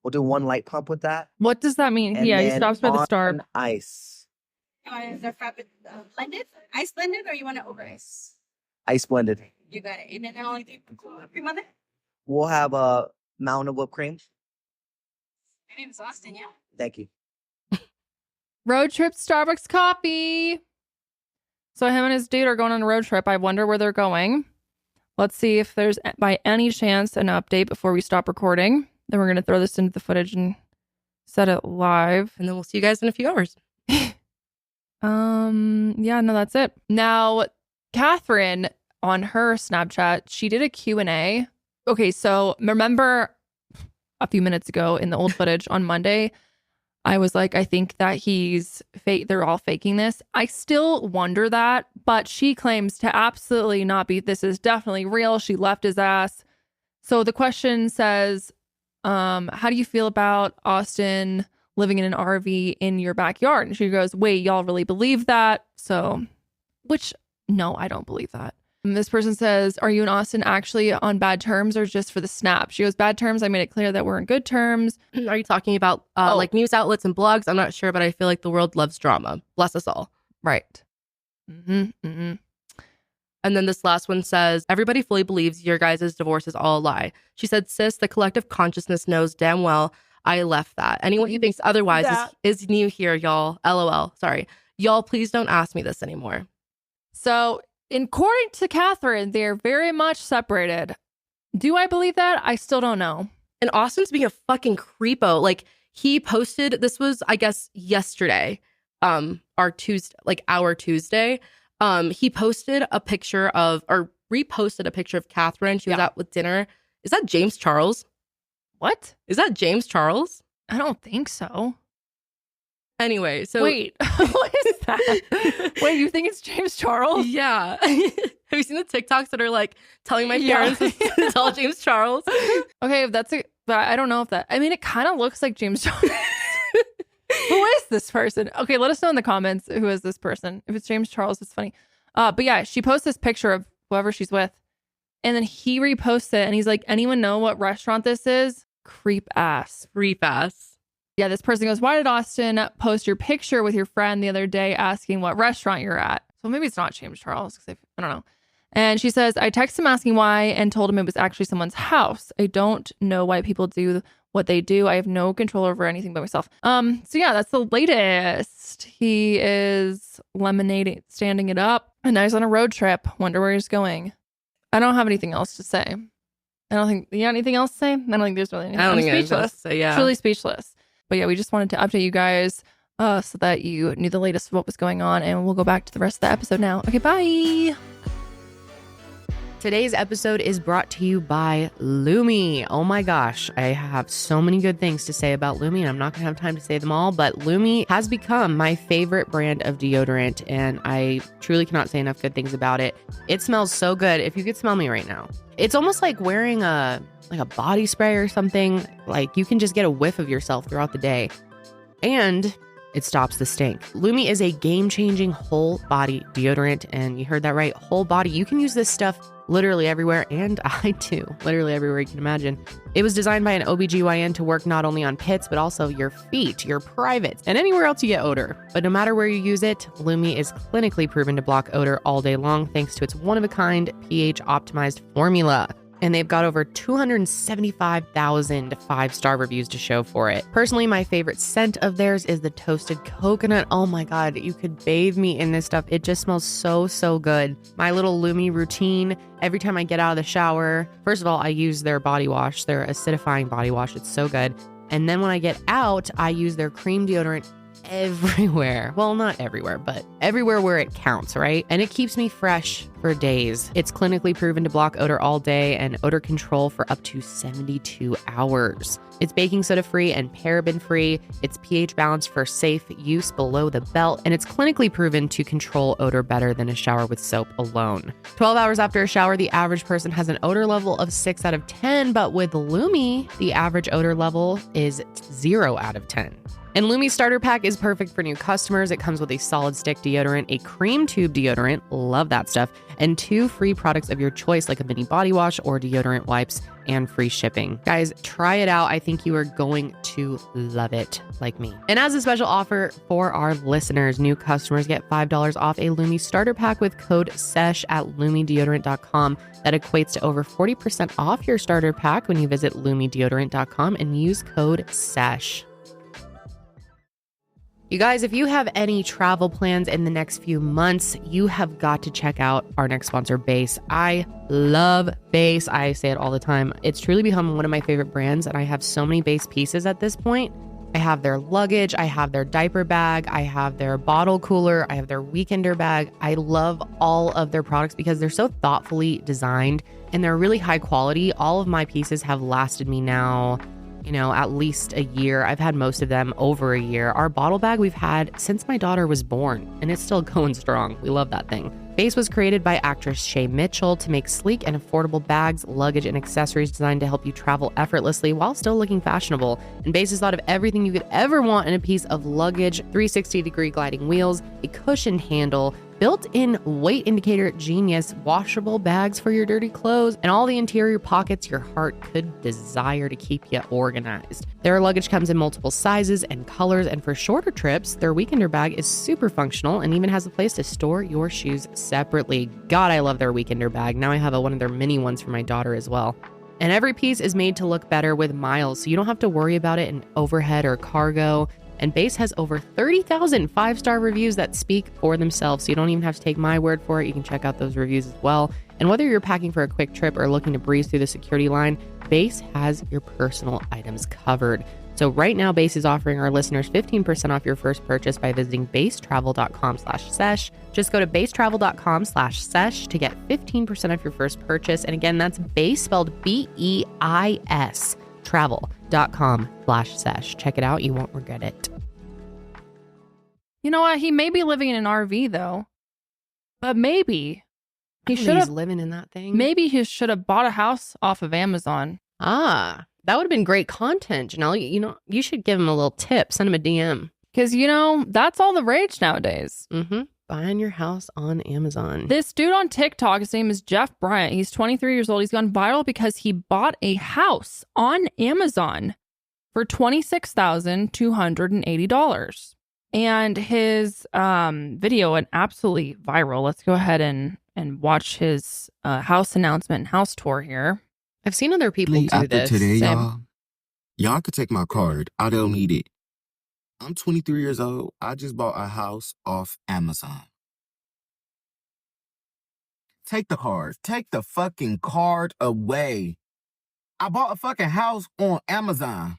We'll do 1 light pump with that. What does that mean? And Yeah, he then stops by the on Star. Is Ice. the frappe blended? Ice blended, or you want it over ice? Ice blended. You got it. And then only 3 cream on it? We'll have a mountain of whipped cream. My name is Austin, yeah. Thank you. Road trip Starbucks coffee. So him and his date are going on a road trip. I wonder where they're going. Let's see if there's by any chance an update before we stop recording. Then we're going to throw this into the footage and set it live. And then we'll see you guys in a few hours. Yeah, no, that's it. Now, Catherine on her Snapchat, she did a Q&A. Okay, so remember a few minutes ago in the old footage on Monday, I was like, I think that he's fake. They're all faking this. I still wonder that, but she claims to absolutely not be. This is definitely real. She left his ass. So the question says, how do you feel about Austin living in an RV in your backyard? And she goes, wait, y'all really believe that? So, which, no, I don't believe that. And this person says, are you and Austin actually on bad terms or just for the snap? She goes, bad terms. I made it clear that we're in good terms. Are you talking about like news outlets and blogs? I'm not sure, but I feel like the world loves drama. Bless us all. Right. And then this last one says, everybody fully believes your guys' divorce is all a lie. She said, sis, the collective consciousness knows damn well I left that. Anyone who thinks otherwise is new here, y'all. LOL. Sorry. Y'all, please don't ask me this anymore. So, according to Catherine, they're very much separated. Do I believe that? I still don't know. And Austin's being a fucking creepo. Like, he posted, this was, I guess, yesterday, our Tuesday. He posted a picture of, or reposted a picture of Catherine. She was Yeah. out with dinner. Is that James Charles? What? Is that James Charles? I don't think so. Anyway, so Wait, what is that? Wait, you think it's James Charles? Yeah. Have you seen the TikToks that are like telling my parents to tell James Charles? Okay, but I don't know if that, I mean, it kind of looks like James Charles. Who is this person? Okay, let us know in the comments who is this person. If it's James Charles, it's funny. But yeah, she posts this picture of whoever she's with. And then he reposts it and he's like, anyone know what restaurant this is? Creep ass. Yeah, this person goes, why did Austin post your picture with your friend the other day asking what restaurant you're at? So maybe it's not James Charles, because I don't know. And she says, I texted him asking why and told him it was actually someone's house. I don't know why people do what they do. I have no control over anything but myself. So yeah, that's the latest. He is standing it up. And now he's on a road trip. Wonder where he's going. I don't have anything else to say. I don't think, you got anything else to say? I don't think there's really anything. I don't think speechless. else to say, yeah. Truly speechless. But yeah, we just wanted to update you guys so that you knew the latest of what was going on. And we'll go back to the rest of the episode now. Okay, bye. Today's episode is brought to you by Lumi. Oh my gosh, I have so many good things to say about Lumi, and I'm not gonna have time to say them all, but Lumi has become my favorite brand of deodorant, and I truly cannot say enough good things about it. It smells so good. If you could smell me right now, it's almost like wearing a body spray or something. Like you can just get a whiff of yourself throughout the day, and it stops the stink. Lumi is a game-changing whole body deodorant, and you heard that right, whole body. You can use this stuff literally everywhere, and I too, literally everywhere you can imagine. It was designed by an OBGYN to work not only on pits, but also your feet, your privates, and anywhere else you get odor. But no matter where you use it, Lumi is clinically proven to block odor all day long thanks to its one-of-a-kind pH-optimized formula. And they've got over 275,000 5-star reviews to show for it. Personally, my favorite scent of theirs is the toasted coconut. Oh my God, you could bathe me in this stuff. It just smells so, so good. My little Lumi routine, every time I get out of the shower, first of all, I use their body wash, their acidifying body wash. It's so good. And then when I get out, I use their cream deodorant everywhere. Well, not everywhere, but everywhere where it counts, right? And it keeps me fresh for days. It's clinically proven to block odor all day and odor control for up to 72 hours. It's baking soda free and paraben free. It's pH balanced for safe use below the belt, and it's clinically proven to control odor better than a shower with soap alone. 12 hours after a shower, the average person has an odor level of 6 out of 10, but with Lumi, the average odor level is 0 out of 10. And Lumi's starter pack is perfect for new customers. It comes with a solid stick deodorant, a cream tube deodorant, love that stuff, and 2 free products of your choice like a mini body wash or deodorant wipes, and free shipping. Guys, try it out. I think you are going to love it like me. And as a special offer for our listeners, new customers get $5 off a Lumi starter pack with code SESH at lumideodorant.com. That equates to over 40% off your starter pack when you visit lumideodorant.com and use code SESH. You guys, if you have any travel plans in the next few months, you have got to check out our next sponsor, Base. I love Base. I say it all the time. It's truly become one of my favorite brands, and I have so many Base pieces at this point. I have their luggage, I have their diaper bag, I have their bottle cooler, I have their weekender bag. I love all of their products because they're so thoughtfully designed and they're really high quality. All of my pieces have lasted me now, at least a year. I've had most of them over a year. Our bottle bag we've had since my daughter was born, and it's still going strong. We love that thing. Base was created by actress Shay Mitchell to make sleek and affordable bags, luggage, and accessories designed to help you travel effortlessly while still looking fashionable. And Base has thought of everything you could ever want in a piece of luggage: 360-degree gliding wheels, a cushioned handle, built-in weight indicator genius, washable bags for your dirty clothes, and all the interior pockets your heart could desire to keep you organized. Their luggage comes in multiple sizes and colors, and for shorter trips, their weekender bag is super functional and even has a place to store your shoes separately. God, I love their weekender bag. Now I have one of their mini ones for my daughter as well. And every piece is made to look better with miles, so you don't have to worry about it in overhead or cargo. And Base has over 30,000 5-star reviews that speak for themselves, so you don't even have to take my word for it. You can check out those reviews as well. And whether you're packing for a quick trip or looking to breeze through the security line, Base has your personal items covered. So right now, Base is offering our listeners 15% off your first purchase by visiting basetravel.com/sesh. Just go to basetravel.com/sesh to get 15% off your first purchase. And again, that's Base spelled BEIS, travel.com/sesh. Check it out. You won't regret it. You know what? He may be living in an RV though, but maybe he should have living in that thing. Maybe he should have bought a house off of Amazon. Ah, that would have been great content, Janelle. You know, you should give him a little tip. Send him a DM. Because, you know, that's all the rage nowadays. Mm-hmm. Buying your house on Amazon. This dude on TikTok, his name is Jeff Bryant. He's 23 years old. He's gone viral because he bought a house on Amazon for $26,280. And his video went absolutely viral. Let's go ahead and watch his house announcement and house tour here. I've seen other people do After this. today, Same. y'all could take my card. I don't need it. I'm 23 years old. I just bought a house off Amazon. Take the card. Take the fucking card away. I bought a fucking house on Amazon.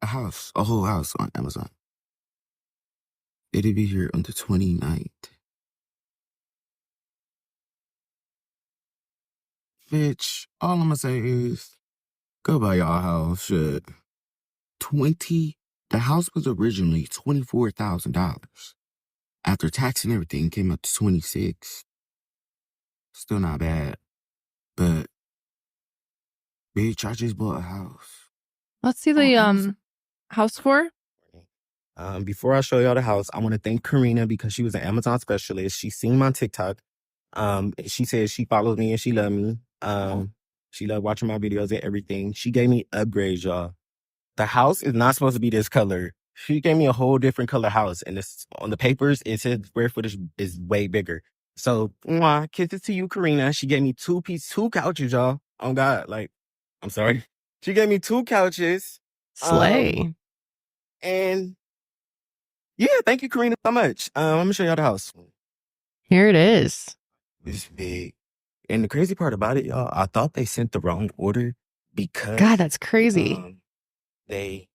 A whole house on Amazon. It'll be here on the 29th. Bitch, all I'm gonna say is, go buy y'all a house, shit. The house was originally $24,000. After tax and everything, came up to 26. Still not bad. But, bitch, I just bought a house. Let's see the house tour. Before I show y'all the house, I want to thank Karina because she was an Amazon specialist. She seen my TikTok. She said she follows me and she loved me. She loved watching my videos and everything. She gave me upgrades, y'all. The house is not supposed to be this color. She gave me a whole different color house. And it's, on the papers, it said square footage is way bigger. So, kisses to you, Karina. She gave me two couches, y'all. Oh, God. Like, I'm sorry. She gave me 2 couches. Slay. And, yeah, thank you, Karina, so much. I'm going to show y'all the house. Here it is. It's big. And the crazy part about it, y'all, I thought they sent the wrong order because... God, that's crazy. Because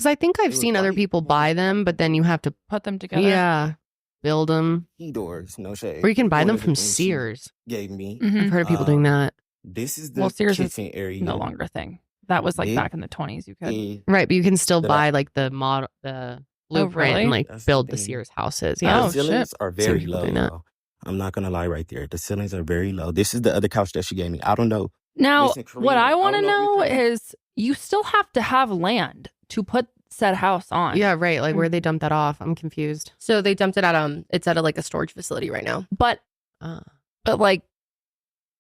I think I've seen other people buy them, but then you have to put them together. Yeah. Build them. Doors, no shade. Or you can buy them One of the from things Sears. she gave me. I've heard of people doing that. This is the Sears is kitchen area. no longer a thing. That was like back in the 20s. You could. Right, but you can still buy like the model, the blueprint, really? and like That's build the the thing. Sears houses. Yeah. The ceilings are very Some people low. doing that. Y'all. I'm not going to lie right there. The ceilings are very low. This is the other couch that she gave me. I don't know. Now, Listen, Karina, what I want to don't know know if you're- is you still have to have land to put said house on. Yeah, right. Like where they dumped that off. I'm confused. So they dumped it at it's at like a storage facility right now. But like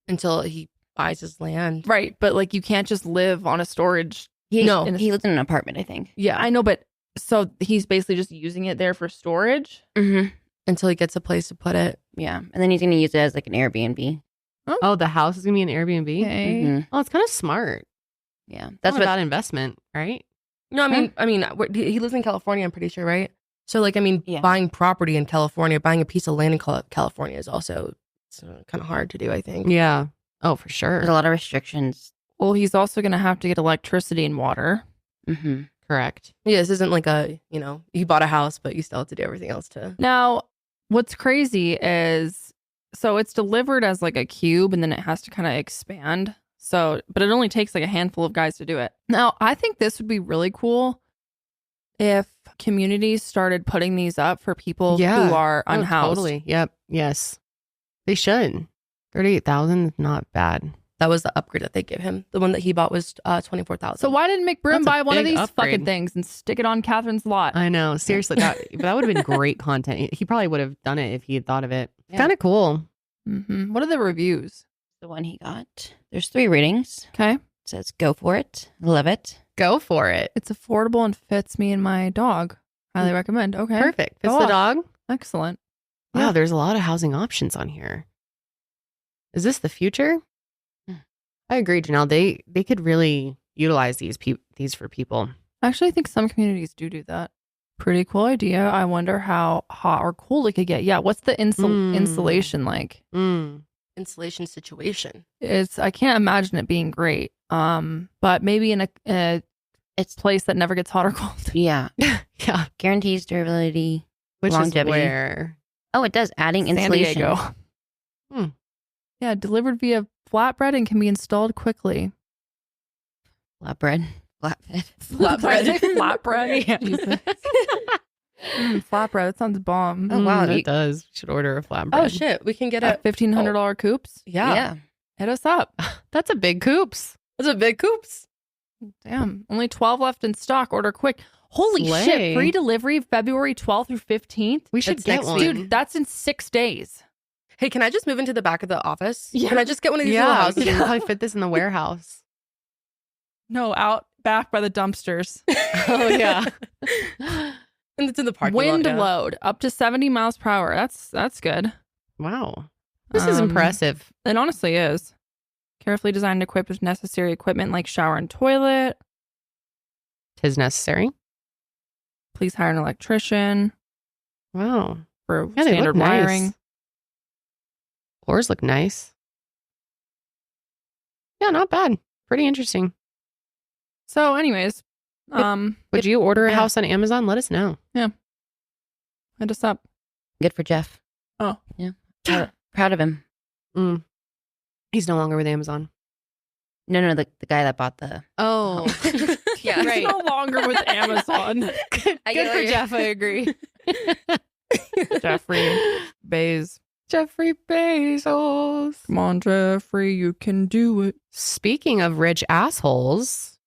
until he buys his land. Right, but like you can't just live on a storage. He lives in an apartment, I think. Yeah, I know, but so he's basically just using it there for storage until he gets a place to put it. Yeah, and then he's going to use it as like an Airbnb. Oh, the house is gonna be an Airbnb. Okay. Mhm. Oh, it's kind of smart. Yeah, That's not that investment, right? No, I mean, he lives in California. I'm pretty sure, right? So, like, I mean, buying property in California, buying a piece of land in California is also kind of hard to do. I think. Yeah. Oh, for sure. There's a lot of restrictions. Well, he's also going to have to get electricity and water. Mm-hmm. Correct. Yeah, this isn't like you bought a house, but you still have to do everything else to. Now, what's crazy is, so it's delivered as like a cube and then it has to kind of expand. So, but it only takes like a handful of guys to do it. Now, I think this would be really cool if communities started putting these up for people who are unhoused. Totally. Yep. Yes. They should. 38,000 is not bad. That was the upgrade that they give him. The one that he bought was 24,000. So why didn't McBroom That's a buy one of big these upgrade. fucking things and stick it on Catherine's lot? I know. Seriously, that would have been great content. He probably would have done it if he had thought of it. Yeah. Kind of cool. Mm-hmm. What are the reviews? The one he got. There's 3 ratings. Okay. It says, go for it. Love it. Go for it. It's affordable and fits me and my dog. Highly recommend. Okay. Perfect. Fits Go the off. dog. Excellent. Wow, Yeah. there's a lot of housing options on here. Is this the future? I agree, Janelle. They could really utilize these for people. Actually, I think some communities do that. Pretty cool idea. I wonder how hot or cold it could get. Yeah. What's the insulation like? installation situation. I can't imagine it being great. But maybe in a place that never gets hot or cold. Yeah. Yeah. Guarantees durability, Which longevity. is where? Oh, it does. Adding San insulation. Diego. Yeah, delivered via flatbread and can be installed quickly. Flatbread. Flatbed. Flatbread. Flatbread. Yeah. Jesus. Flatbread. That sounds bomb. Oh, wow. It does. You should order a flatbread. Oh shit, we can get At $1,500 coops. Yeah. Hit us up. That's a big coops. That's a big coops. Damn. Only 12 left in stock. Order quick. Holy Slay. shit. Free delivery February 12th through 15th. We should That's get next one. Dude, that's in 6 days. Hey, can I just move into the back of the office? Yeah. Can I just get one of these little Yeah, we houses? could probably fit this in the warehouse. No, out back by the dumpsters. Oh, yeah. And it's in the parking Wind lot. Yeah. load up to 70 miles per hour. That's good. Wow. This is impressive. It honestly is. Carefully designed and equipped with necessary equipment like shower and toilet. 'Tis necessary. Please hire an electrician Wow. for Yeah, they standard look nice. wiring. Floors look nice. Yeah, not bad. Pretty interesting. So, anyways, Would you order a house on Amazon? Let us know. hit us up. Good for Jeff. Oh, Yeah. Proud of him. He's no longer with Amazon. No, the guy that bought the. Oh. Yeah. He's no longer with Amazon. Good for Jeff. I agree. Jeffrey Bezos. Jeffrey Bezos. Come on, Jeffrey, you can do it. Speaking of rich assholes,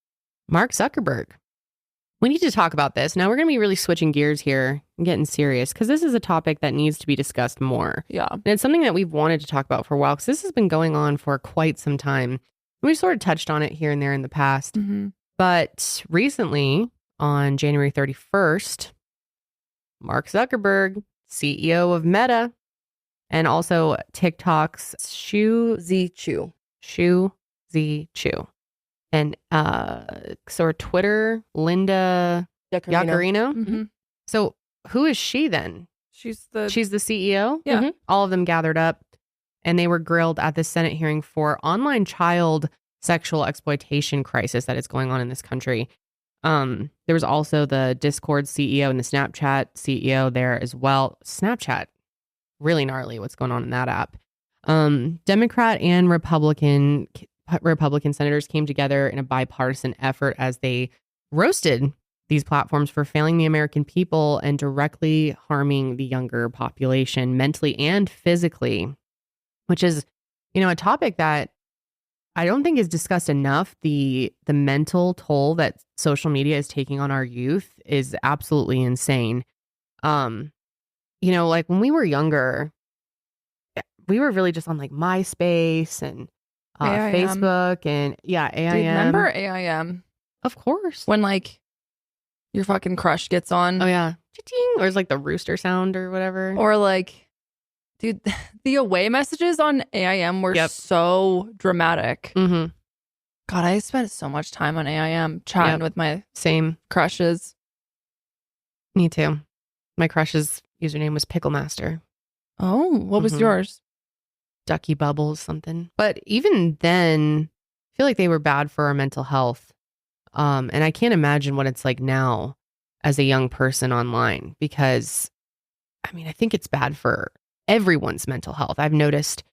Mark Zuckerberg. We need to talk about this. Now we're going to be really switching gears here and getting serious because this is a topic that needs to be discussed more. Yeah. And it's something that we've wanted to talk about for a while because this has been going on for quite some time. We've sort of touched on it here and there in the past. Mm-hmm. But recently, on January 31st, Mark Zuckerberg, CEO of Meta, and also TikTok's Shu Zichu, and sort of Twitter, Linda Yaccarino. Mm-hmm. So who is she then? She's the CEO? Yeah. Mhm. All of them gathered up and they were grilled at the Senate hearing for online child sexual exploitation crisis that is going on in this country. There was also the Discord CEO and the Snapchat CEO there as well. Snapchat, really gnarly what's going on in that app. Democrat and Republican senators came together in a bipartisan effort as they roasted these platforms for failing the American people and directly harming the younger population mentally and physically, which is, a topic that I don't think is discussed enough. The mental toll that social media is taking on our youth is absolutely insane. Like when we were younger, we were really just on like MySpace and AIM. Facebook and AIM. Dude, remember AIM? Of course. When like your fucking crush gets on. Oh yeah. Cha-ching, or it's like the rooster sound or whatever. Or like, dude, the away messages on AIM were so dramatic. Mm-hmm. God, I spent so much time on AIM chatting with my same crushes. Me too. My crush's username was Picklemaster. Oh, what was yours? Ducky Bubbles something. But even then, I feel like they were bad for our mental health. And I can't imagine what it's like now as a young person online because, I think it's bad for everyone's mental health. I've noticed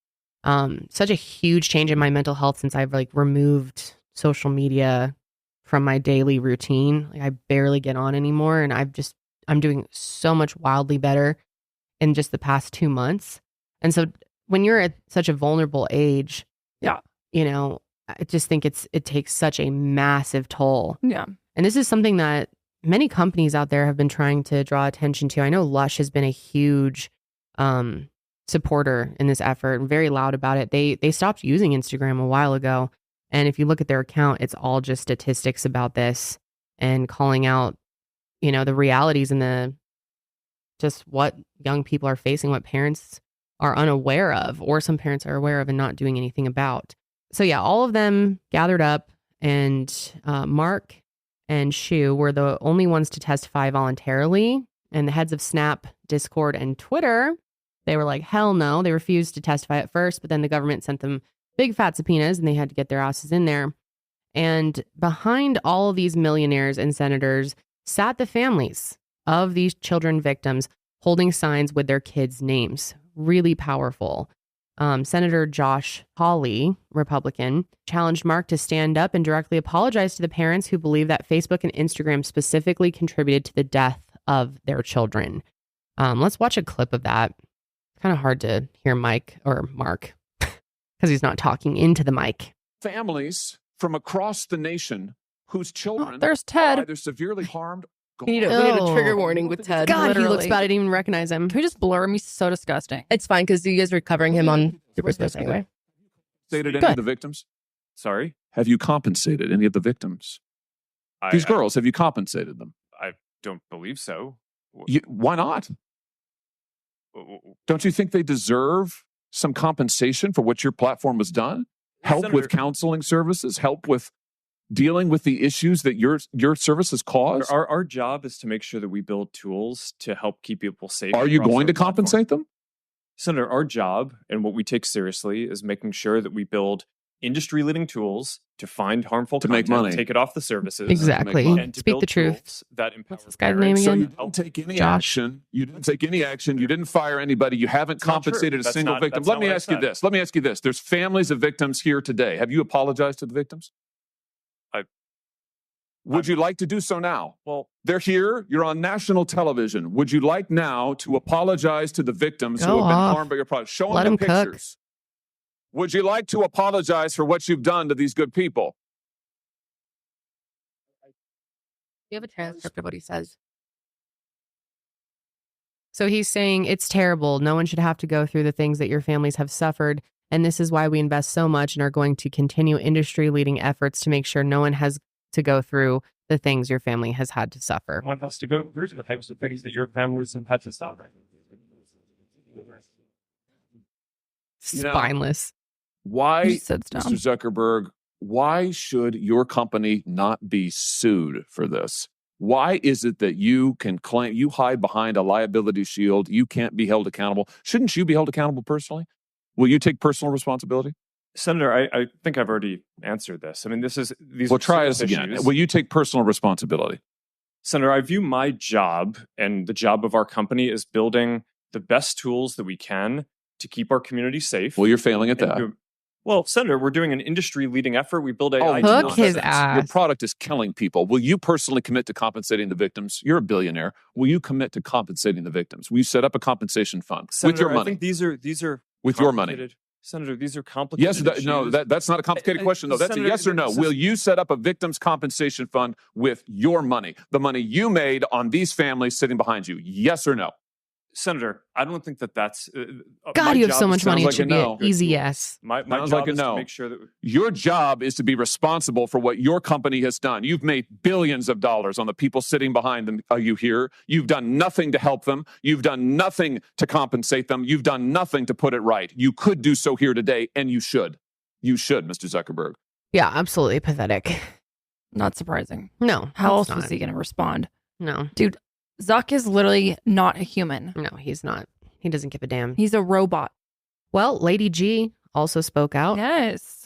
such a huge change in my mental health since I've like removed social media from my daily routine. Like I barely get on anymore, and I'm doing so much wildly better in just the past 2 months. And so when you're at such a vulnerable age, I just think it takes such a massive toll. Yeah. And this is something that many companies out there have been trying to draw attention to. I know Lush has been a huge supporter in this effort and very loud about it. They stopped using Instagram a while ago. And if you look at their account, it's all just statistics about this and calling out, the realities and just what young people are facing, what parents are unaware of, or some parents are aware of and not doing anything about. So yeah, all of them gathered up, and Mark and Shu were the only ones to testify voluntarily. And the heads of Snap, Discord, and Twitter, They were like, hell no. They refused to testify at first, but then the government sent them big fat subpoenas and they had to get their asses in there. And behind all of these millionaires and senators sat the families of these children victims holding signs with their kids' names. Really powerful. Senator Josh Hawley, Republican, challenged Mark to stand up and directly apologize to the parents who believe that Facebook and Instagram specifically contributed to the death of their children. Let's watch a clip of that. Kind of hard to hear Mike or Mark because he's not talking into the mic. Families from across the nation whose children there's Ted. are either severely harmed. We need a trigger warning with Ted. God, Literally. he looks bad. I didn't even recognize him. Can we just blur me? So disgusting. It's fine because you guys are covering him on Super Space anyway. Compensated any of the victims? Sorry? Have you compensated any of the victims? These girls, have you compensated them? I don't believe so. Why not? Don't you think they deserve some compensation for what your platform has done? Help Senator, with counseling services? Help with dealing with the issues that your services cause? Our job is to make sure that we build tools to help keep people safe. Are you across going our to platform. compensate them? Senator, our job and what we take seriously is making sure that we build industry-leading tools to find harmful To make content, money. take it off the services. Exactly. And to Speak build the truth. tools that empower What's this guy's name parents. So again? you didn't take any action. You didn't take any action. You didn't fire anybody. You haven't not true. compensated a That's single not- victim. that's Let not me what I ask you said. this. Let me ask you this. There's families of victims here today. Have you apologized to the victims? Would you like to do so now? Well, they're here. You're on national television. Would you like now to apologize to the victims Go who have been off. harmed by your product? Show Let them them the cook. pictures. Would you like to apologize for what you've done to these good people? You have a transcript of what he says. So he's saying it's terrible. No one should have to go through the things that your families have suffered. And this is why we invest so much and are going to continue industry-leading efforts to make sure no one has to go through the things your family has had to suffer. Want us to go through the types of things that your families have had to suffer. Spineless. Why, He sits down. Mr. Zuckerberg, why should your company not be sued for this? Why is it that you can claim, you hide behind a liability shield, you can't be held accountable? Shouldn't you be held accountable personally? Will you take personal responsibility? Senator, I think I've already answered this. I mean, these Well, are try serious this again. issues. Will you take personal responsibility? Senator, I view my job and the job of our company as building the best tools that we can to keep our community safe. Well, you're failing at that. Well, Senator, we're doing an industry-leading effort. We build AI hook tools. his Your ass. product is killing people. Will you personally commit to compensating the victims? You're a billionaire. Will you commit to compensating the victims? Will you set up a compensation fund Senator, with your I money? think these are With your money. complicated- Senator, these are complicated Yes, issues. that's not a complicated question, though. That's Senator, a yes or no. this is- Will you set up a victims' compensation fund with your money, the money you made on these families sitting behind you? Yes or no? Senator, I don't think that's. God, you have so much money. It like should a be no. an easy yes. My Sounds job like a is no. to make sure that Your job is to be responsible for what your company has done. You've made billions of dollars on the people sitting behind them. Are you here? You've done nothing to help them. You've done nothing to compensate them. You've done nothing to put it right. You could do so here today, and you should. You should, Mr. Zuckerberg. Yeah, absolutely pathetic. Not surprising. No. How else it's was not. he going to respond? No. Dude, Zuck is literally not a human. No, he's not. He doesn't give a damn. He's a robot. Well, Lady G also spoke out. Yes.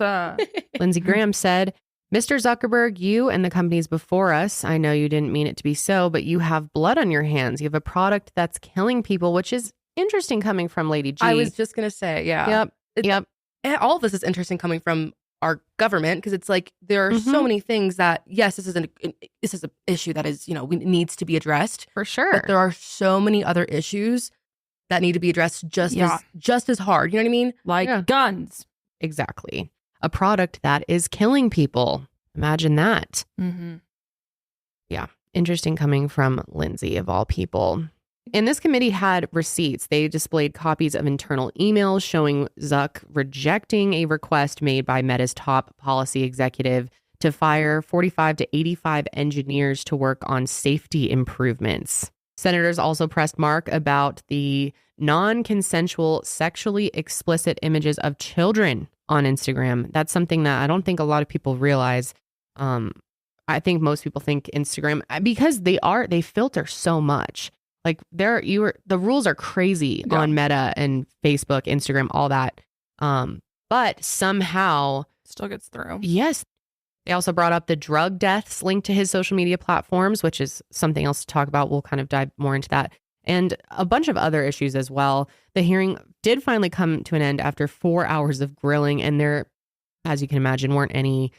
Lindsey Graham said, Mr. Zuckerberg, you and the companies before us, I know you didn't mean it to be so, but you have blood on your hands. You have a product that's killing people, which is interesting coming from Lady G. I was just going to say, yeah. Yep. And all of this is interesting coming from our government because it's like there are so many things that, yes, this is an issue that is, needs to be addressed. For sure. But there are so many other issues that need to be addressed just as hard. You know what I mean? Like guns. Exactly. A product that is killing people. Imagine that. Mm-hmm. Yeah. Interesting coming from Lindsay, of all people. And this committee had receipts. They displayed copies of internal emails showing Zuck rejecting a request made by Meta's top policy executive to fire 45 to 85 engineers to work on safety improvements. Senators also pressed Mark about the non-consensual sexually explicit images of children on Instagram. That's something that I don't think a lot of people realize. I think most people think Instagram, because they filter so much. Like the rules are crazy on Meta and Facebook, Instagram, all that. But somehow still gets through. Yes. They also brought up the drug deaths linked to his social media platforms, which is something else to talk about. We'll kind of dive more into that. And a bunch of other issues as well. The hearing did finally come to an end after 4 hours of grilling. And there, as you can imagine, weren't any,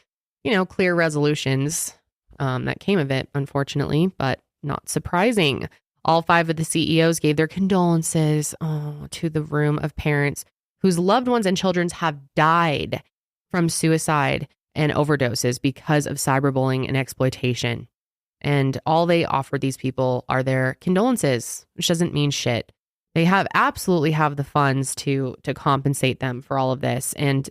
clear resolutions that came of it, unfortunately, but not surprising. All 5 of the CEOs gave their condolences to the room of parents whose loved ones and children have died from suicide and overdoses because of cyberbullying and exploitation. And all they offered these people are their condolences, which doesn't mean shit. They absolutely have the funds to compensate them for all of this and,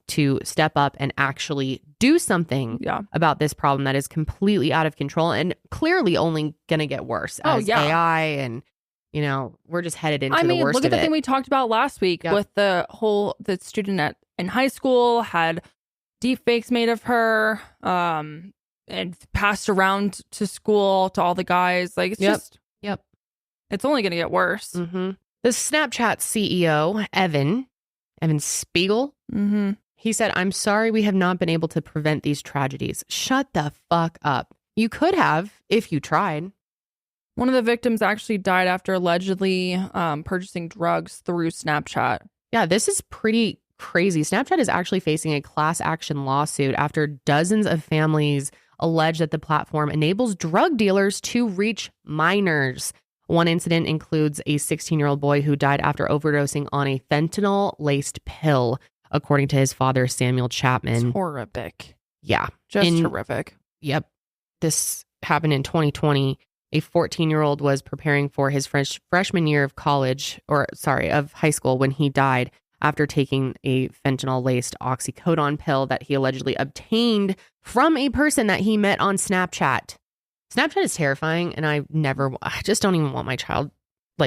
to step up and actually do something about this problem that is completely out of control and clearly only going to get worse as AI and, we're just headed into the worst look at of the thing we talked about last week with the student in high school had deep fakes made of her and passed around to school to all the guys. Like, it's just... Yep. It's only going to get worse. Mm-hmm. The Snapchat CEO, Evan Spiegel, he said, "I'm sorry we have not been able to prevent these tragedies." Shut the fuck up. You could have if you tried. One of the victims actually died after allegedly purchasing drugs through Snapchat. Yeah, this is pretty crazy. Snapchat is actually facing a class action lawsuit after dozens of families allege that the platform enables drug dealers to reach minors. One incident includes a 16-year-old boy who died after overdosing on a fentanyl-laced pill, according to his father, Samuel Chapman. It's horrific. Yeah. Just horrific. Yep. This happened in 2020. A 14-year-old was preparing for his freshman year of of high school when he died after taking a fentanyl-laced oxycodone pill that he allegedly obtained from a person that he met on Snapchat. Snapchat is terrifying, and I just don't even want my child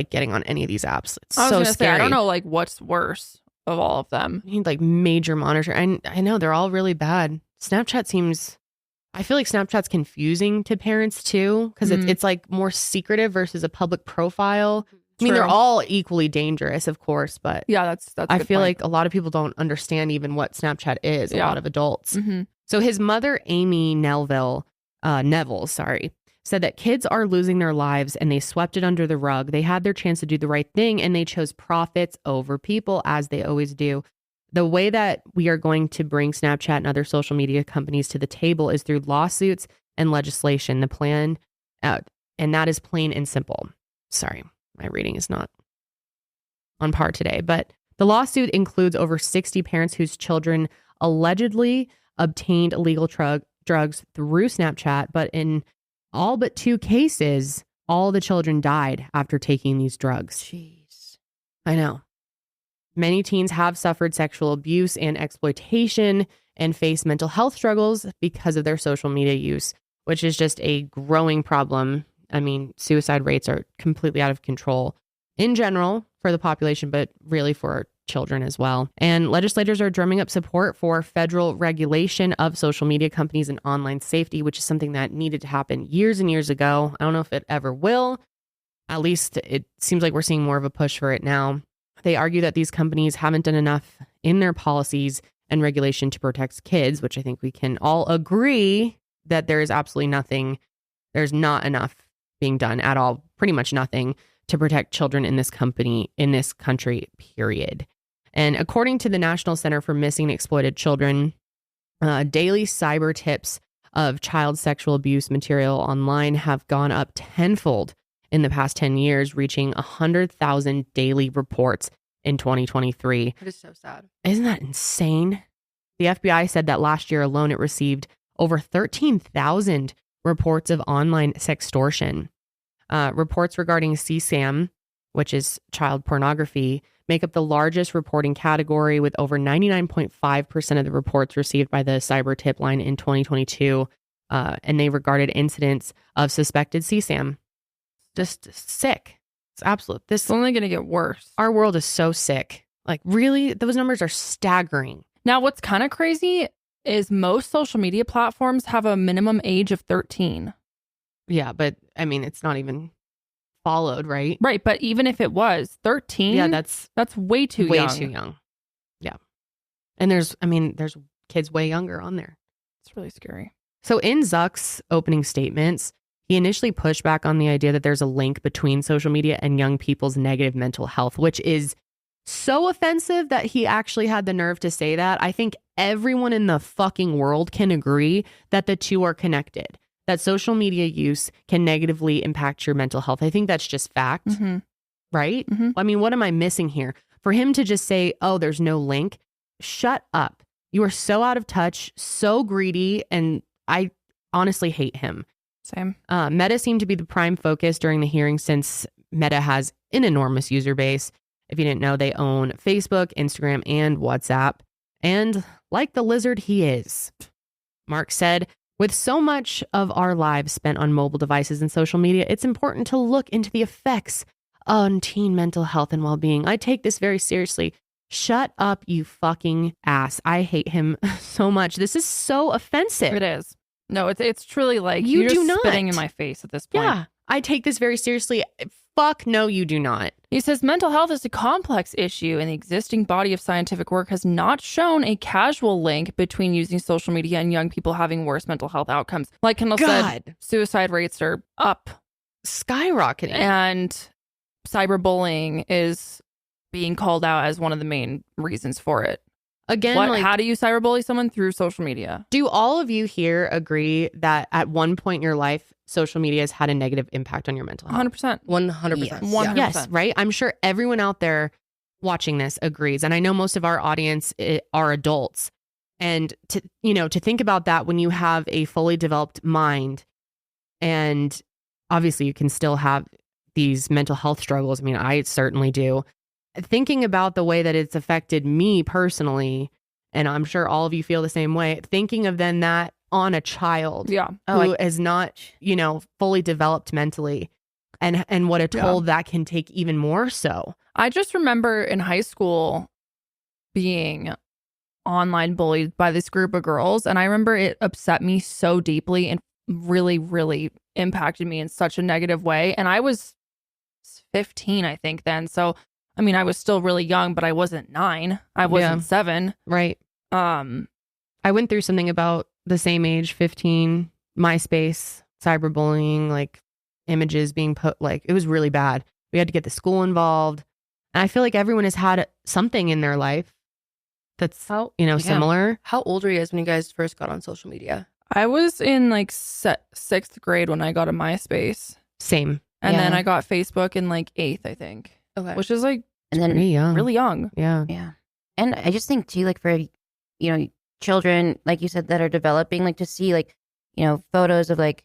getting on any of these apps. It's so scary. I don't know what's worse of all of them. You need major monitor. I know they're all really bad. I feel like Snapchat's confusing to parents too, because it's more secretive versus a public profile. I mean, they're all equally dangerous, of course, but that's I feel like a lot of people don't understand even what Snapchat is. A lot of adults. So his mother, Amy Neville, said that kids are losing their lives and they swept it under the rug. They had their chance to do the right thing and they chose profits over people, as they always do. The way that we are going to bring Snapchat and other social media companies to the table is through lawsuits and legislation. The plan, and that is plain and simple. Sorry, my reading is not on par today, but the lawsuit includes over 60 parents whose children allegedly obtained illegal drugs through Snapchat, but in all but 2 cases, all the children died after taking these drugs. Jeez. I know. Many teens have suffered sexual abuse and exploitation and face mental health struggles because of their social media use, which is just a growing problem. I mean, suicide rates are completely out of control in general for the population, but really for children as well. And legislators are drumming up support for federal regulation of social media companies and online safety, which is something that needed to happen years and years ago. I don't know if it ever will. At least it seems like we're seeing more of a push for it now. They argue that these companies haven't done enough in their policies and regulation to protect kids, which I think we can all agree that there is absolutely nothing. There's not enough being done at all, pretty much nothing to protect children in this country, period. And according to the National Center for Missing and Exploited Children, daily cyber tips of child sexual abuse material online have gone up tenfold in the past 10 years, reaching 100,000 daily reports in 2023. It is so sad. Isn't that insane? The FBI said that last year alone, it received over 13,000 reports of online sextortion. Reports regarding CSAM, which is child pornography, make up the largest reporting category, with over 99.5% of the reports received by the cyber tip line in 2022. And they regarded incidents of suspected CSAM. Just sick. It's absolute. This is only going to get worse. Our world is so sick. Really, those numbers are staggering. Now, what's kind of crazy is most social media platforms have a minimum age of 13. Yeah, but I mean, it's not even followed, right? Right, but even if it was 13, Yeah, that's way too way young. too young. Yeah. And there's kids way younger on there. It's really scary. So in Zuck's opening statements, he initially pushed back on the idea that there's a link between social media and young people's negative mental health, which is so offensive that he actually had the nerve to say that. I think everyone in the fucking world can agree that the two are connected, that social media use can negatively impact your mental health. I think that's just fact, right? I mean, what am I missing here? For him to just say, oh, there's no link, shut up. You are so out of touch, so greedy, and I honestly hate him. Same. Meta seemed to be the prime focus during the hearing since Meta has an enormous user base. If you didn't know, they own Facebook, Instagram, and WhatsApp. And like the lizard he is, Mark said, with so much of our lives spent on mobile devices and social media, it's important to look into the effects on teen mental health and well-being. I take this very seriously. Shut up, you fucking ass. I hate him so much. This is so offensive. It is. No, it's truly like You you're do just not. spitting in my face at this point. Yeah, I take this very seriously. Fuck no, you do not. He says mental health is a complex issue, and the existing body of scientific work has not shown a casual link between using social media and young people having worse mental health outcomes. Like Kendall said, suicide rates are up, skyrocketing, and cyberbullying is being called out as one of the main reasons for it. Again, how do you cyberbully someone? Through social media. Do all of you here agree that at one point in your life, social media has had a negative impact on your mental health? 100%. 100%. 100%. Yes, right? I'm sure everyone out there watching this agrees. And I know most of our audience are adults. And to think about that when you have a fully developed mind, and obviously you can still have these mental health struggles. I mean, I certainly do. Thinking about the way that it's affected me personally, and I'm sure all of you feel the same way, thinking of then that on a child who is not, fully developed mentally, and what a toll that can take even more so. I just remember in high school being online bullied by this group of girls, and I remember it upset me so deeply and really, really impacted me in such a negative way. And I was 15, I think, then. So I mean, I was still really young, but I wasn't 9. I wasn't 7. Right. I went through something about the same age, 15, MySpace, cyberbullying, like images being put, like it was really bad. We had to get the school involved. And I feel like everyone has had something in their life that's, similar. How old were you guys when you guys first got on social media? I was in like 6th grade when I got a MySpace. Same. And then I got Facebook in like 8th, I think. Okay. Which is like pretty young. Really young. Yeah. Yeah. And I just think too, like for, children, like you said, that are developing, like to see like, photos of like,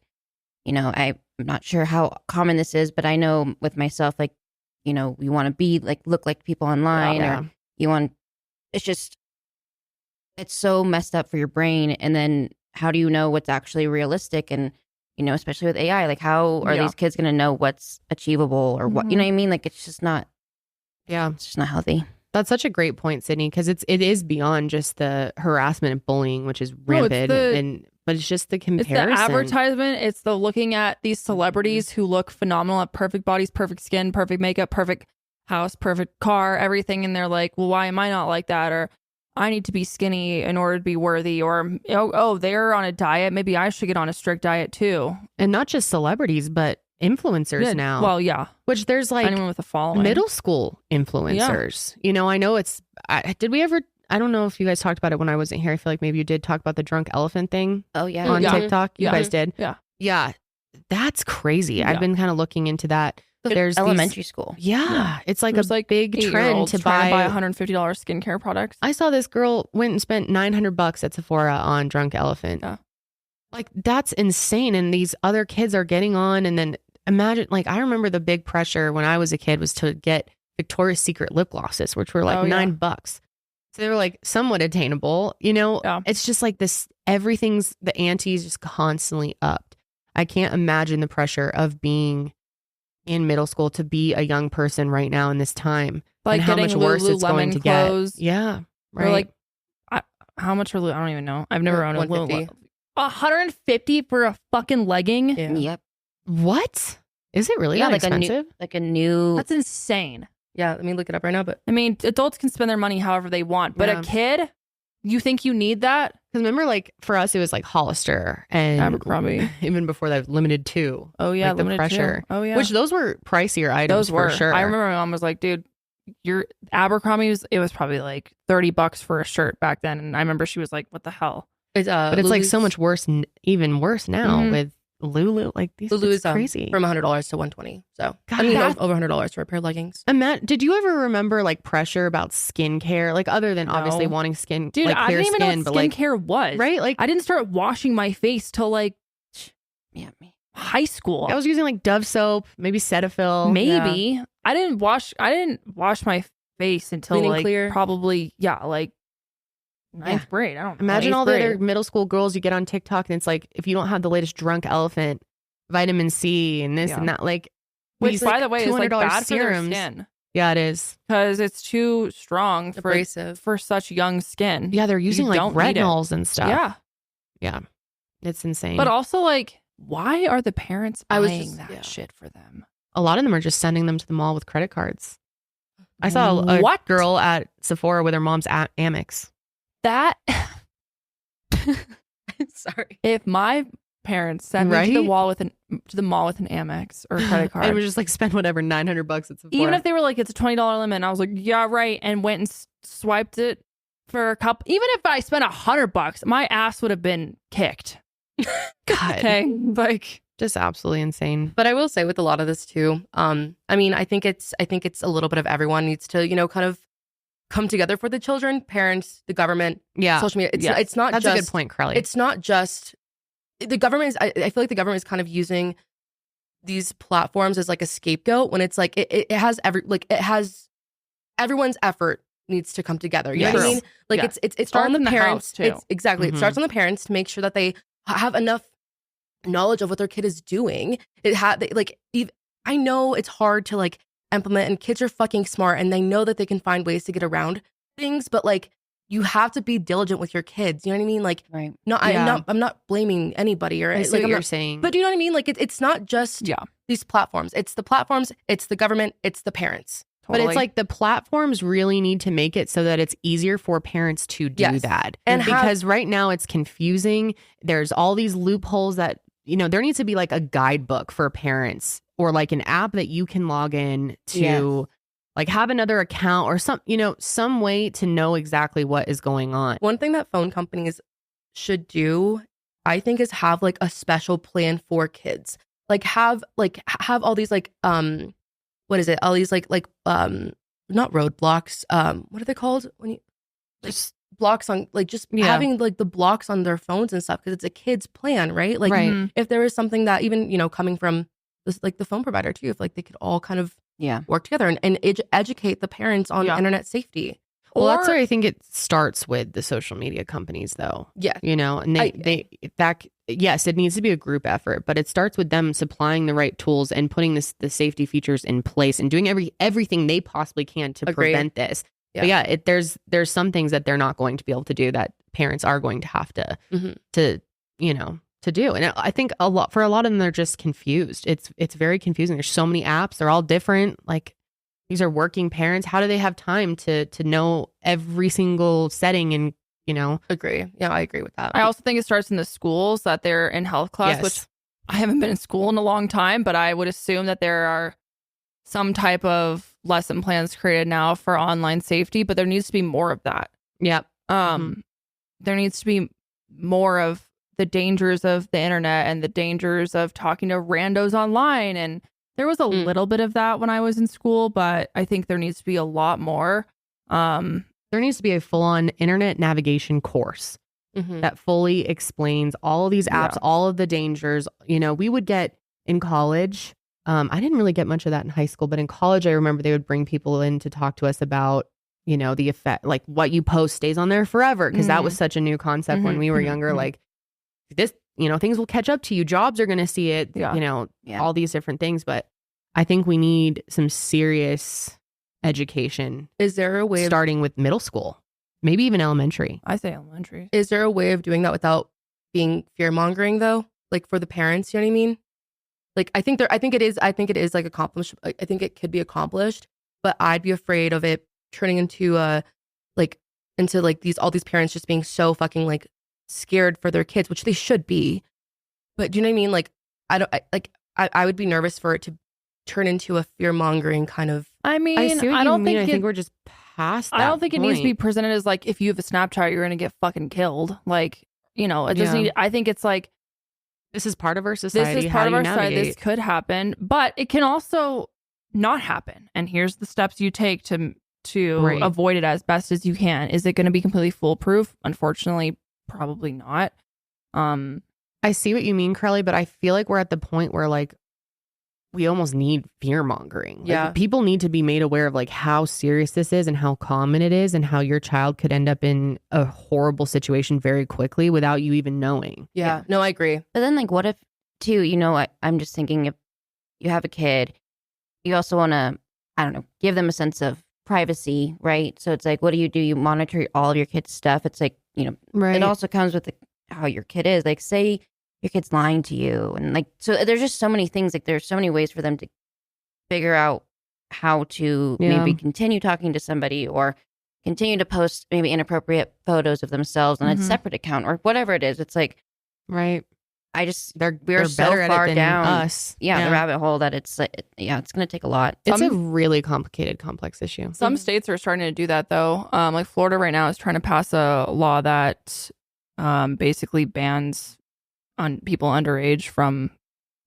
I'm not sure how common this is, but I know with myself, like, you want to be like, look like people online or you want, it's so messed up for your brain. And then how do you know what's actually realistic? And, especially with AI, like how are these kids going to know what's achievable or what, you know what I mean? Like, it's just not, it's just not healthy. That's such a great point, Sydney, because it is beyond just the harassment and bullying, which is rampant, but it's just the comparison. It's the advertisement. It's the looking at these celebrities who look phenomenal, have perfect bodies, perfect skin, perfect makeup, perfect house, perfect car, everything. And they're like, well, why am I not like that? Or I need to be skinny in order to be worthy. Or, they're on a diet. Maybe I should get on a strict diet too. And not just celebrities, but influencers now. Well, yeah. Which there's like anyone with a following. Middle school influencers. Yeah. I know did we ever, I don't know if you guys talked about it when I wasn't here. I feel like maybe you did talk about the drunk elephant thing. Oh, yeah. On TikTok. You guys did. Yeah. Yeah. That's crazy. Yeah. I've been kind of looking into that. There's elementary school. Yeah. It's like a big trend to buy $150 skincare products. I saw this girl went and spent $900 at Sephora on Drunk Elephant. Yeah. Like that's insane. And these other kids are getting on. And then imagine, like, I remember the big pressure when I was a kid was to get Victoria's Secret lip glosses, which were like $9. So they were like somewhat attainable, It's just like this, everything's, the ante is just constantly upped. I can't imagine the pressure of being in middle school to be a young person right now in this time. Like and how much worse it's going to get. Clothes. Yeah. Right. Or like, how much are, I don't even know. I've never owned a Lululemon. $150 for a fucking legging? Yeah. Yep. What? Is it really Yeah, that like expensive? a new. That's insane. Yeah, let me look it up right now. But I mean, adults can spend their money however they want, but Yeah. a kid, you think you need that? Because remember, like for us, it was like Hollister and Abercrombie. Even before that, Limited 2. Oh yeah, like the Limited Pressure. 2. Oh yeah, Which those were pricier items those were. for sure. I remember my mom was like, "Dude, your Abercrombie it was probably like $30 for a shirt back then," and I remember she was like, "What the hell?" But it's like so much worse, even worse now Mhm. with Lulu. Like these, Lulu it's is crazy. from $100 to $120. So God, I mean, that- over $100 for a pair of leggings. Matt, did you ever remember like pressure about skincare? Like other than obviously No. wanting skin, Dude, like I clear didn't even skin, know but what like skincare was. right, like I didn't start washing my face till like high school. I was using like Dove soap, maybe Cetaphil. Maybe I didn't wash my face until Clean and like clear. probably like ninth grade. I don't know. Imagine all the eighth other grade. middle school girls you get on TikTok, and it's like if you don't have the latest drunk elephant, vitamin C, and this Yeah. and that, like Which, these, by like, the way, is like $200 bad serums. for their skin. Yeah, it is. Because it's too strong Abrasive. for such young skin. Yeah, they're using You like don't need it. retinols and stuff. Yeah. Yeah. It's insane. But also, like, why are the parents I was buying just- that yeah. shit for them? a lot of them are just sending them to the mall with credit cards. I saw a What? girl at Sephora with her mom's Amex. That Sorry. if my parents sent me to the Right? mall with an Amex or a credit card, I would just like spend whatever $900 at Sephora. even if they were like, it's a $20 limit, and I was like, yeah, right, and went and swiped it for a couple. Even if I spent $100, my ass would have been kicked. God, Okay, like just absolutely insane. But I will say with a lot of this too, I mean, I think it's a little bit of everyone needs to, kind of come together for the children, parents, the government, Yeah, social media. Yes. It's not that's just a good point, Karelly. It's not just the government. I feel like the government is kind of using these platforms as like a scapegoat when it's like it has everyone's effort needs to come together. You know what I Yes. mean? Like Yes. it's Starts on the in the parents. house, too. It's exactly. Mhm. It starts on the parents to make sure that they have enough knowledge of what their kid is doing. I know it's hard to like implement, and kids are fucking smart and they know that they can find ways to get around things, but like you have to be diligent with your kids. You know what I mean? Like, Right. no, Yeah. I'm not blaming anybody or I see like what I'm you're not, saying. but do you know what I mean? Like it's not just these platforms. It's the platforms, it's the government, it's the parents. But it's like the platforms really need to make it so that it's easier for parents to do Yes. that. And because right now it's confusing. There's all these loopholes that, there needs to be like a guidebook for parents or like an app that you can log in to Yes. like have another account or some way to know exactly what is going on. One thing that phone companies should do, I think, is have like a special plan for kids. Like have all these like what is it? All these like not roadblocks. What are they called? When you just blocks on like just Yeah. having like the blocks on their phones and stuff because it's a kid's plan, right? Like Right. if there is something that even coming from this like the phone provider too, if like they could all kind of work together and educate the parents on internet safety. Well, that's where I think it starts with the social media companies, though. Yeah. And yes, it needs to be a group effort, but it starts with them supplying the right tools and putting the safety features in place and doing everything they possibly can to Agreed. prevent this. Yeah. But yeah, there's some things that they're not going to be able to do that parents are going to have to do. And I think for a lot of them, they're just confused. It's very confusing. There's so many apps. They're all different. Like these are working parents. How do they have time to know every single setting and, Agree. Yeah, I agree with that. I also think it starts in the schools that they're in health class, Yes. which I haven't been in school in a long time, but I would assume that there are some type of lesson plans created now for online safety, but there needs to be more of that. Yep. There needs to be more of the dangers of the internet and the dangers of talking to randos online. And there was a little bit of that when I was in school, but I think there needs to be a lot more. There needs to be a full-on internet navigation course that fully explains all of these apps, all of the dangers. We would get in college. I didn't really get much of that in high school, but in college, I remember they would bring people in to talk to us about, the effect, like what you post stays on there forever. Because that was such a new concept when we were younger. Like this, things will catch up to you. Jobs are going to see it, all these different things. But I think we need some serious education. Is there a way starting with middle school, maybe even elementary? I say elementary. Is there a way of doing that without being fear mongering though? Like for the parents, you know what I mean? Like I think it is like accomplished. I think it could be accomplished, but I'd be afraid of it turning into all these parents just being so fucking like scared for their kids, which they should be. But do you know what I mean? Like I would be nervous for it to turn into a fear mongering kind of. I mean, I see what I you don't mean. think I think we're just past that I don't think it needs to be point. presented as like, if you have a Snapchat, you're gonna get fucking killed. Like, you know, it doesn't. Yeah. I think it's like, This is part of our society. this is How part do of you our society. This navigate? could happen, but it can also not happen. And here's the steps you take to Right. avoid it as best as you can. Is it going to be completely foolproof? Unfortunately, probably not. I see what you mean, Karelly, but I feel like we're at the point where like we almost need fear mongering. Like, Yeah. people need to be made aware of like how serious this is and how common it is and how your child could end up in a horrible situation very quickly without you even knowing. Yeah. No, I agree. But then, like, what if, too, you know, I'm just thinking if you have a kid, you also want to, I don't know, give them a sense of privacy, right? So it's like, what do? You monitor all of your kid's stuff. It's like, you know, Right. it also comes with how your kid is. Like, say your kid's lying to you. And like, so there's just so many things. Like, there's so many ways for them to figure out how to Yeah. maybe continue talking to somebody or continue to post maybe inappropriate photos of themselves on Mhm. a separate account or whatever it is. It's like, Right. I just They're we're so better at it far than down us. the Yeah. rabbit hole that it's like, it's going to take a lot. It's a really complicated, complex issue. Some states are starting to do that though. Like Florida right now is trying to pass a law that basically bans on people underage from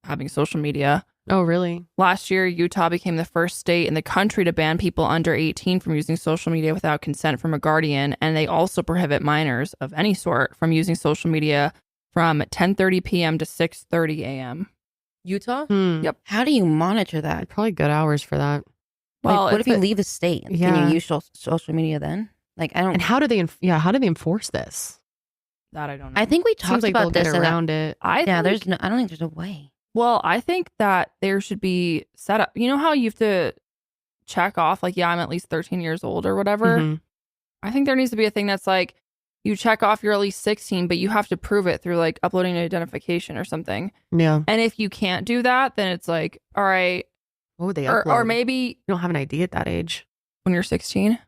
having social media. Oh, really? Last year, Utah became the first state in the country to ban people under 18 from using social media without consent from a guardian. And they also prohibit minors of any sort from using social media from 10:30 p.m. to 6:30 a.m. Utah? Yep. How do you monitor that? Probably good hours for that. Well, Like, what if you it- leave the state? Can Yeah. you use social media then? Like, I don't. And how do they enforce this? That I don't know. I think we talked Seems like they'll about this get around it. I think- there's no. I don't think there's a way. Well, I think that there should be set up. You know how you have to check off, like, yeah, I'm at least 13 years old or whatever? Mhm. I think there needs to be a thing that's like, you check off you're at least 16, but you have to prove it through like uploading an identification or something. Yeah. And if you can't do that, then it's like, all right. What would they or upload? maybe You don't have an ID at that age, when you're 16,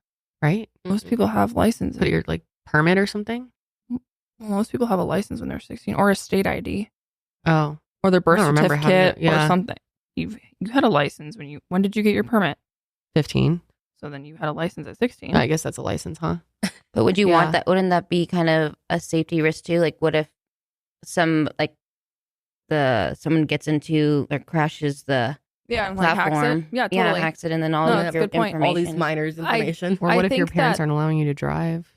right? most people have licenses. Put your like permit or something. Well, most people have a license when they're 16 or a state ID Oh, or their birth I don't remember having certificate it. Yeah. or something. You had a license when did you get your permit? 15. So then you had a license at 16. I guess that's a license, huh? But would you Yeah. want that? Wouldn't that be kind of a safety risk too? Like, what if someone gets into or crashes the Yeah, and like hacks platform? it. Yeah, totally. hacks it, and then all No, of that's a your good point. information. All these minors' information. Or I what if your think parents that- aren't allowing you to drive?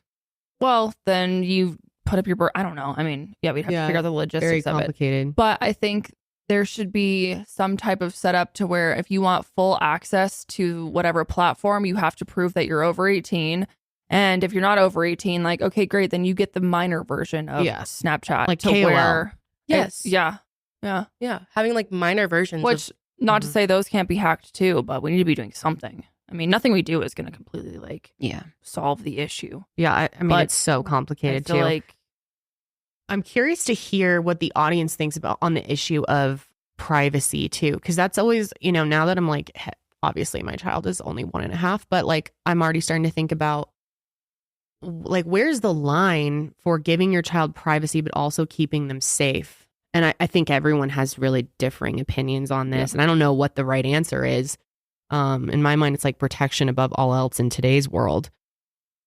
Well, then you put up your birth. I don't know. I mean, yeah, we'd have to figure out the logistics Very of it. complicated. But I think there should be some type of setup to where if you want full access to whatever platform, you have to prove that you're over 18. And if you're not over 18, like, okay, great, then you get the minor version of Yes. Snapchat. Like to KOL. where Yes. Yeah. Yeah. Yeah. Having like minor versions Which, of not to say those can't be hacked too, but we need to be doing something. I mean, nothing we do is going to completely like solve the issue. Yeah, I mean, But it's so complicated I feel too. like I'm curious to hear what the audience thinks about on the issue of privacy too, because that's always, now that I'm like, obviously my child is only 1.5, but like I'm already starting to think about like, where's the line for giving your child privacy but also keeping them safe? And I think everyone has really differing opinions on this, and I don't know what the right answer is. In my mind, it's like protection above all else in today's world.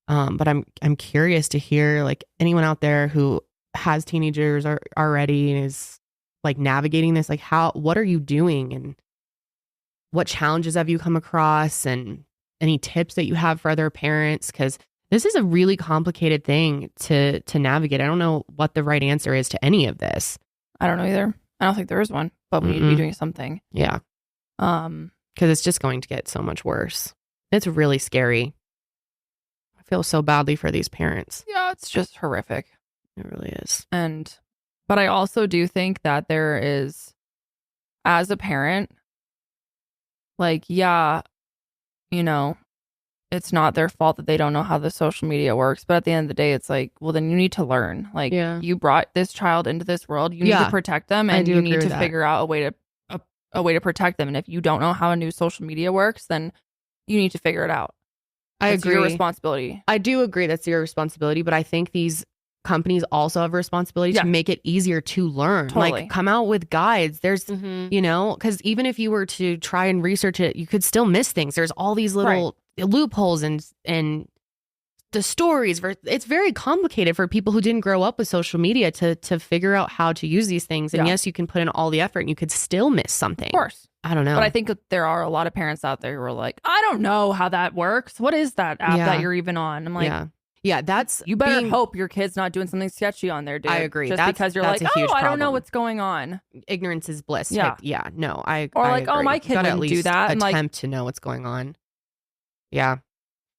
But I'm curious to hear like anyone out there who has teenagers already and is like navigating this, like what are you doing and what challenges have you come across and any tips that you have for other parents? Because this is a really complicated thing to navigate. I don't know what the right answer is to any of this. I don't know either. I don't think there is one, but we need to be doing something. Yeah. Because it's just going to get so much worse. It's really scary. I feel so badly for these parents. Yeah, it's just horrific. It really is. But I also do think that there is, as a parent, like, yeah, it's not their fault that they don't know how the social media works. But at the end of the day, it's like, well, then you need to learn. Like, you brought this child into this world. You need to protect them, I and do you agree need with to that. figure out a way to a way to protect them. And if you don't know how a new social media works, then you need to figure it out. I It's agree. your responsibility. I do agree that's your responsibility, but I think these companies also have a responsibility to make it easier to learn. Totally. Like, come out with guides. There's, you know, because even if you were to try and research it, you could still miss things. There's all these little loopholes and the stories. It's very complicated for people who didn't grow up with social media to figure out how to use these things. And yes, you can put in all the effort and you could still miss something. Of course. I don't know. But I think there are a lot of parents out there who are like, I don't know how that works. What is that app that you're even on? I'm like, yeah, that's you better hope your kid's not doing something sketchy on there, dude. I agree. Just because you're like, a huge I don't know problem. what's going on. Ignorance is bliss. Yeah. No, I Or I like, oh, agree. my kid Gotta wouldn't at do least that. And, like- attempt to know what's going on. Yeah.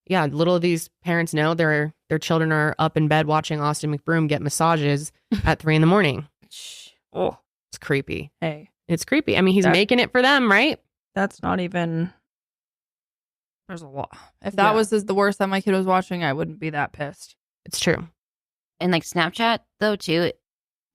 Little of these parents know their children are up in bed watching Austin McBroom get massages at 3 a.m. Oh, it's creepy. Hey, it's creepy. I mean, he's making it for them, right? That's not even. There's a lot. If that was the worst that my kid was watching, I wouldn't be that pissed. It's true. And like Snapchat though too,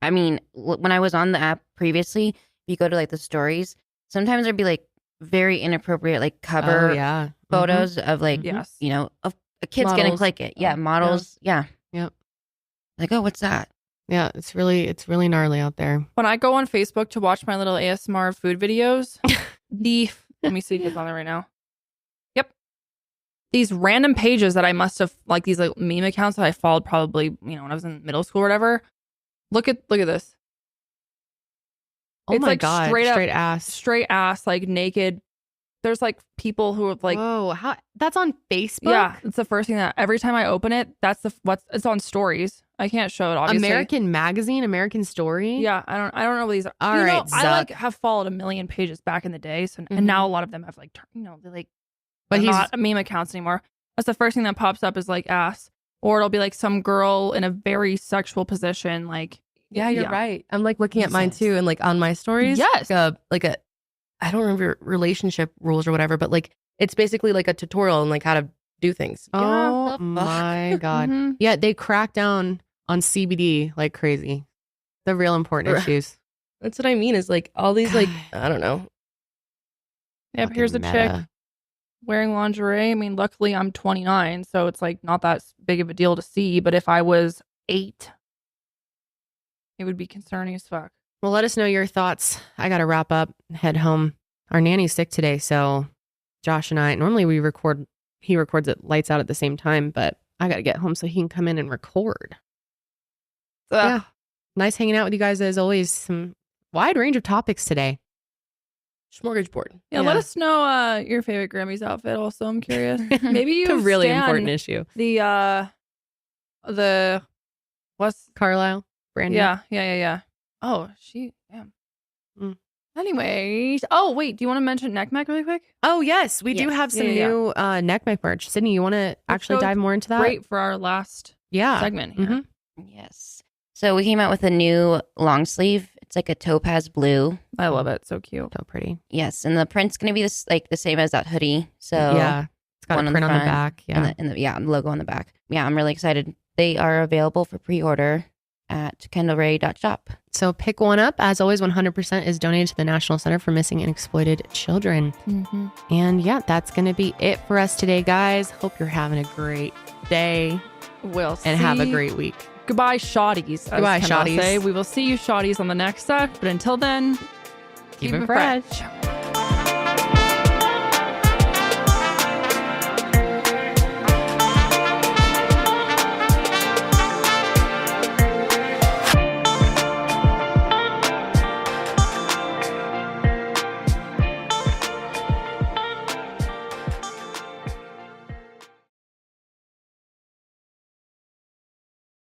I mean, when I was on the app previously, you go to like the stories, sometimes there'd be like very inappropriate like cover photos of like, you know, of a kid's gonna Models. click it. Yeah, models. Yeah. Yep. Like, oh, what's that? Yeah, it's really gnarly out there. When I go on Facebook to watch my little ASMR food videos, let me see who's on there right now. Yep. These random pages that I must have, like these like meme accounts that I followed probably, you know, when I was in middle school or whatever. Look at this. Oh It's my like God, straight ass, like naked. There's like people who have like, whoa, that's on Facebook? Yeah, it's the first thing that every time I open it, it's on stories. I can't show it, obviously. American Magazine, American Story. Yeah, I don't know what these are. All You know, right, I like Zuck. have followed a million pages back in the day, so and now a lot of them have like, you know, they're like, But they're he's not meme accounts anymore. That's the first thing that pops up is like ass, or it'll be like some girl in a very sexual position, like. Yeah, you're right. I'm like looking at mine too, and like on my stories, Yes. like a I don't remember relationship rules or whatever, but like it's basically like a tutorial on like how to do things. Oh my God. Yeah, they crack down on CBD like crazy. The real important issues. That's what I mean. Is like all these like I don't know. Yep, here's a chick wearing lingerie. I mean, luckily I'm 29, so it's like not that big of a deal to see. But if I was 8, it would be concerning as fuck. Well, let us know your thoughts. I got to wrap up, head home. Our nanny's sick today, so Josh and I, normally he records it lights out at the same time, but I got to get home so he can come in and record. Yeah. Nice hanging out with you guys as always. Some wide range of topics today. Smorgasbord. Yeah, let us know your favorite Grammys outfit also. I'm curious. Maybe you It's a really stan important issue. The what's Carlisle? Brandon? Yeah. Oh, damn. Anyways, oh wait, do you want to mention NECMEC really quick? Oh yes, we do have some new NECMEC merch. Sydney, you want to actually dive more into that? Great for our last segment here. Yes. So we came out with a new long sleeve. It's like a topaz blue. I love it. So cute. So pretty. Yes, and the print's gonna be the same as that hoodie. So yeah, it's got one a print on the front back. Yeah, and the logo on the back. Yeah, I'm really excited. They are available for pre-order at kendallray.shop. So pick one up. As always, 100% is donated to the National Center for Missing and Exploited Children. And yeah, that's going to be it for us today, guys. Hope you're having a great day. And have a great week. Goodbye, shawties. Goodbye, as Kendall shawties. say. We will see you, shawties, on the next set. But until then, keep it fresh.